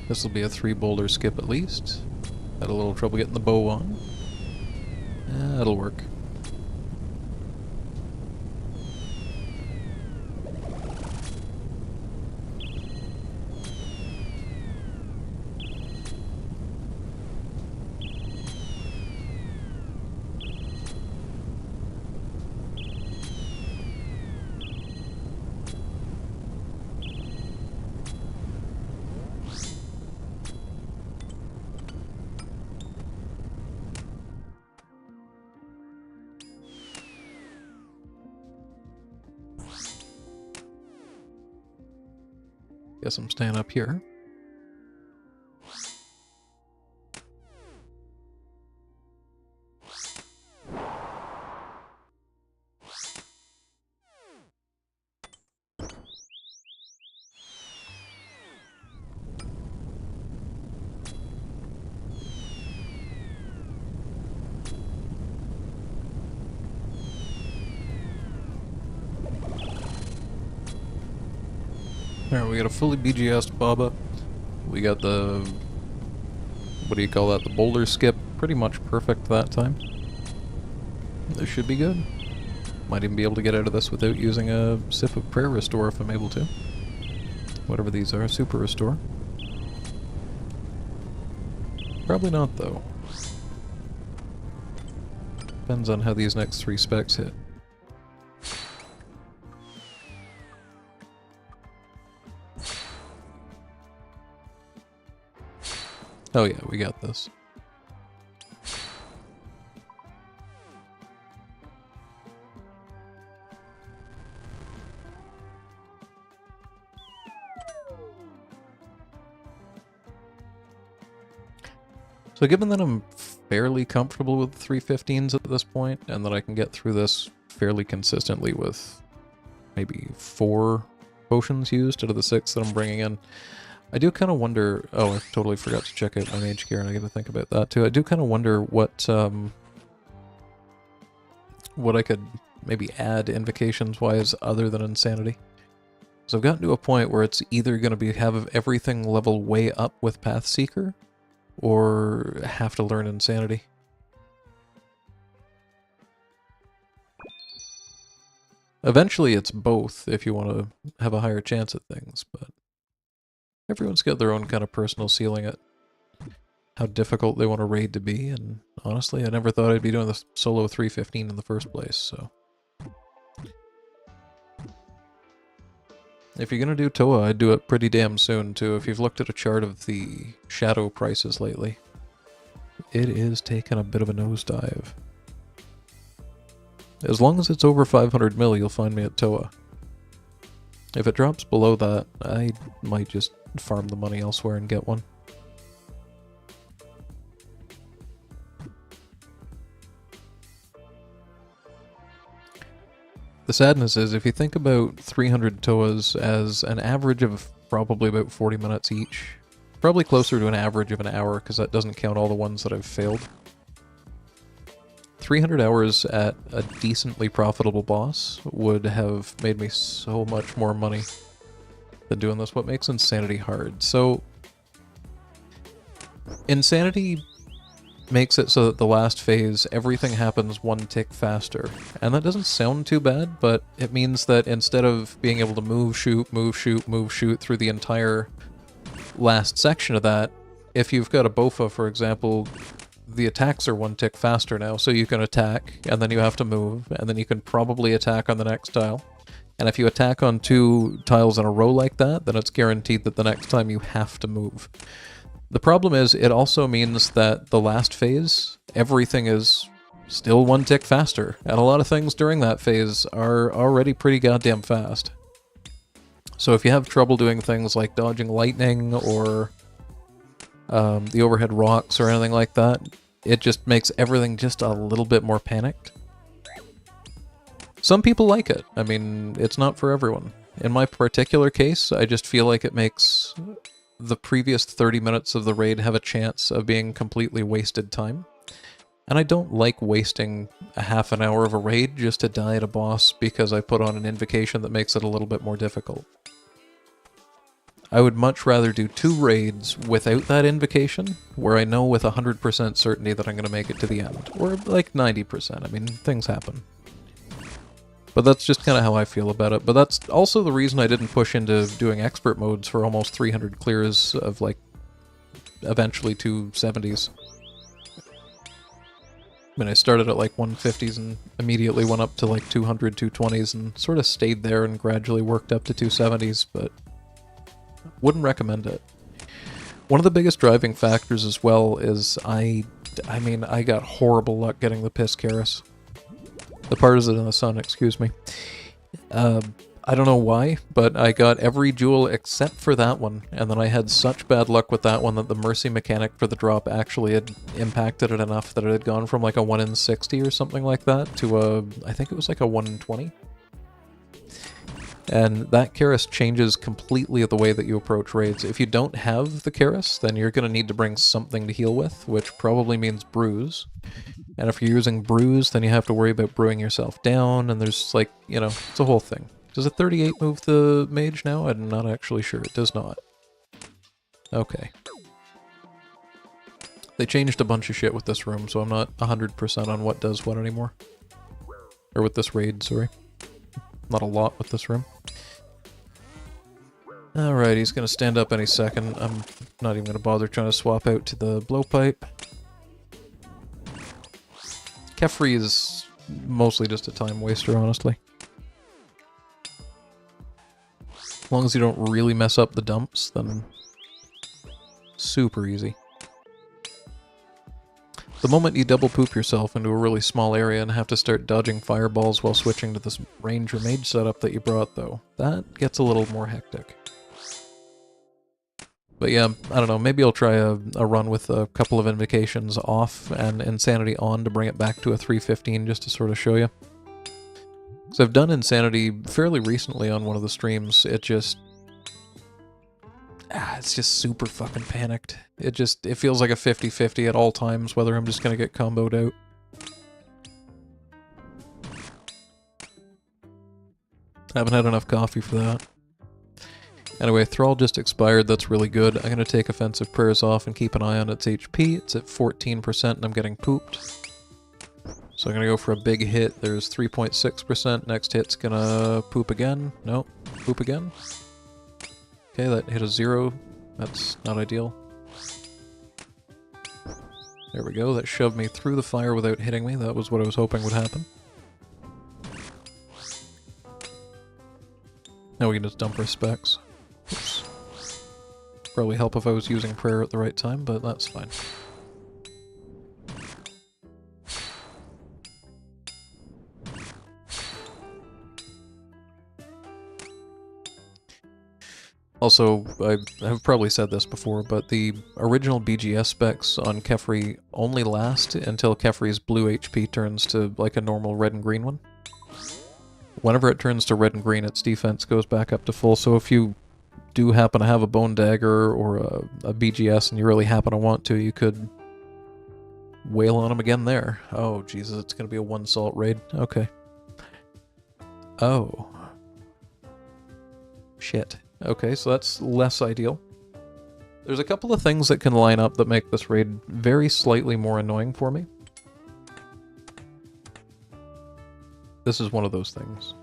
This will be a 3 boulder skip at least. Had a little trouble getting the bow on. That'll work. Guess I'm staying up here. Alright, we got a fully BGS'd Baba. We got the... what do you call that? The boulder skip. Pretty much perfect that time. This should be good. Might even be able to get out of this without using a sip of prayer restore if I'm able to. Whatever these are, super restore. Probably not though. Depends on how these next 3 specs hit. Oh yeah, we got this. So given that I'm fairly comfortable with 315s at this point, and that I can get through this fairly consistently with maybe 4 potions used out of the 6 that I'm bringing in, I do kind of wonder... Oh, I totally forgot to check out my mage gear, and I got to think about that too. I do kind of wonder what I could maybe add invocations-wise other than insanity. So I've gotten to a point where it's either going to have everything level way up with Pathseeker, or have to learn insanity. Eventually it's both if you want to have a higher chance at things, but everyone's got their own kind of personal ceiling at how difficult they want a raid to be, and honestly I never thought I'd be doing the solo 315 in the first place, so... If you're gonna do Toa, I'd do it pretty damn soon too. If you've looked at a chart of the shadow prices lately, it is taking a bit of a nosedive. As long as it's over 500 mil, you'll find me at Toa. If it drops below that, I might just farm the money elsewhere and get one. The sadness is, if you think about 300 Toas as an average of probably about 40 minutes each, probably closer to an average of an hour, because that doesn't count all the ones that I've failed. 300 hours at a decently profitable boss would have made me so much more money than doing this. What makes Insanity hard? So, Insanity makes it so that the last phase, everything happens one tick faster. And that doesn't sound too bad, but it means that instead of being able to move, shoot, move, shoot, move, shoot through the entire last section of that, if you've got a Bofa, for example, the attacks are one tick faster now, so you can attack, and then you have to move, and then you can probably attack on the next tile. And if you attack on 2 tiles in a row like that, then it's guaranteed that the next time you have to move. The problem is, it also means that the last phase, everything is still one tick faster, and a lot of things during that phase are already pretty goddamn fast. So if you have trouble doing things like dodging lightning, or the overhead rocks, or anything like that, it just makes everything just a little bit more panicked. Some people like it. I mean, it's not for everyone. In my particular case, I just feel like it makes the previous 30 minutes of the raid have a chance of being completely wasted time. And I don't like wasting a half an hour of a raid just to die at a boss because I put on an invocation that makes it a little bit more difficult. I would much rather do 2 raids without that invocation, where I know with 100% certainty that I'm going to make it to the end. Or like 90%, I mean, things happen. But that's just kind of how I feel about it. But that's also the reason I didn't push into doing expert modes for almost 300 clears of, like, eventually 270s. I mean, I started at, like, 150s and immediately went up to, like, 200, 220s and sort of stayed there and gradually worked up to 270s, but wouldn't recommend it. One of the biggest driving factors as well is I got horrible luck getting the Piss Karis. The Partisan in the Sun, excuse me. I don't know why, but I got every jewel except for that one, and then I had such bad luck with that one that the Mercy mechanic for the drop actually had impacted it enough that it had gone from like a 1 in 60 or something like that to a, I think it was like a 1 in 20. And that Karis changes completely the way that you approach raids. If you don't have the Karis, then you're going to need to bring something to heal with, which probably means Bruise. And if you're using Bruise, then you have to worry about brewing yourself down, and there's like, you know, it's a whole thing. Does a 38 move the mage now? I'm not actually sure. It does not. Okay. They changed a bunch of shit with this room, so I'm not 100% on what does what anymore. Or with this raid, sorry. Not a lot with this room. Alright, he's going to stand up any second. I'm not even going to bother trying to swap out to the blowpipe. Kephri is mostly just a time waster, honestly. As long as you don't really mess up the dumps, then super easy. The moment you double poop yourself into a really small area and have to start dodging fireballs while switching to this ranger mage setup that you brought, though, that gets a little more hectic. But yeah, I don't know, maybe I'll try a run with a couple of Invocations off and Insanity on to bring it back to a 315 just to sort of show you. Because I've done Insanity fairly recently on one of the streams, it just... it's just super fucking panicked. It feels like a 50-50 at all times, whether I'm just gonna get comboed out. I haven't had enough coffee for that. Anyway, Thrall just expired, that's really good. I'm gonna take Offensive Prayers off and keep an eye on its HP. It's at 14% and I'm getting pooped. So I'm gonna go for a big hit. There's 3.6%. Next hit's gonna poop again. No, poop again. Okay, that hit a 0. That's not ideal. There we go, that shoved me through the fire without hitting me. That was what I was hoping would happen. Now we can just dump our specs. Oops. Probably help if I was using prayer at the right time, but that's fine. Also, I have probably said this before, but the original BGS specs on Kephri only last until Kephri's blue HP turns to like a normal red and green one. Whenever it turns to red and green, its defense goes back up to full, so if you do happen to have a Bone Dagger or a BGS and you really happen to want to, you could wail on him again there. Oh, Jesus, it's going to be a one salt raid. Okay. Oh. Shit. Okay, so that's less ideal. There's a couple of things that can line up that make this raid very slightly more annoying for me. This is one of those things.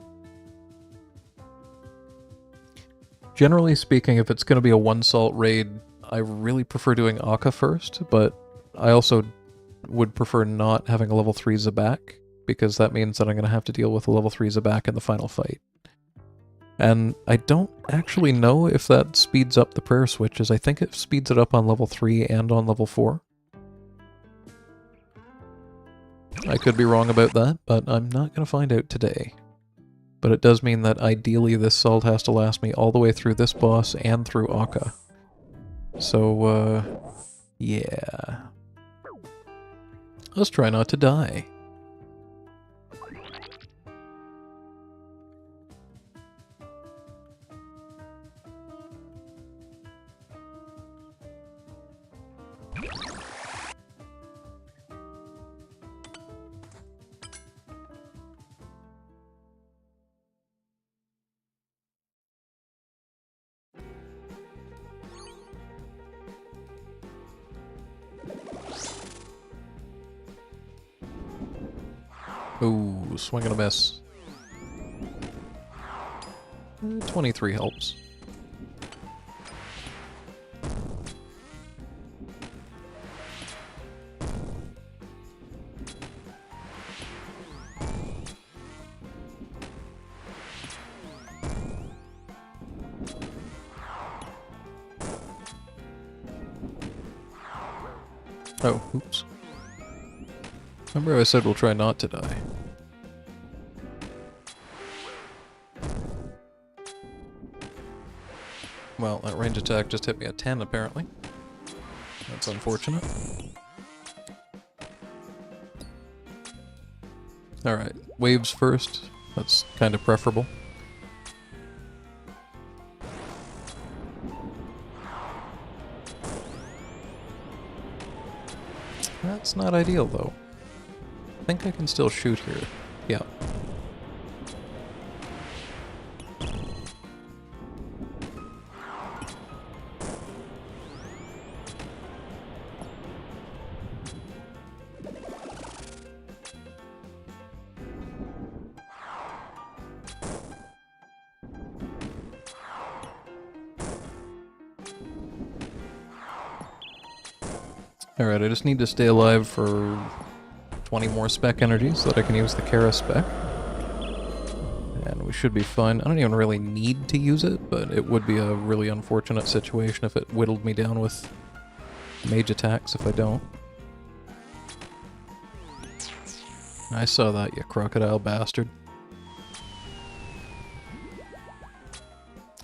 Generally speaking, if it's going to be a one-salt raid, I really prefer doing Akka first, but I also would prefer not having a level 3 zebak, because that means that I'm going to have to deal with a level 3 zebak in the final fight. And I don't actually know if that speeds up the prayer switches. I think it speeds it up on level 3 and on level 4. I could be wrong about that, but I'm not going to find out today. But it does mean that ideally this salt has to last me all the way through this boss and through Akka. So, yeah. Let's try not to die. Ooh, swing and a miss. 23 helps. Oh, oops. Remember I said we'll try not to die. Well, that range attack just hit me at 10 apparently. That's unfortunate. Alright, waves first. That's kind of preferable. That's not ideal though. I think I can still shoot here. Yeah. Alright, I just need to stay alive for 20 more spec energy so that I can use the Kara spec. And we should be fine. I don't even really need to use it, but it would be a really unfortunate situation if it whittled me down with mage attacks if I don't. I saw that, you crocodile bastard.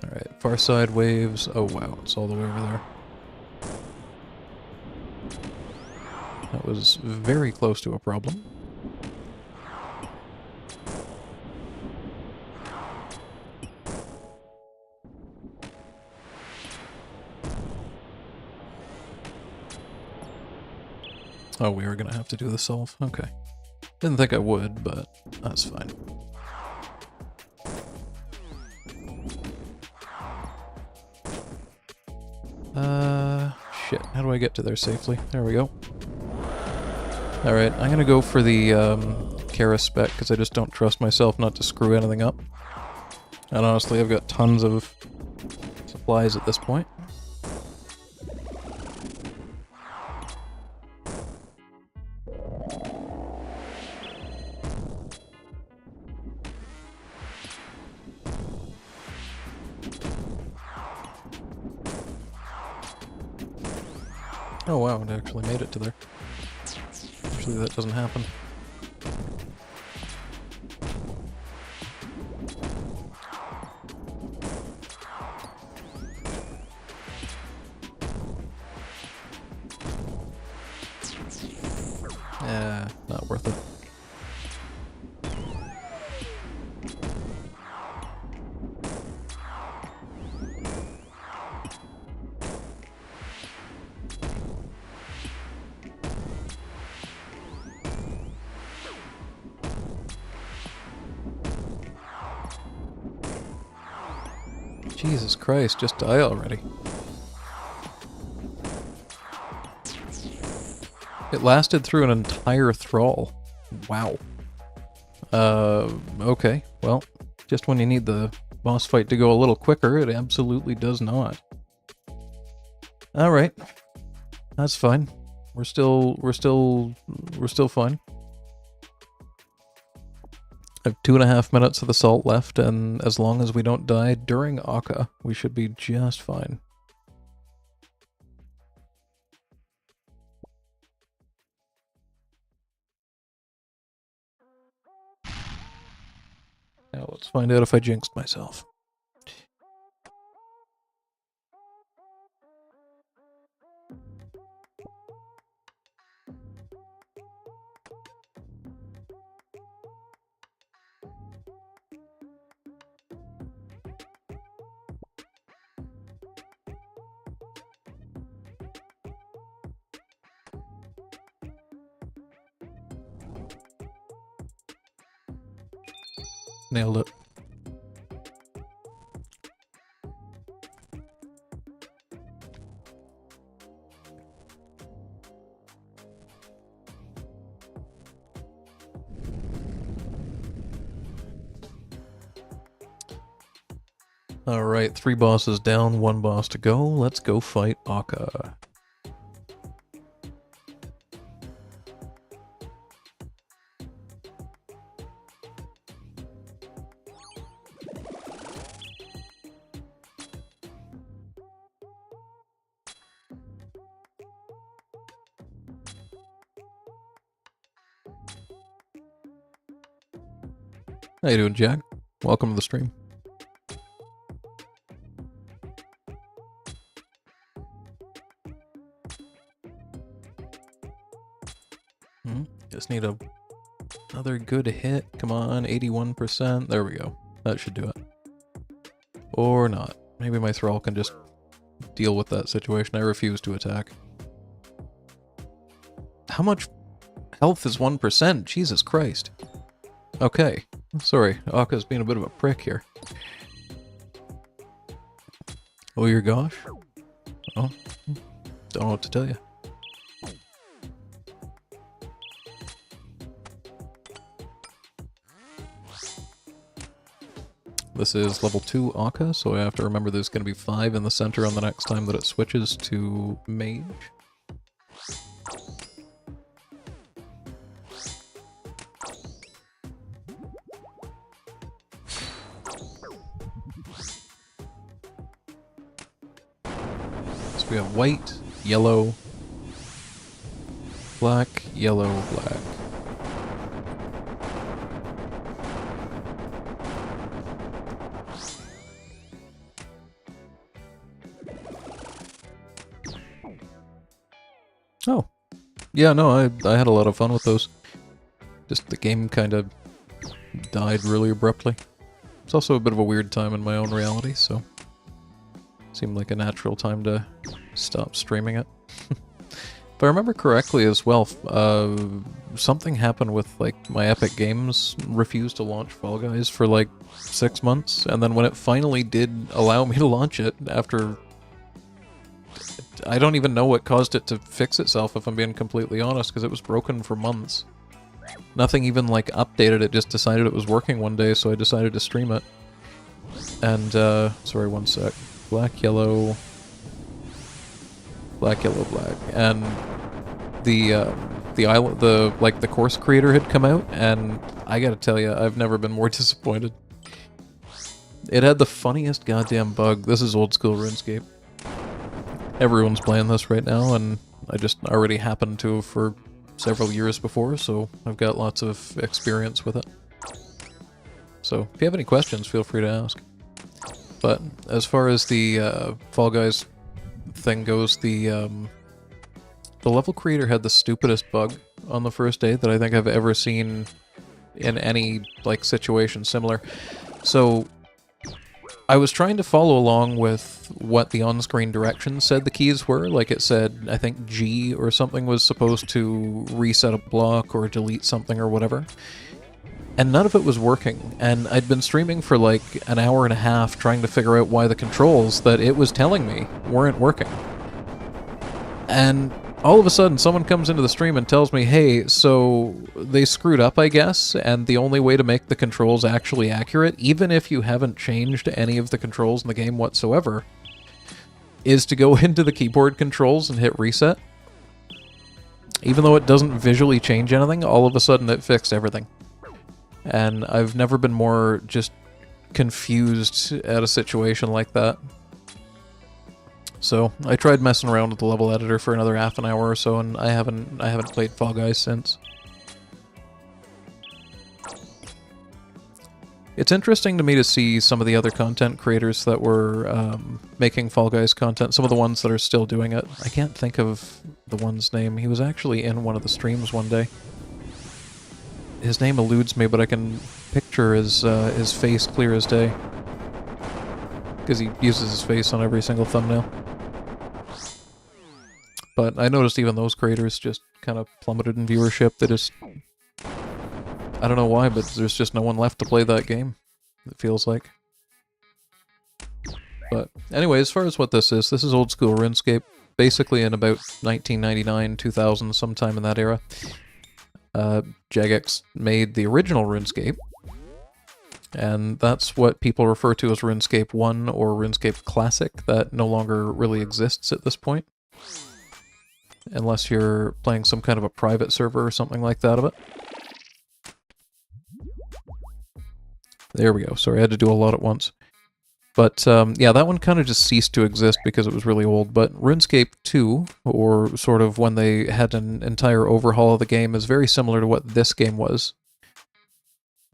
Alright, far side waves. Oh wow, it's all the way over there. was very close to a problem. Oh, we are gonna have to do the solve. Okay. Didn't think I would, but that's fine. Shit. How do I get to there safely? There we go. Alright, I'm gonna go for the Kara spec, because I just don't trust myself not to screw anything up. And honestly, I've got tons of supplies at this point. Oh wow, it actually made it to there. Usually that doesn't happen. Not worth it. Jesus Christ, just die already. It lasted through an entire thrall. Wow. Okay. Well, just when you need the boss fight to go a little quicker, it absolutely does not. Alright. That's fine. We're still fine. I have 2.5 minutes of assault left, and as long as we don't die during Akka, we should be just fine. Now let's find out if I jinxed myself. Nailed it. Alright, 3 bosses down, 1 boss to go. Let's go fight Akka. How you doing, Jack? Welcome to the stream. Just need another good hit. Come on, 81%. There we go. That should do it. Or not. Maybe my thrall can just deal with that situation. I refuse to attack. How much health is 1%? Jesus Christ. Okay. Sorry, Akka's being a bit of a prick here. Oh, your gosh? Oh, don't know what to tell you. This is level 2 Akka, so I have to remember there's going to be 5 in the center on the next time that it switches to mage. So we have white, yellow, black, yellow, black. Oh, Yeah, no, I had a lot of fun with those. Just the game kind of died really abruptly. It's also a bit of a weird time in my own reality, so seemed like a natural time to stop streaming it. If I remember correctly as well, something happened with, like, my Epic Games refused to launch Fall Guys for, like, 6 months, and then when it finally did allow me to launch it after... I don't even know what caused it to fix itself, if I'm being completely honest, because it was broken for months. Nothing even, like, updated, it just decided it was working one day, so I decided to stream it. And, sorry, one sec. Black, yellow... Black, yellow, black. And the course creator had come out, and I gotta tell you, I've never been more disappointed. It had the funniest goddamn bug. This is old school RuneScape. Everyone's playing this right now, and I just already happened to for several years before, so I've got lots of experience with it. So, if you have any questions, feel free to ask. But, as far as the Fall Guys thing goes, the level creator had the stupidest bug on the first day that I think I've ever seen in any, like, situation similar. So, I was trying to follow along with what the on-screen directions said the keys were. Like, it said, I think G or something was supposed to reset a block or delete something or whatever. And none of it was working, and I'd been streaming for like an hour and a half trying to figure out why the controls that it was telling me weren't working. And all of a sudden someone comes into the stream and tells me, hey, so they screwed up, I guess, and the only way to make the controls actually accurate, even if you haven't changed any of the controls in the game whatsoever, is to go into the keyboard controls and hit reset. Even though it doesn't visually change anything, all of a sudden it fixed everything. And I've never been more just confused at a situation like that. So I tried messing around with the level editor for another half an hour or so, and I haven't played Fall Guys since. It's interesting to me to see some of the other content creators that were making Fall Guys content, some of the ones that are still doing it. I can't think of the one's name. He was actually in one of the streams one day. His name eludes me, but I can picture his face clear as day. Because he uses his face on every single thumbnail. But I noticed even those creators just kind of plummeted in viewership. They just... I don't know why, but there's just no one left to play that game, it feels like. But anyway, as far as what this is old school RuneScape. Basically in about 1999, 2000, sometime in that era. Jagex made the original RuneScape, and that's what people refer to as RuneScape 1 or RuneScape Classic. That no longer really exists at this point, unless you're playing some kind of a private server or something like that of it. There we go. Sorry, I had to do a lot at once. But, yeah, that one kind of just ceased to exist because it was really old. But RuneScape 2, or sort of when they had an entire overhaul of the game, is very similar to what this game was.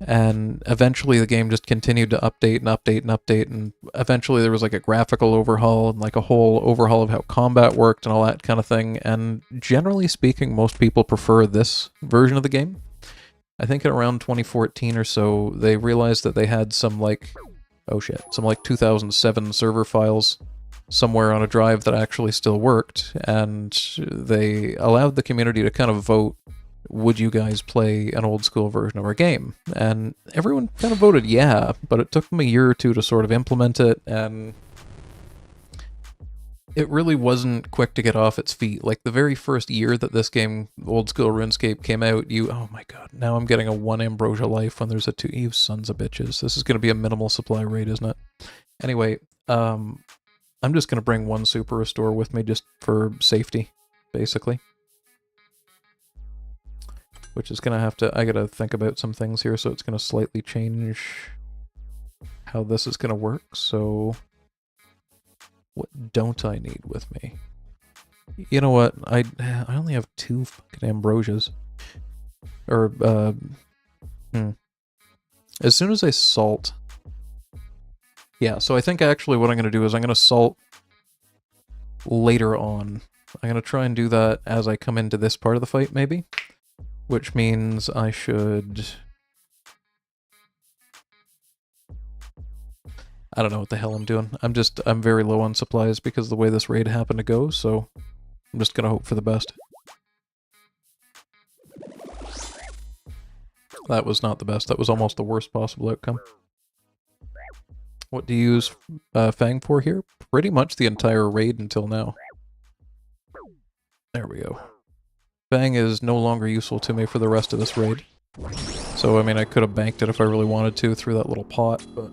And eventually the game just continued to update and update and update, and eventually there was like a graphical overhaul and like a whole overhaul of how combat worked and all that kind of thing. And generally speaking, most people prefer this version of the game. I think at around 2014 or so, they realized that they had some like... oh shit, some like 2007 server files somewhere on a drive that actually still worked, and they allowed the community to kind of vote, would you guys play an old school version of our game? And everyone kind of voted yeah, but it took them a year or two to sort of implement it, and it really wasn't quick to get off its feet. Like, the very first year that this game, Old School RuneScape, came out, oh my god, now I'm getting a 1 Ambrosia life when there's a 2, you sons of bitches. This is going to be a minimal supply rate, isn't it? Anyway, I'm just going to bring 1 Super Restore with me just for safety, basically. Which is going to have to, I got to think about some things here, so it's going to slightly change how this is going to work, so... what don't I need with me? You know what? I only have 2 fucking Ambrosias. Or, as soon as I salt... yeah, so I think actually what I'm going to do is I'm going to salt later on. I'm going to try and do that as I come into this part of the fight, maybe. Which means I should... I don't know what the hell I'm doing. I'm very low on supplies because of the way this raid happened to go, so I'm just going to hope for the best. That was not the best. That was almost the worst possible outcome. What do you use Fang for here? Pretty much the entire raid until now. There we go. Fang is no longer useful to me for the rest of this raid. So, I mean, I could have banked it if I really wanted to through that little pot, but...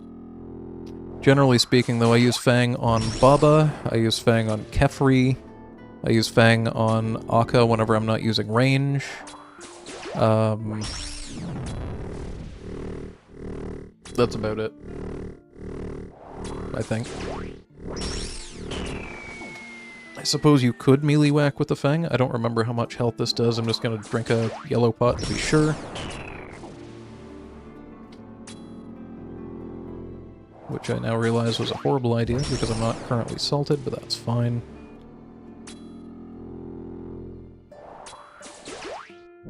Generally speaking, though, I use Fang on Baba, I use Fang on Kephri, I use Fang on Akka whenever I'm not using range. That's about it. I think. I suppose you could melee whack with the Fang. I don't remember how much health this does. I'm just gonna drink a yellow pot to be sure. Which I now realize was a horrible idea because I'm not currently salted, but that's fine.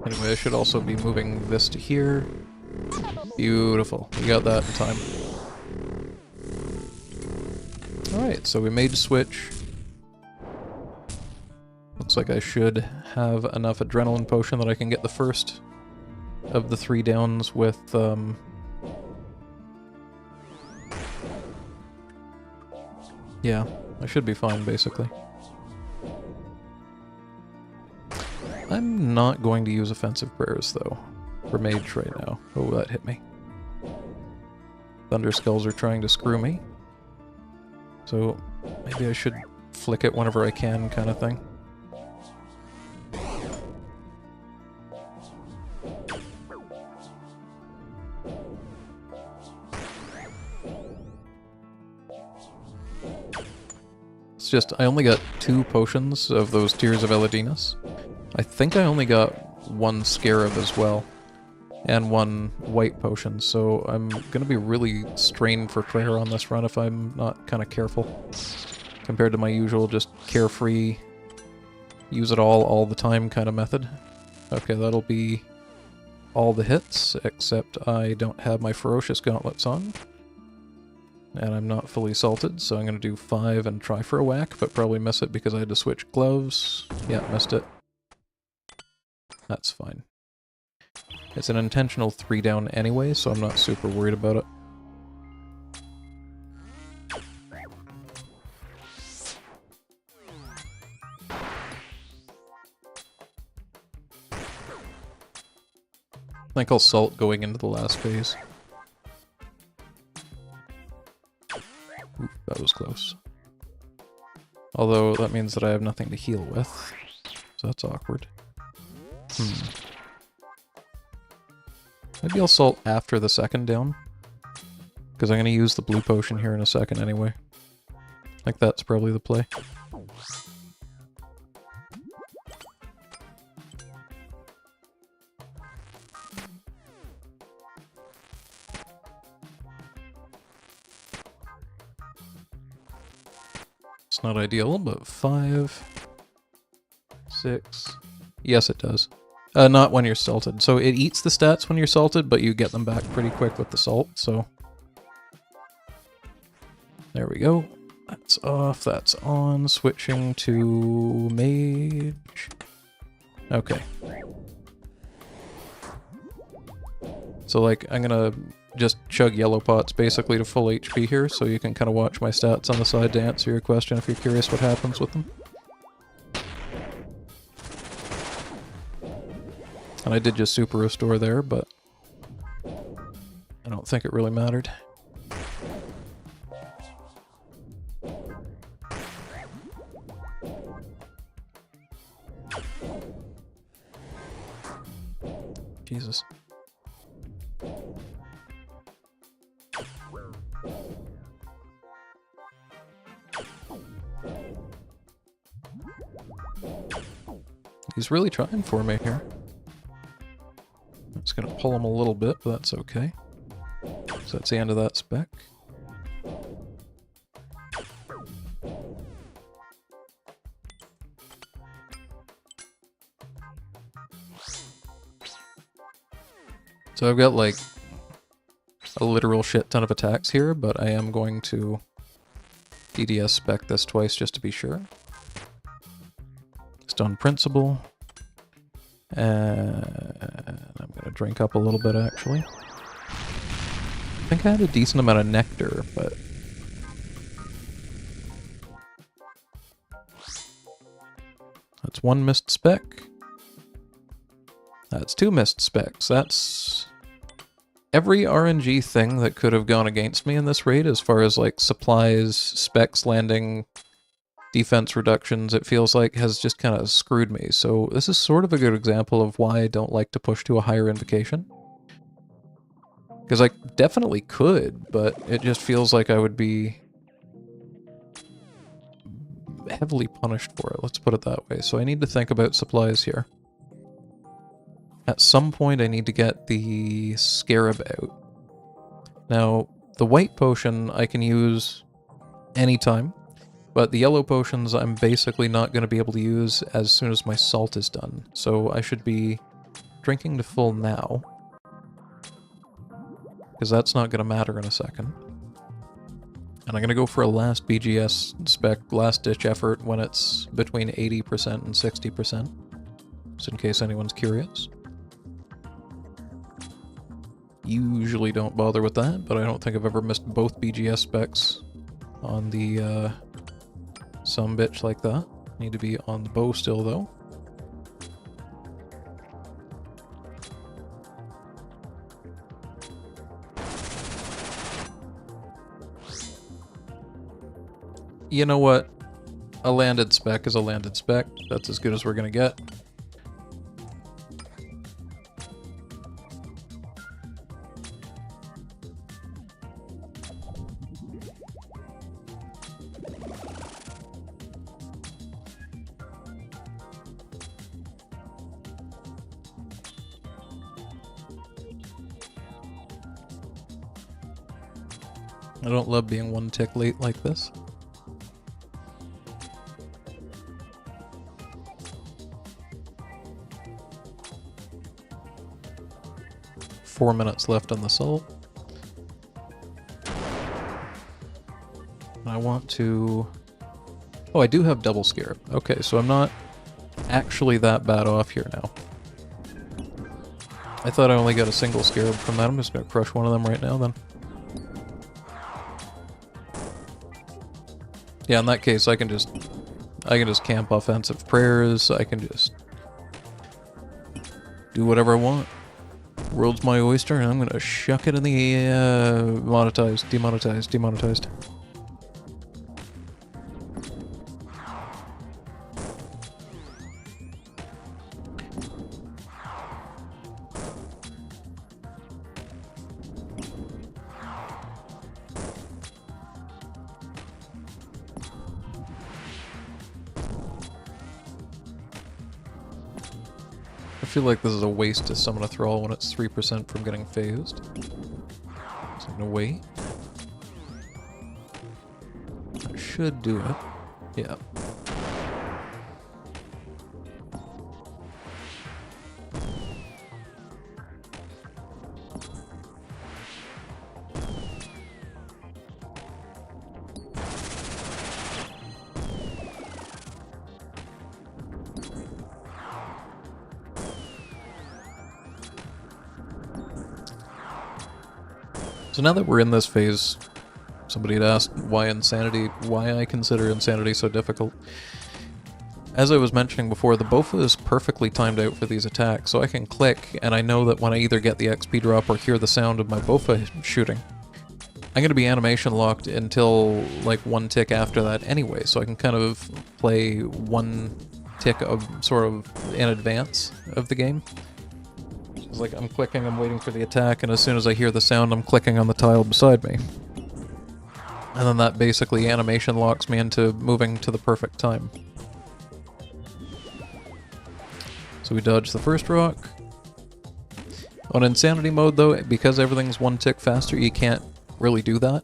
Anyway, I should also be moving this to here. Beautiful. We got that in time. Alright, so we made a switch. Looks like I should have enough adrenaline potion that I can get the first of the 3 downs with, yeah, I should be fine, basically. I'm not going to use offensive prayers, though, for mage right now. Oh, that hit me. Thunder Skulls are trying to screw me. So, maybe I should flick it whenever I can, kind of thing. It's just, I only got 2 potions of those Tears of Elidinus. I think I only got 1 Scarab as well, and 1 white potion, so I'm gonna be really strained for prayer on this run if I'm not kind of careful. Compared to my usual just carefree, use it all the time kind of method. Okay, that'll be all the hits, except I don't have my Ferocious Gauntlets on. And I'm not fully salted, so I'm going to do 5 and try for a whack, but probably miss it because I had to switch gloves. Yeah, missed it. That's fine. It's an intentional 3 down anyway, so I'm not super worried about it. I think I'll salt going into the last phase. Ooh, that was close. Although that means that I have nothing to heal with, so that's awkward. Maybe I'll salt after the second down, because I'm going to use the blue potion here in a second anyway. I think that's probably the play. It's not ideal, but 5, 6... Yes, it does. Not when you're salted. So it eats the stats when you're salted, but you get them back pretty quick with the salt, so... There we go. That's off, that's on. Switching to mage. Okay. So, like, I'm gonna just chug yellow pots basically to full HP here, so you can kind of watch my stats on the side to answer your question if you're curious what happens with them. And I did just super restore there, but I don't think it really mattered. Jesus. He's really trying for me here. I'm just gonna pull him a little bit, but that's okay. So that's the end of that spec. So I've got like a literal shit ton of attacks here, but I am going to DDS spec this twice just to be sure. Just on principle. And I'm gonna drink up a little bit actually. I think I had a decent amount of nectar, but that's one missed spec. That's two missed specs. That's every RNG thing that could have gone against me in this raid as far as like supplies, specs landing, defense reductions, it feels like has just kind of screwed me. So this is sort of a good example of why I don't like to push to a higher invocation. Because I definitely could, but it just feels like I would be heavily punished for it, let's put it that way. So I need to think about supplies here. At some point I need to get the scarab out. Now, the white potion I can use anytime, but the yellow potions I'm basically not going to be able to use as soon as my salt is done. So I should be drinking to full now, because that's not going to matter in a second. And I'm going to go for a last BGS spec, last ditch effort when it's between 80% and 60%, just in case anyone's curious. Usually don't bother with that, but I don't think I've ever missed both BGS specs on the some bitch like that. Need to be on the bow still though. You know what? A landed spec is a landed spec. That's as good as we're gonna get. I don't love being one tick late like this. Four minutes left on the salt. I want to... Oh, I do have double scarab. Okay, so I'm not actually that bad off here now. I thought I only got a single scarab from that. I'm just gonna crush one of them right now then. Yeah, in that case I can just camp offensive prayers, I can just do whatever I want. World's my oyster, and I'm gonna shuck it in the demonetized. I feel like this is a waste to summon a thrall when it's 3% from getting phased. So I'm gonna wait. That should do it. Yeah. So now that we're in this phase, somebody had asked why I consider insanity so difficult. As I was mentioning before, the Bofa is perfectly timed out for these attacks, so I can click, and I know that when I either get the XP drop or hear the sound of my Bofa shooting, I'm going to be animation locked until like one tick after that anyway, so I can kind of play one tick of sort of in advance of the game. It's like I'm clicking, I'm waiting for the attack, and as soon as I hear the sound, I'm clicking on the tile beside me. And then that basically animation locks me into moving to the perfect time. So we dodge the first rock. On insanity mode though, because everything's one tick faster, you can't really do that.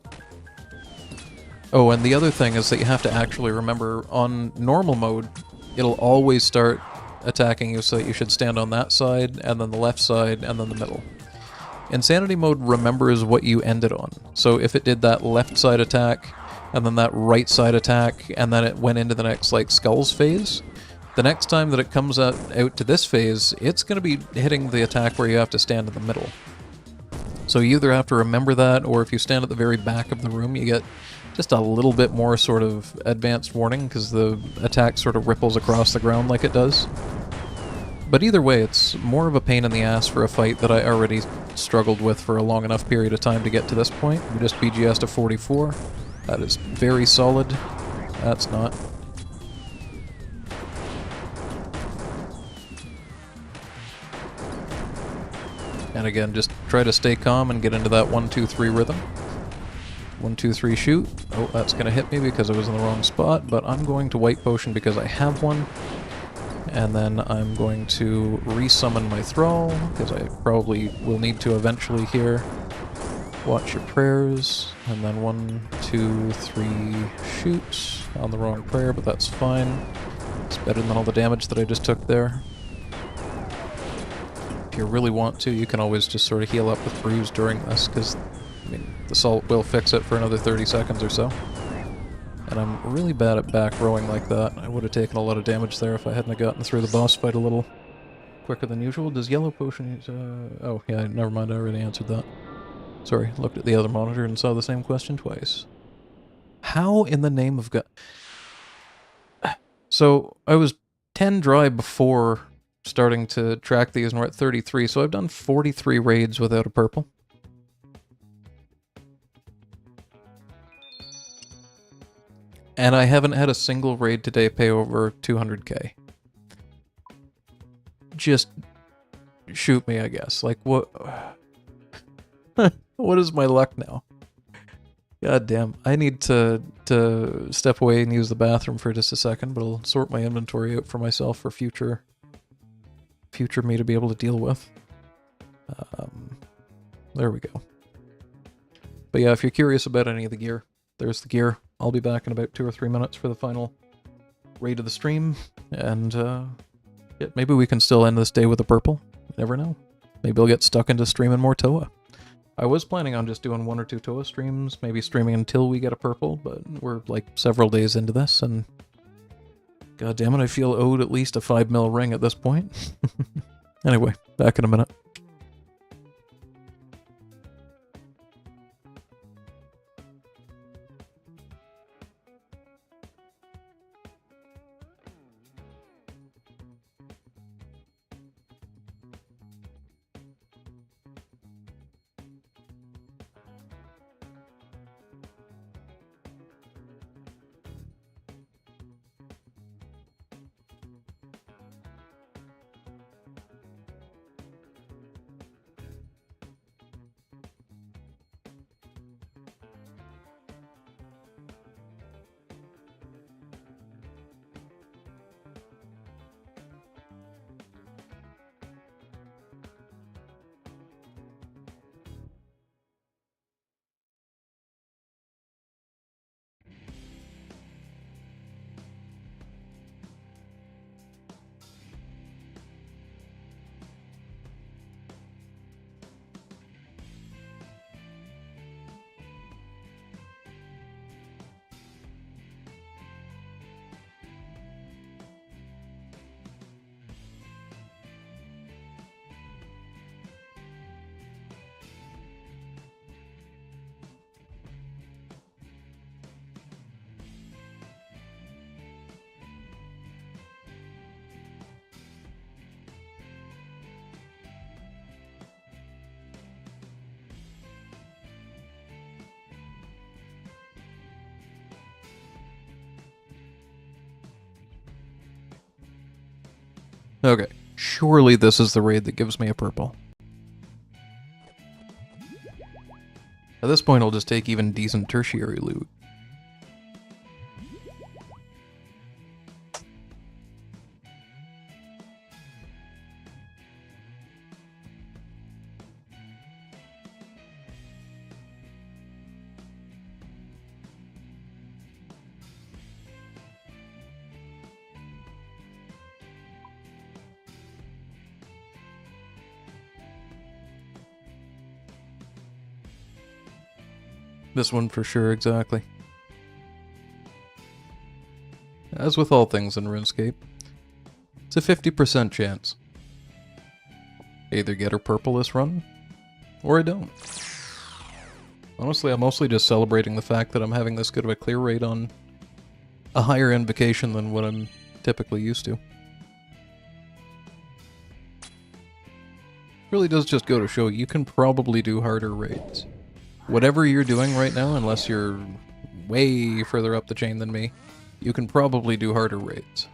Oh, and the other thing is that you have to actually remember, on normal mode, it'll always start attacking you, so that you should stand on that side, and then the left side, and then the middle. Insanity mode remembers what you ended on. So if it did that left side attack, and then that right side attack, and then it went into the next, like, skulls phase, the next time that it comes out to this phase, it's going to be hitting the attack where you have to stand in the middle. So you either have to remember that, or if you stand at the very back of the room, you get just a little bit more sort of advanced warning, because the attack sort of ripples across the ground like it does. But either way, it's more of a pain in the ass for a fight that I already struggled with for a long enough period of time to get to this point. We just BGS to 44. That is very solid. That's not. And again, just try to stay calm and get into that 1-2-3 rhythm. 1-2-3 shoot. Oh, that's going to hit me because I was in the wrong spot, but I'm going to White Potion because I have one. And then I'm going to resummon my Thrall, because I probably will need to eventually here. Watch your prayers, and then 1-2-3 shoot. On the wrong prayer, but that's fine. It's better than all the damage that I just took there. If you really want to, you can always just sort of heal up with Bruise during this, because, I mean, the salt will fix it for another 30 seconds or so. And I'm really bad at back rowing like that. I would have taken a lot of damage there if I hadn't gotten through the boss fight a little quicker than usual. Does Yellow Potion use, oh, yeah, never mind, I already answered that. Sorry, looked at the other monitor and saw the same question twice. How in the name of God... So, I was 10 dry before starting to track these, and we're at 33, so I've done 43 raids without a purple. And I haven't had a single raid today pay over 200k. Just shoot me, I guess. Like, what... What is my luck now? God damn. I need to step away and use the bathroom for just a second, but I'll sort my inventory out for myself for future me to be able to deal with. There we go. But yeah, if you're curious about any of the gear, there's the gear. I'll be back in about 2 or 3 minutes for the final raid of the stream, and yeah, maybe we can still end this day with a purple. You never know. Maybe I'll get stuck into streaming more Toa. I was planning on just doing 1 or 2 Toa streams, maybe streaming until we get a purple, but we're like several days into this, and god damn it, I feel owed at least a 5 mil ring at this point. Anyway, back in a minute. Okay, surely this is the raid that gives me a purple. At this point, I'll just take even decent tertiary loot. This one for sure, exactly. As with all things in RuneScape, it's a 50% chance. I either get her purple this run, or I don't. Honestly, I'm mostly just celebrating the fact that I'm having this good of a clear rate on a higher invocation than what I'm typically used to. Really does just go to show you can probably do harder raids. Whatever you're doing right now, unless you're way further up the chain than me, you can probably do harder raids.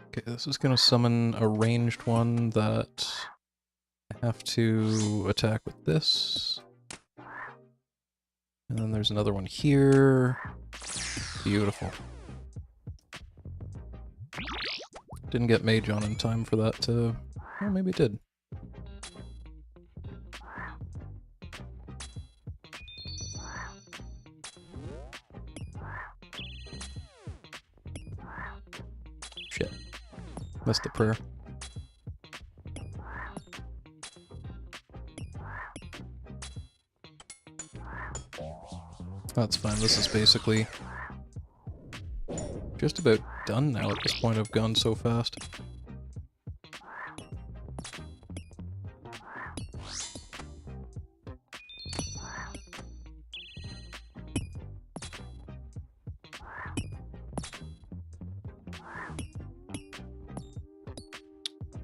Okay, this is going to summon a ranged one that I have to attack with this. And then there's another one here. Beautiful. Didn't get mage on in time for that to... Well, maybe it did. Shit. Missed the prayer. That's fine, this is basically just about done now at this point. I've gone so fast.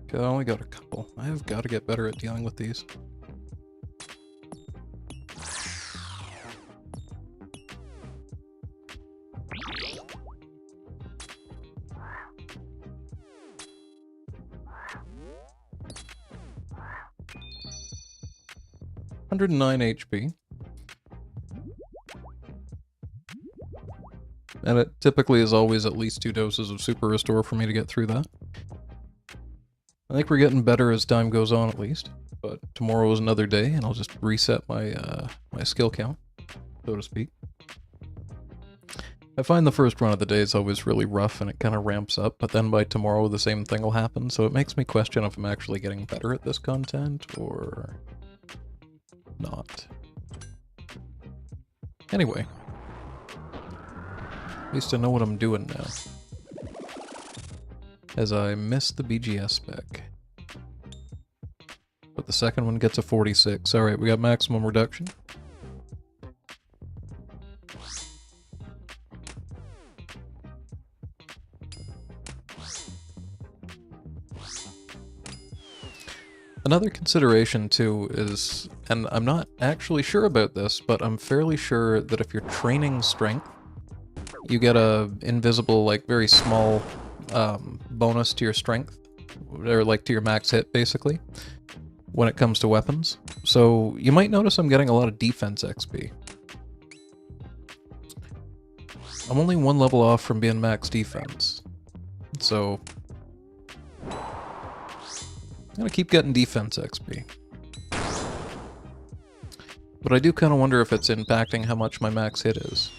Okay, I only got a couple. I have got to get better at dealing with these. $109 HP. And it typically is always at least 2 doses of Super Restore for me to get through that. I think we're getting better as time goes on at least, but tomorrow is another day and I'll just reset my my skill count, so to speak. I find the first run of the day is always really rough and it kind of ramps up, but then by tomorrow the same thing will happen, so it makes me question if I'm actually getting better at this content, or not. Anyway. At least I know what I'm doing now. As I missed the BGS spec. But the second one gets a 46. Alright, we got maximum reduction. Another consideration too is, and I'm not actually sure about this, but I'm fairly sure that if you're training strength, you get a invisible, like very small bonus to your strength, or like to your max hit basically, when it comes to weapons. So you might notice I'm getting a lot of defense XP. I'm only 1 level off from being max defense, so I'm gonna keep getting defense XP. But I do kind of wonder if it's impacting how much my max hit is.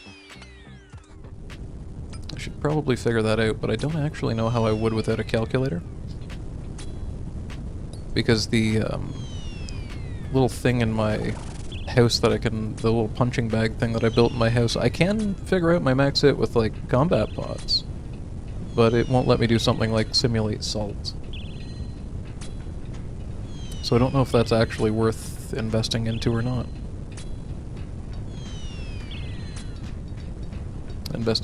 I should probably figure that out, but I don't actually know how I would without a calculator. Because the little thing in my house that I can, the little punching bag thing that I built in my house, I can figure out my max hit with like combat pods. But it won't let me do something like simulate salt. So I don't know if that's actually worth investing into or not.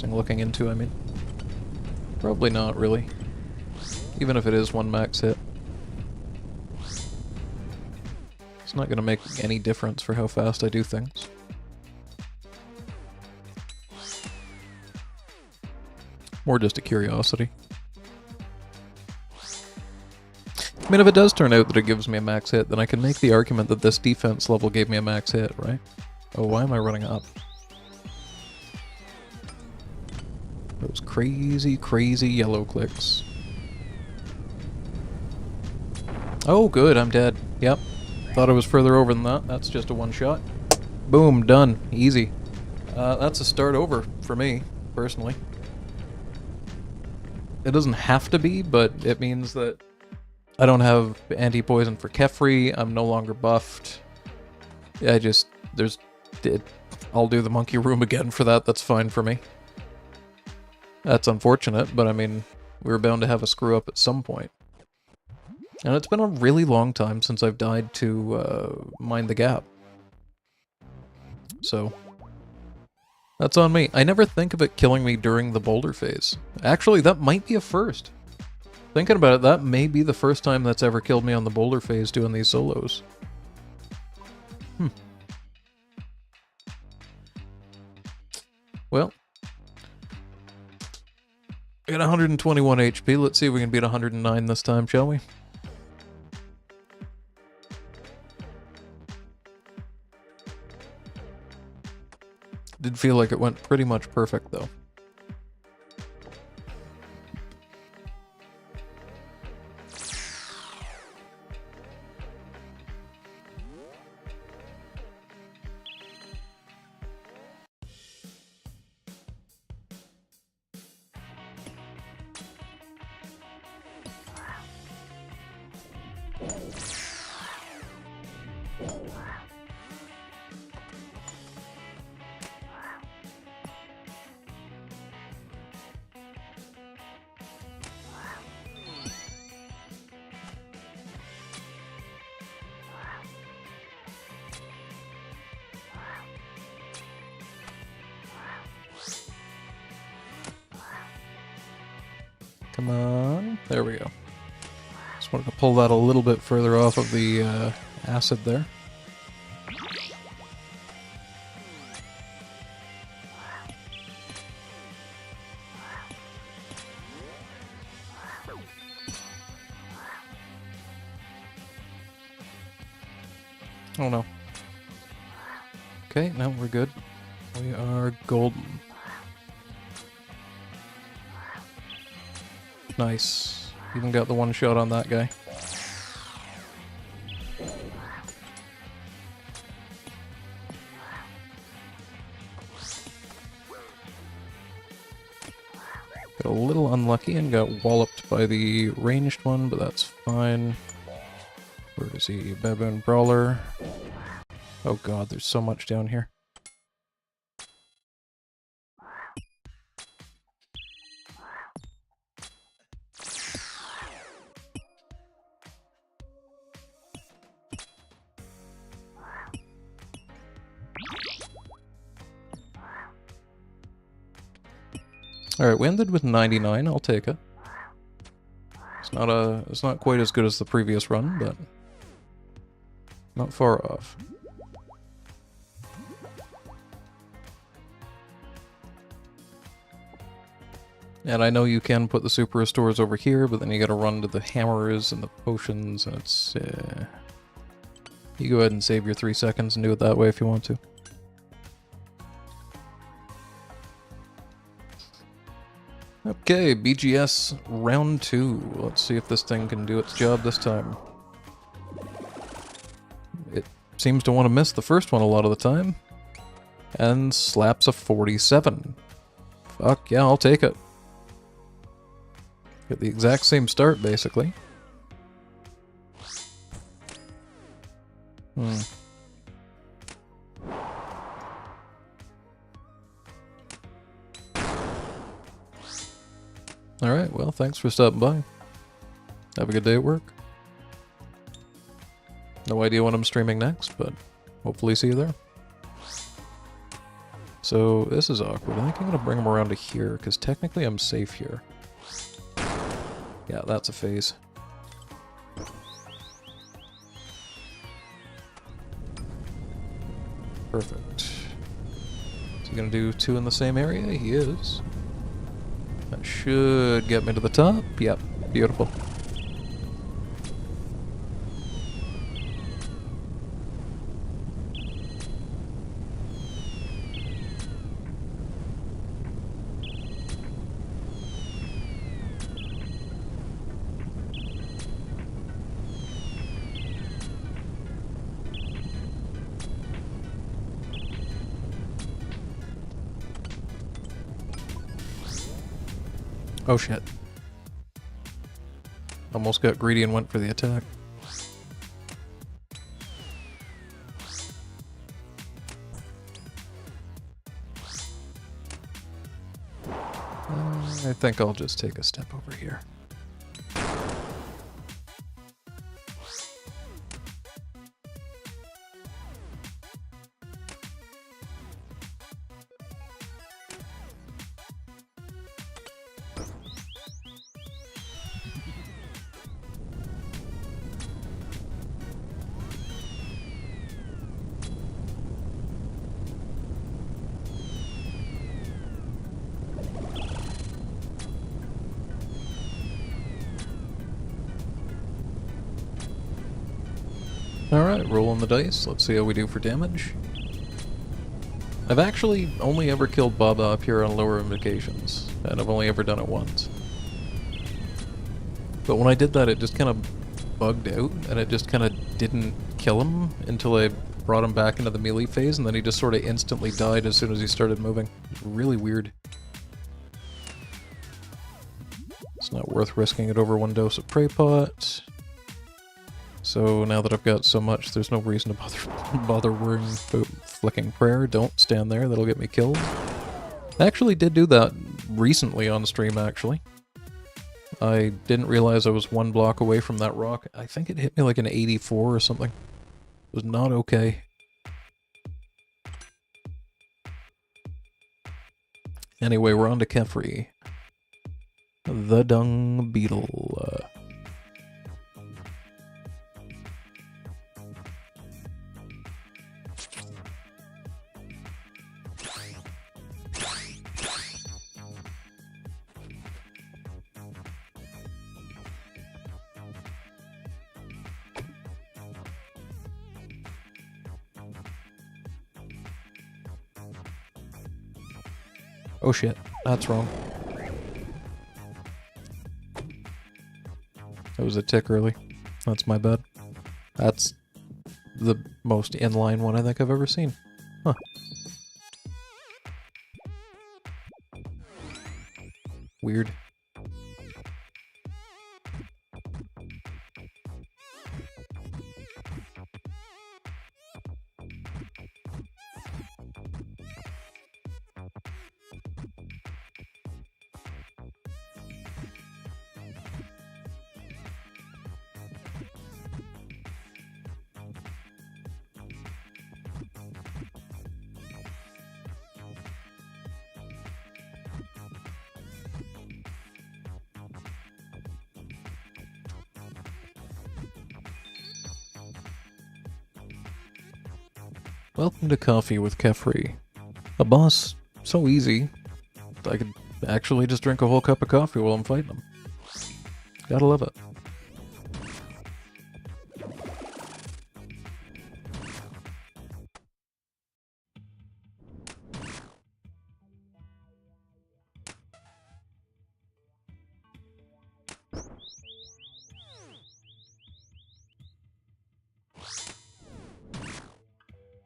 Looking into, I mean. Probably not, really. Even if it is 1 max hit. It's not going to make any difference for how fast I do things. More just a curiosity. I mean, if it does turn out that it gives me a max hit, then I can make the argument that this defense level gave me a max hit, right? Oh, why am I running up? Those crazy, crazy yellow clicks. Oh, good, I'm dead. Yep. Thought I was further over than that. That's just a 1 shot. Boom, done. Easy. That's a start over for me. personally. It doesn't have to be, but it means that I don't have anti-poison for Kephri, I'm no longer buffed. I'll do the monkey room again for that, that's fine for me. That's unfortunate, but I mean, we were bound to have a screw-up at some point. And it's been a really long time since I've died to mind the gap. So, that's on me. I never think of it killing me during the boulder phase. Actually, that might be a first. Thinking about it, that may be the first time that's ever killed me on the boulder phase doing these solos. Well, I got 121 HP. Let's see if we can beat 109 this time, shall we? Did feel like it went pretty much perfect, though. Come on. There we go. Just wanted to pull that a little bit further off of the acid there. Oh no. Okay, now we're good. We are golden. Nice. Even got the one shot on that guy. Got a little unlucky and got walloped by the ranged one, but that's fine. Where is he? Baboon Brawler. Oh god, there's so much down here. Alright, we ended with 99, I'll take it. It's not quite as good as the previous run, but not far off. And I know you can put the super restores over here, but then you gotta run to the hammers and the potions, and it's... You go ahead and save your 3 seconds and do it that way if you want to. Okay, BGS round 2. Let's see if this thing can do its job this time. It seems to want to miss the first one a lot of the time. And slaps a 47. Fuck yeah, I'll take it. Get the exact same start, basically. Alright, well, thanks for stopping by. Have a good day at work. No idea when I'm streaming next, but hopefully see you there. So, this is awkward. I think I'm going to bring him around to here, because technically I'm safe here. Yeah, that's a phase. Perfect. Is he going to do 2 in the same area? He is. That should get me to the top. Yep, beautiful. Oh shit. Almost got greedy and went for the attack. I think I'll just take a step over here. Alright, rolling the dice. Let's see how we do for damage. I've actually only ever killed Baba up here on lower invocations, and I've only ever done it once. But when I did that, it just kind of bugged out, and it just kind of didn't kill him until I brought him back into the melee phase, and then he just sort of instantly died as soon as he started moving. It's really weird. It's not worth risking it over one dose of Prey Pot. So now that I've got so much, there's no reason to bother worrying about flicking prayer. Don't stand there, that'll get me killed. I actually did do that recently on stream, actually. I didn't realize I was one block away from that rock. I think it hit me like an 84 or something. It was not okay. Anyway, we're on to Kephri. The Dung Beetle. Oh shit, that's wrong. That was a tick early. That's my bad. That's the most inline one I think I've ever seen. Huh. Weird. Welcome to Coffee with Kephri. A boss so easy, I could actually just drink a whole cup of coffee while I'm fighting him. Gotta love it.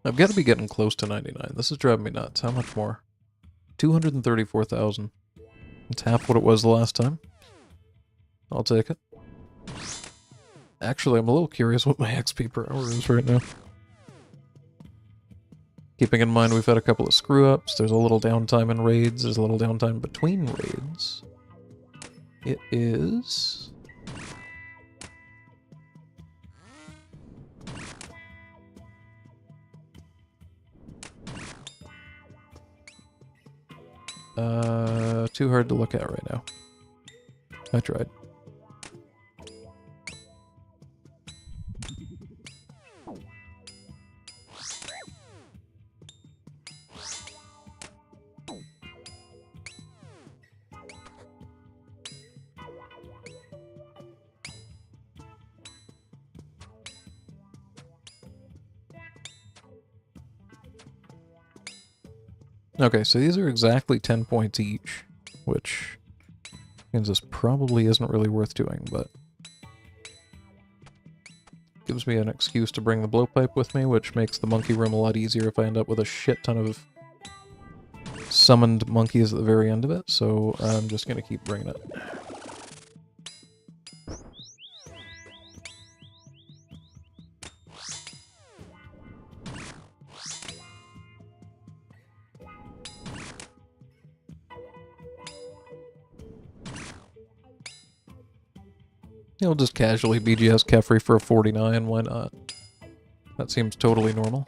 I've got to be getting close to 99. This is driving me nuts. How much more? 234,000. It's half what it was the last time. I'll take it. Actually, I'm a little curious what my XP per hour is right now. Keeping in mind we've had a couple of screw-ups. There's a little downtime in raids. There's a little downtime between raids. It is... too hard to look at right now. I tried. Okay, so these are exactly 10 points each, which means this probably isn't really worth doing, but gives me an excuse to bring the blowpipe with me, which makes the monkey room a lot easier if I end up with a shit ton of summoned monkeys at the very end of it, so I'm just going to keep bringing it. I'll just casually BGS Kephri for a 49, why not? That seems totally normal.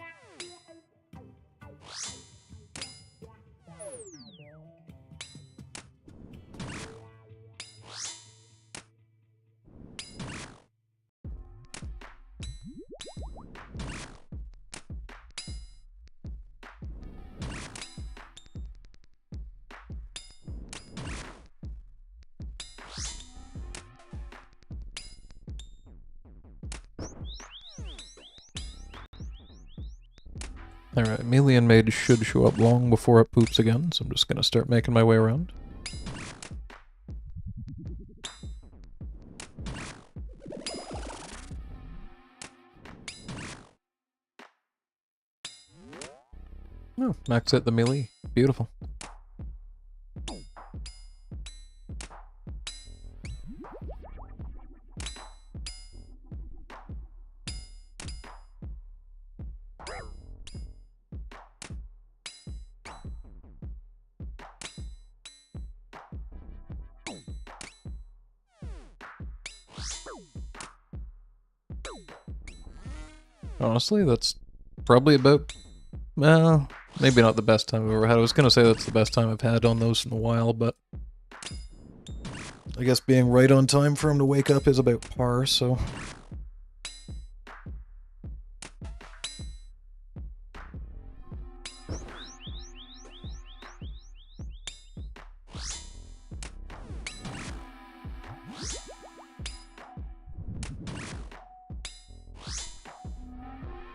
Alright, Melian Maid should show up long before it poops again, so I'm just gonna start making my way around. Oh, max hit the melee. Beautiful. Honestly, that's probably about, well, maybe not the best time I've ever had. I was going to say that's the best time I've had on those in a while, but I guess being right on time for him to wake up is about par, so...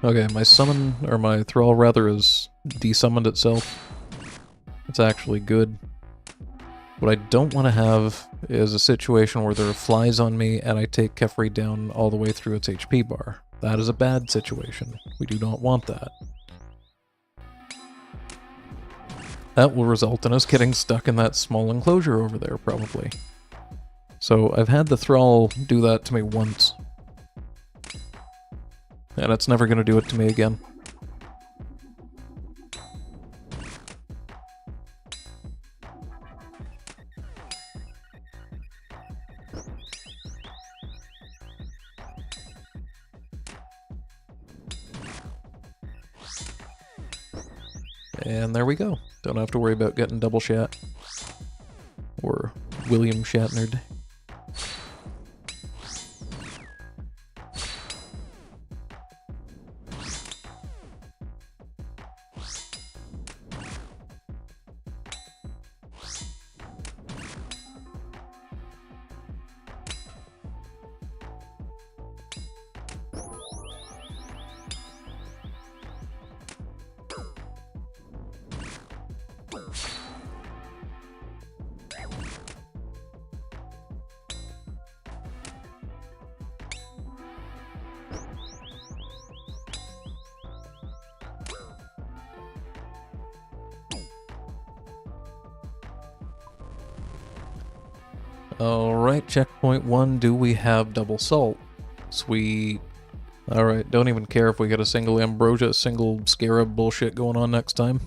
Okay, my summon, or my thrall rather, is desummoned itself. It's actually good. What I don't want to have is a situation where there are flies on me and I take Kephri down all the way through its HP bar. That is a bad situation. We do not want that. That will result in us getting stuck in that small enclosure over there, probably. So I've had the thrall do that to me once. And it's never going to do it to me again. And there we go. Don't have to worry about getting double shat. Or William Shatnered. Alright, checkpoint 1, do we have double salt? Sweet. Alright, don't even care if we get a single ambrosia, single scarab bullshit going on next time.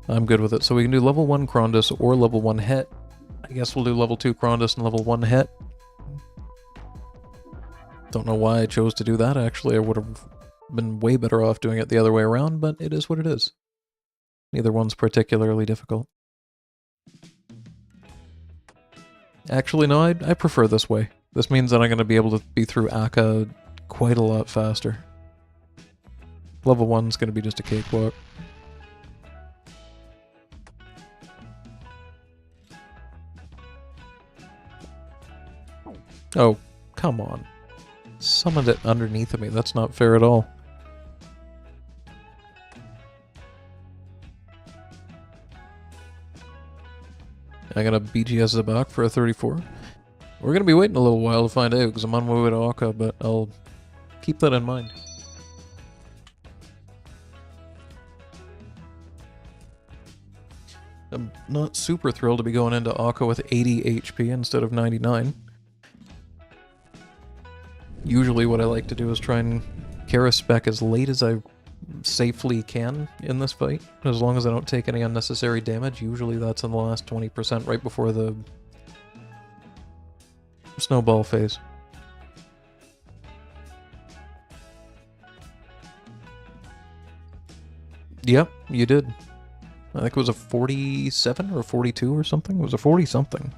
I'm good with it. So we can do level 1 Krondus or level 1 Het. I guess we'll do level 2 Krondus and level 1 Het. Don't know why I chose to do that, actually. I would have been way better off doing it the other way around, but it is what it is. Neither one's particularly difficult. Actually, no, I prefer this way. This means that I'm going to be able to be through Akka quite a lot faster. Level 1's going to be just a cakewalk. Oh, come on. Summoned it underneath of me. That's not fair at all. I'm gonna BGS zebak for a 34. We're gonna be waiting a little while to find out because I'm on my way to Akka, but I'll keep that in mind. I'm not super thrilled to be going into Akka with 80 HP instead of 99. Usually what I like to do is try and Kara spec as late as I safely can in this fight, as long as I don't take any unnecessary damage. Usually that's in the last 20% right before the snowball phase. Yep, you did. I think it was a 47 or 42 or something. It was a 40 something.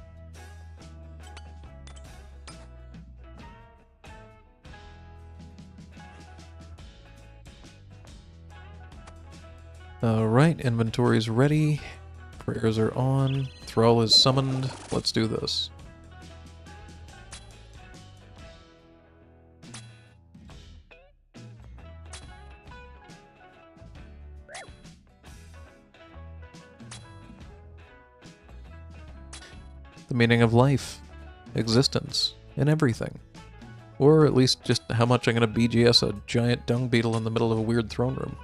Alright, inventory's ready. Prayers are on. Thrall is summoned. Let's do this. The meaning of life, existence, and everything. Or at least just how much I'm going to BGS a giant dung beetle in the middle of a weird throne room.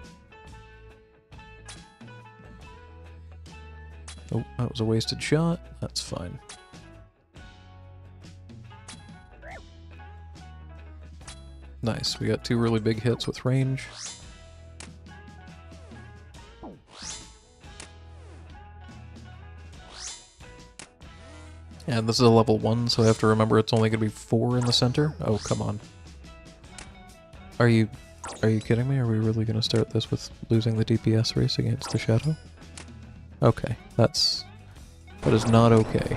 Oh, that was a wasted shot. That's fine. Nice, we got 2 really big hits with range. And this is a level 1, so I have to remember it's only going to be 4 in the center. Oh, come on. Are you kidding me? Are we really going to start this with losing the DPS race against the Shadow? Okay, that is not okay.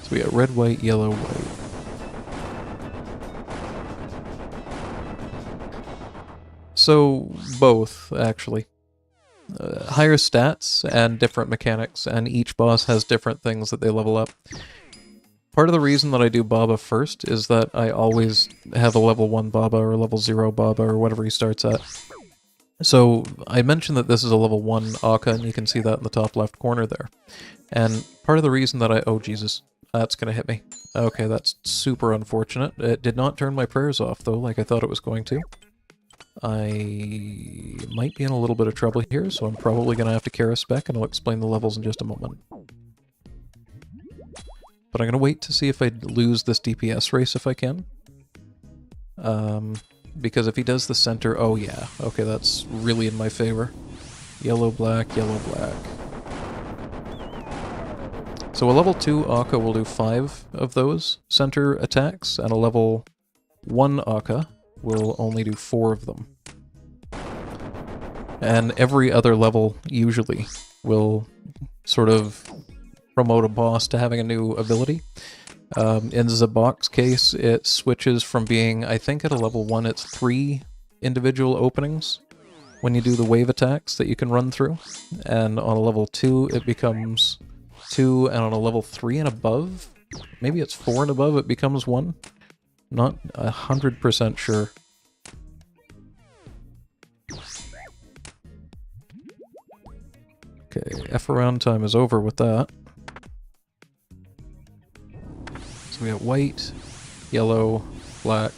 So we got red, white, yellow, white. So, both, actually. Higher stats and different mechanics, and each boss has different things that they level up. Part of the reason that I do Baba first is that I always have a level 1 Baba or a level 0 Baba or whatever he starts at. So, I mentioned that this is a level 1 Akka, and you can see that in the top left corner there. And part of the reason that oh Jesus, that's gonna hit me. Okay, that's super unfortunate. It did not turn my prayers off, though, like I thought it was going to. I might be in a little bit of trouble here, so I'm probably going to have to Kara spec, and I'll explain the levels in just a moment. But I'm going to wait to see if I lose this DPS race if I can. Because if he does the center... Oh yeah, okay, that's really in my favor. Yellow, black, yellow, black. So a level 2 Akka will do 5 of those center attacks, and a level 1 Akka will only do 4 of them. And every other level, usually, will sort of promote a boss to having a new ability. In Zebak's case, it switches from being, I think at a level 1 it's 3 individual openings when you do the wave attacks that you can run through. And on a level 2 it becomes 2, and on a level 3 and above, maybe it's 4 and above, it becomes 1. Not 100% sure. Okay, F around time is over with that. So we got white, yellow, black,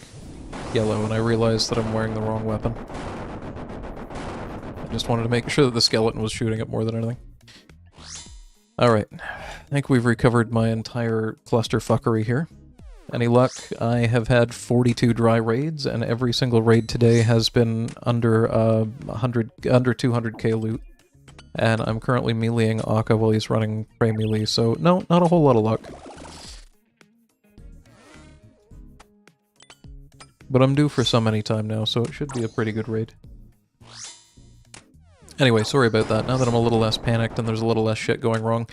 yellow, and I realized that I'm wearing the wrong weapon. I just wanted to make sure that the skeleton was shooting it more than anything. Alright, I think we've recovered my entire clusterfuckery here. Any luck? I have had 42 dry raids, and every single raid today has been under 200k loot. And I'm currently meleeing Akka while he's running prey melee, so no, not a whole lot of luck. But I'm due for some anytime now, so it should be a pretty good raid. Anyway, sorry about that. Now that I'm a little less panicked and there's a little less shit going wrong,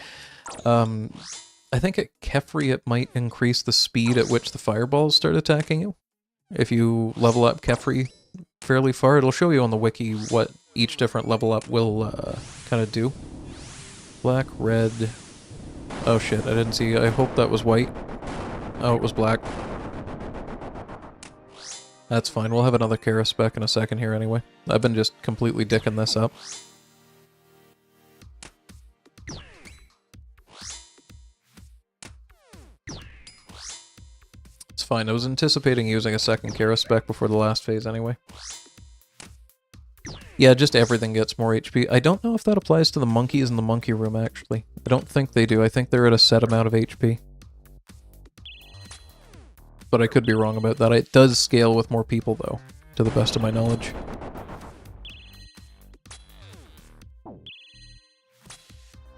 I think at Kephri it might increase the speed at which the fireballs start attacking you. If you level up Kephri fairly far, it'll show you on the wiki what each different level up will kind of do. Black, red... Oh shit, I didn't see. I hope that was white. Oh, it was black. That's fine, we'll have another Kara spec in a second here anyway. I've been just completely dicking this up. fine. I was anticipating using a second Kara spec before the last phase anyway. Yeah, just everything gets more HP. I don't know if that applies to the monkeys in the monkey room, actually. I don't think they do. I think they're at a set amount of HP. But I could be wrong about that. It does scale with more people, though, to the best of my knowledge.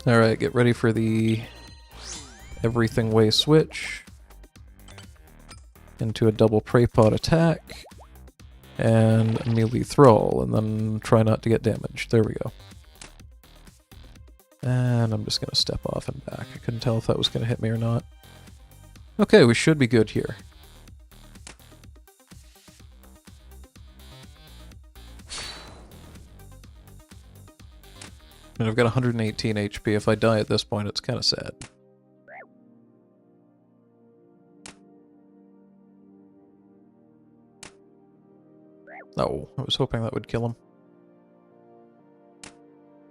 Alright, get ready for the everything way switch into a double prey pot attack and a melee thrall, and then try not to get damaged. There we go. And I'm just going to step off and back. I couldn't tell if that was going to hit me or not. Okay, we should be good here. I mean, I've got 118 HP. If I die at this point, it's kind of sad. Oh, I was hoping that would kill him.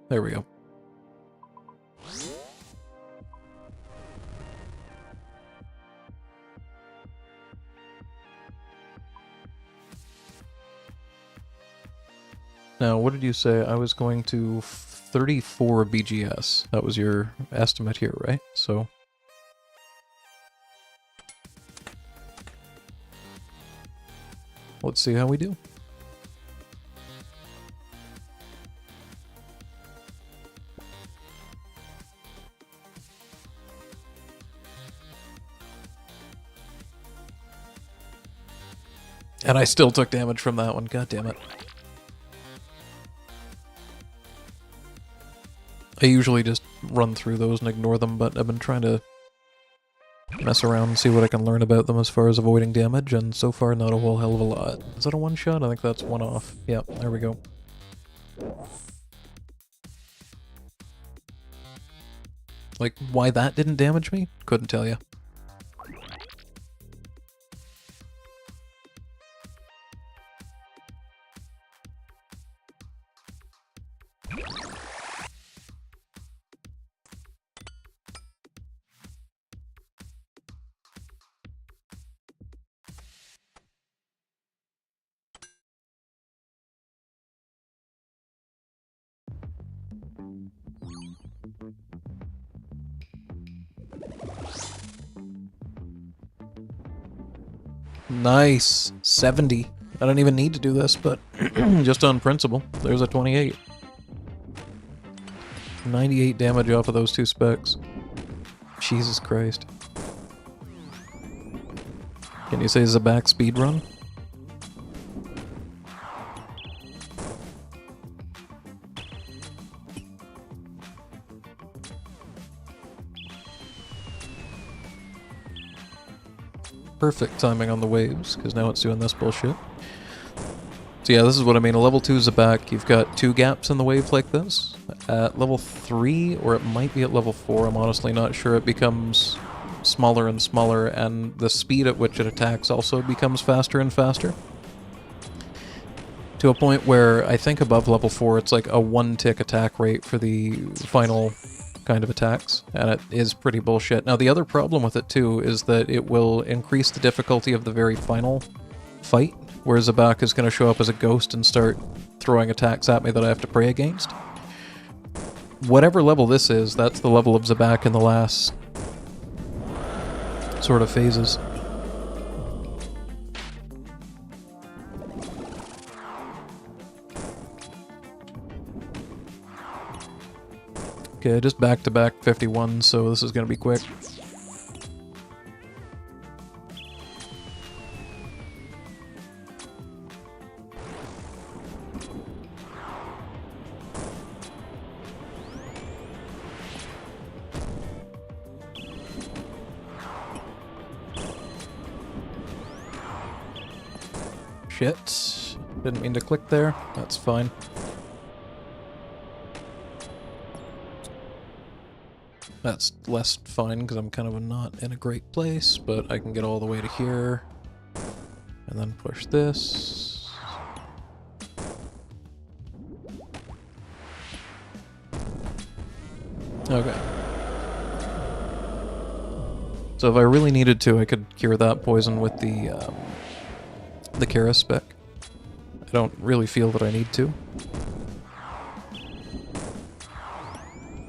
There we go. Now, what did you say? I was going to 34 BGS. That was your estimate here, right? So... let's see how we do. And I still took damage from that one, god damn it. I usually just run through those and ignore them, but I've been trying to mess around and see what I can learn about them as far as avoiding damage, and so far not a whole hell of a lot. Is that a one-shot? I think that's one off. Yep, there we go. Like, why that didn't damage me? Couldn't tell you. Nice. 70. I don't even need to do this, but just on principle. There's a 28. 98 damage off of those two specs. Jesus Christ. Can you say zebak speedrun? Perfect timing on the waves, because now it's doing this bullshit. So yeah, this is what I mean. A level 2 zebak, you've got 2 gaps in the wave like this. At level 3, or it might be at level 4, I'm honestly not sure, it becomes smaller and smaller, and the speed at which it attacks also becomes faster and faster. To a point where I think above level 4 it's like a 1-tick attack rate for the final kind of attacks, and it is pretty bullshit. Now the other problem with it too is that it will increase the difficulty of the very final fight, where zebak is going to show up as a ghost and start throwing attacks at me that I have to pray against. Whatever level this is, that's the level of zebak in the last sort of phases. Okay, just back-to-back 51, so this is going to be quick. Shit. Didn't mean to click there. That's fine. That's less fine because I'm kind of not in a great place, but I can get all the way to here. And then push this. Okay. So if I really needed to, I could cure that poison with the Kara spec. I don't really feel that I need to.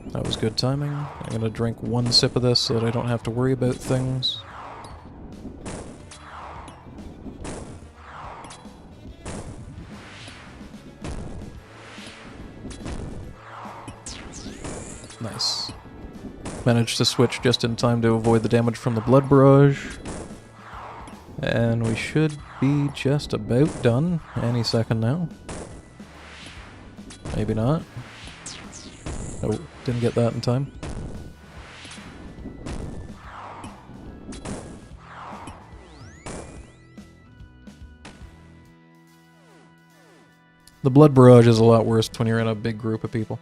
That was good timing. I'm gonna drink one sip of this so that I don't have to worry about things. Nice. Managed to switch just in time to avoid the damage from the blood barrage. And we should be just about done any second now. Maybe not. Oh, didn't get that in time. The blood barrage is a lot worse when you're in a big group of people.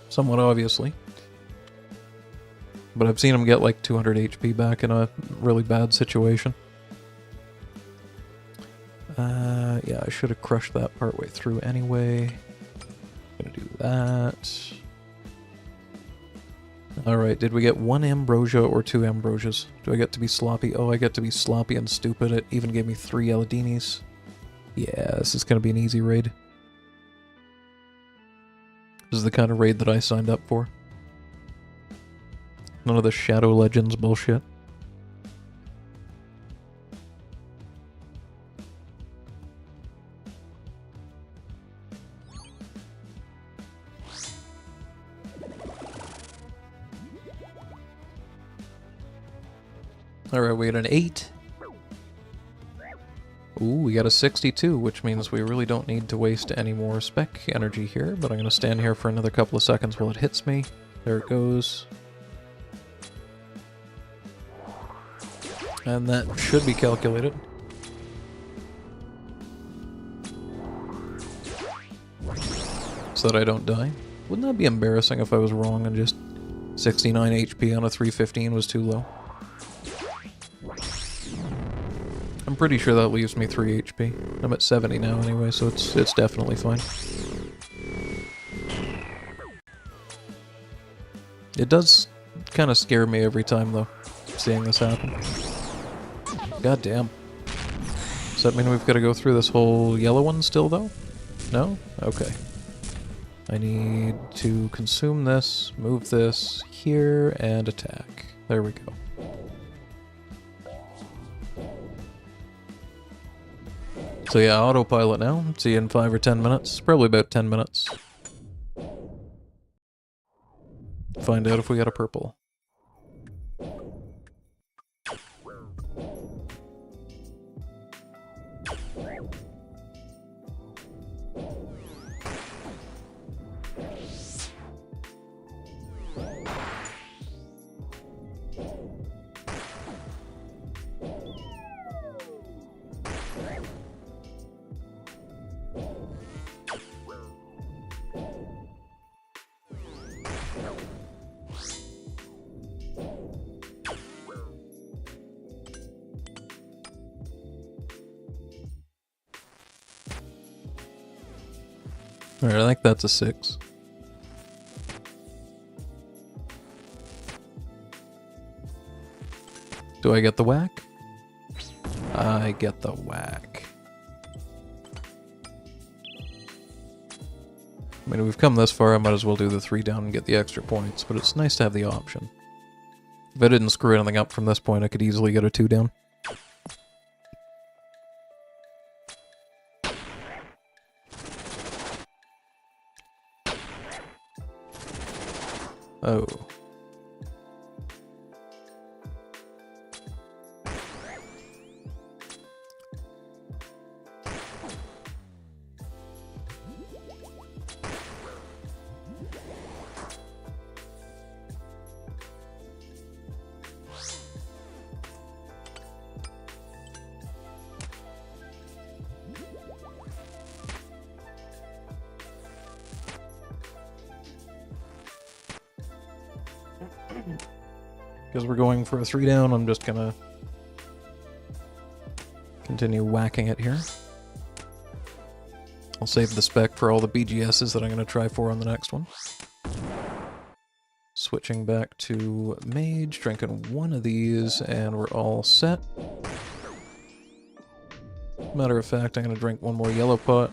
Somewhat obviously. But I've seen him get like 200 HP back in a really bad situation. Yeah, I should have crushed that partway through anyway. Gonna do that. Alright, did we get 1 ambrosia or 2 ambrosias? Do I get to be sloppy? Oh, I get to be sloppy and stupid. It even gave me 3 Eladinis. Yeah, this is gonna be an easy raid. This is the kind of raid that I signed up for. None of the Shadow Legends bullshit. Alright, we got an 8. Ooh, we got a 62, which means we really don't need to waste any more spec energy here, but I'm going to stand here for another couple of seconds while it hits me. There it goes. And that should be calculated. So that I don't die. Wouldn't that be embarrassing if I was wrong and just 69 HP on a 315 was too low? I'm pretty sure that leaves me 3 HP. I'm at 70 now anyway, so it's definitely fine. It does kind of scare me every time though, seeing this happen. God damn. Does that mean we've got to go through this whole yellow one still, though? No? Okay. I need to consume this, move this here, and attack. There we go. So yeah, autopilot now. See you in 5 or 10 minutes. Probably about 10 minutes. Find out if we got a purple. Alright, I think that's a 6. Do I get the whack? I get the whack. I mean, we've come this far, I might as well do the 3 down and get the extra points, but it's nice to have the option. If I didn't screw anything up from this point, I could easily get a 2 down. Oh. Because we're going for a 3 down, I'm just gonna continue whacking it here. I'll save the spec for all the BGSs that I'm gonna try for on the next one. switching back to Mage, drinking one of these, and we're all set. Matter of fact, I'm going to drink one more yellow pot.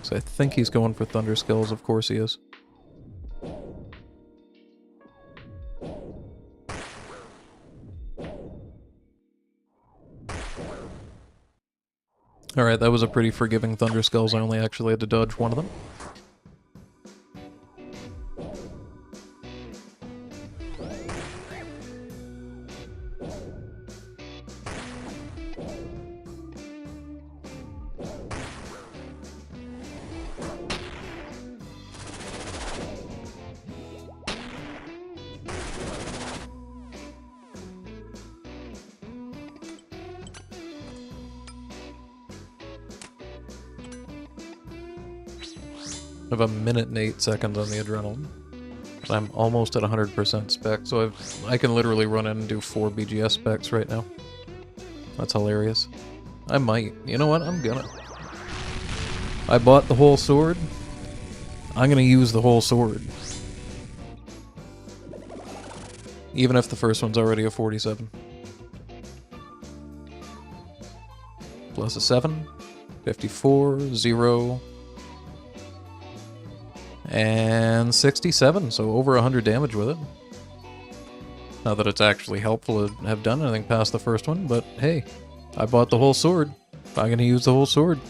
So I think he's going for Thunder Skulls, of course he is. Alright, that was a pretty forgiving Thunder Skulls. I only actually had to dodge one of them. I have a minute and 8 seconds on the adrenaline. I'm almost at 100% spec, so I can literally run in and do 4 BGS specs right now. That's hilarious. I might. You know what? I'm gonna. I bought the whole sword. I'm gonna use the whole sword. Even if the first one's already a 47. Plus a 7. 54, 0. And 67, so over 100 damage with it. Not that it's actually helpful to have done anything past the first one, but hey, I bought the whole sword. I'm gonna use the whole sword.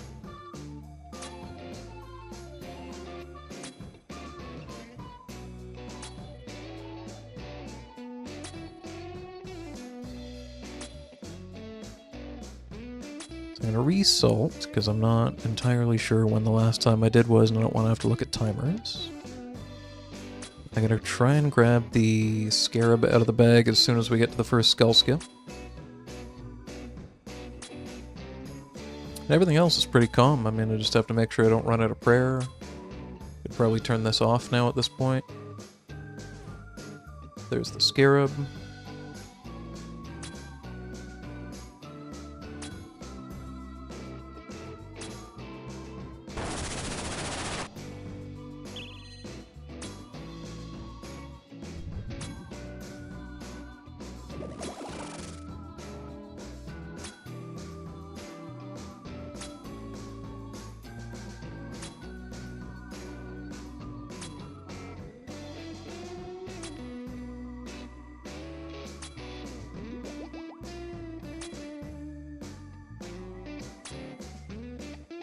I'm gonna re-salt, because I'm not entirely sure when the last time I did was, and I don't want to have to look at timers. I'm gonna try and grab the scarab out of the bag as soon as we get to the first skull skill. And everything else is pretty calm. I mean, I just have to make sure I don't run out of prayer. Could probably turn this off now at this point. There's the scarab.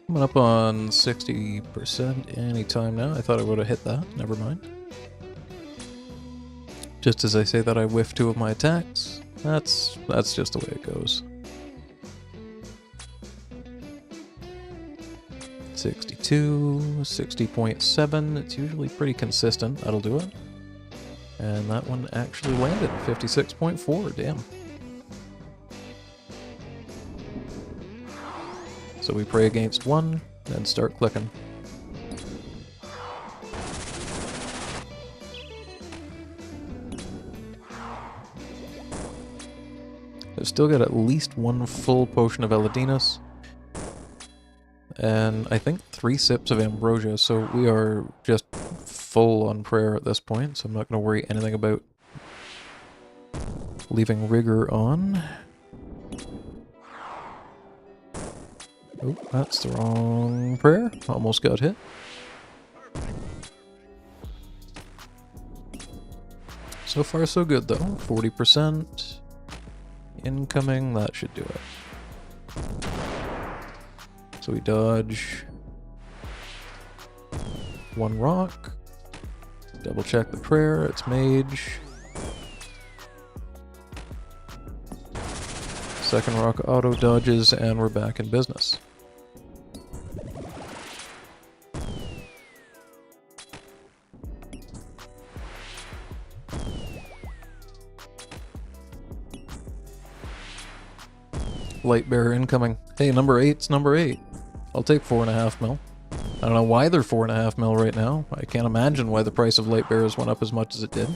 Coming up on 60% anytime now. I thought I would have hit that. Never mind. Just as I say that, I whiffed 2 of my attacks. That's just the way it goes. 62, 60.7. It's usually pretty consistent. That'll do it. And that one actually landed. 56.4. Damn. So we pray against 1, then start clicking. I've still got at least 1 full potion of Elodinus. And I think 3 sips of Ambrosia, so we are just full on prayer at this point, so I'm not going to worry anything about leaving rigor on. Oh, that's the wrong prayer. Almost got hit. So far so good though. 40% incoming, that should do it. So we dodge 1 rock. Double check the prayer, it's mage. Second rock auto dodges and we're back in business. Light bearer incoming. Hey, number 8's number 8. I'll take 4.5 mil. I don't know why they're 4.5 mil right now. I can't imagine why the price of light bearers went up as much as it did.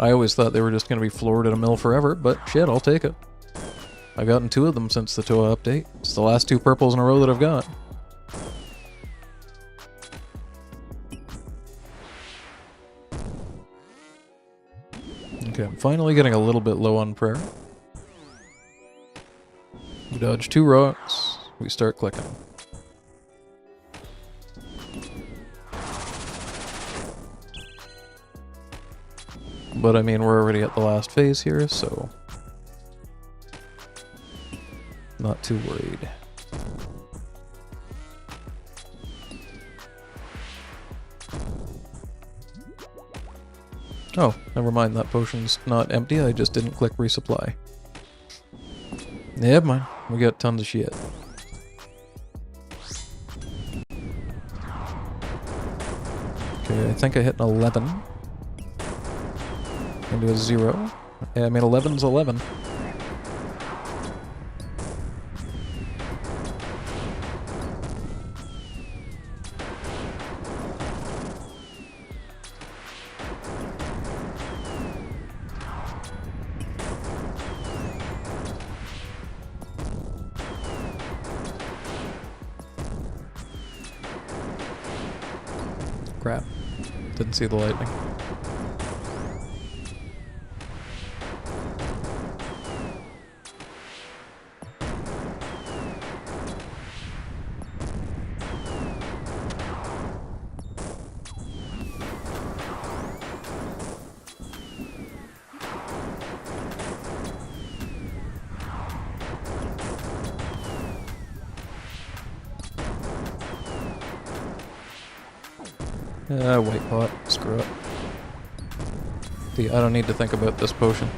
I always thought they were just going to be floored at a mil forever, but shit, I'll take it. I've gotten 2 of them since the Toa update. It's the last 2 purples in a row that I've got. Okay, I'm finally getting a little bit low on prayer. We dodge 2 rocks, we start clicking. But I mean, we're already at the last phase here, so not too worried. Oh, never mind, that potion's not empty, I just didn't click resupply. Never mind, we got tons of shit. Okay, I think I hit an 11. Into a 0. Yeah, I mean 11's 11. Crap. Didn't see the lightning. White pot. Screw it. I don't need to think about this potion.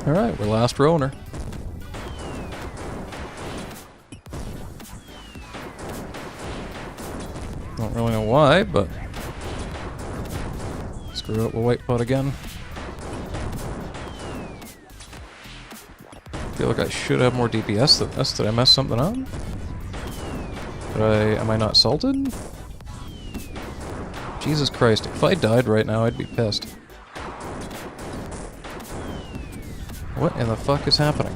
Alright, we're last rower. Don't really know why, but screw it, we'll white pot again. Feel like I should have more DPS than this. Did I mess something up? Am I not salted? Jesus Christ, if I died right now, I'd be pissed. What in the fuck is happening?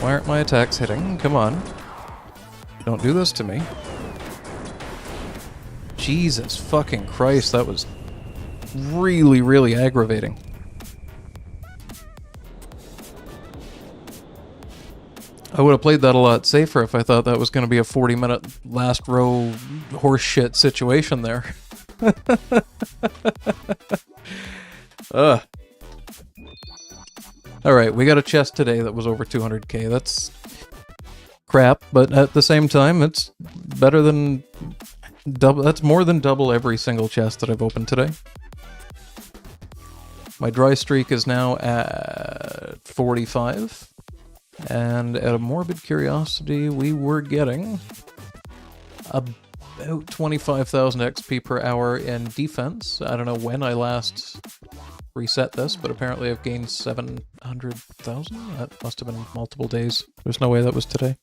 Why aren't my attacks hitting? Come on. Don't do this to me. Jesus fucking Christ, that was really, really aggravating. I would have played that a lot safer if I thought that was going to be a 40-minute last row horseshit situation there. Ugh. Alright, we got a chest today that was over 200k. That's crap, but at the same time, it's better than double. That's more than double every single chest that I've opened today. My dry streak is now at 45. And at a morbid curiosity, we were getting about 25,000 XP per hour in defense. I don't know when I last reset this, but apparently I've gained 700,000? That must have been multiple days. There's no way that was today.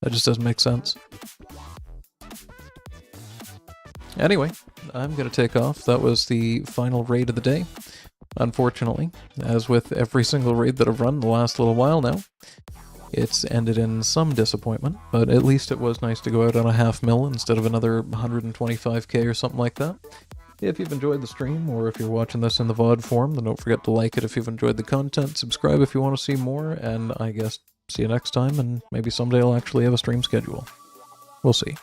That just doesn't make sense. Anyway, I'm going to take off. That was the final raid of the day. Unfortunately, as with every single raid that I've run the last little while now, it's ended in some disappointment, but at least it was nice to go out on a half mil instead of another 125k or something like that. If you've enjoyed the stream, or if you're watching this in the VOD form, then don't forget to like it if you've enjoyed the content, subscribe if you want to see more, and I guess see you next time, and maybe someday I'll actually have a stream schedule. We'll see.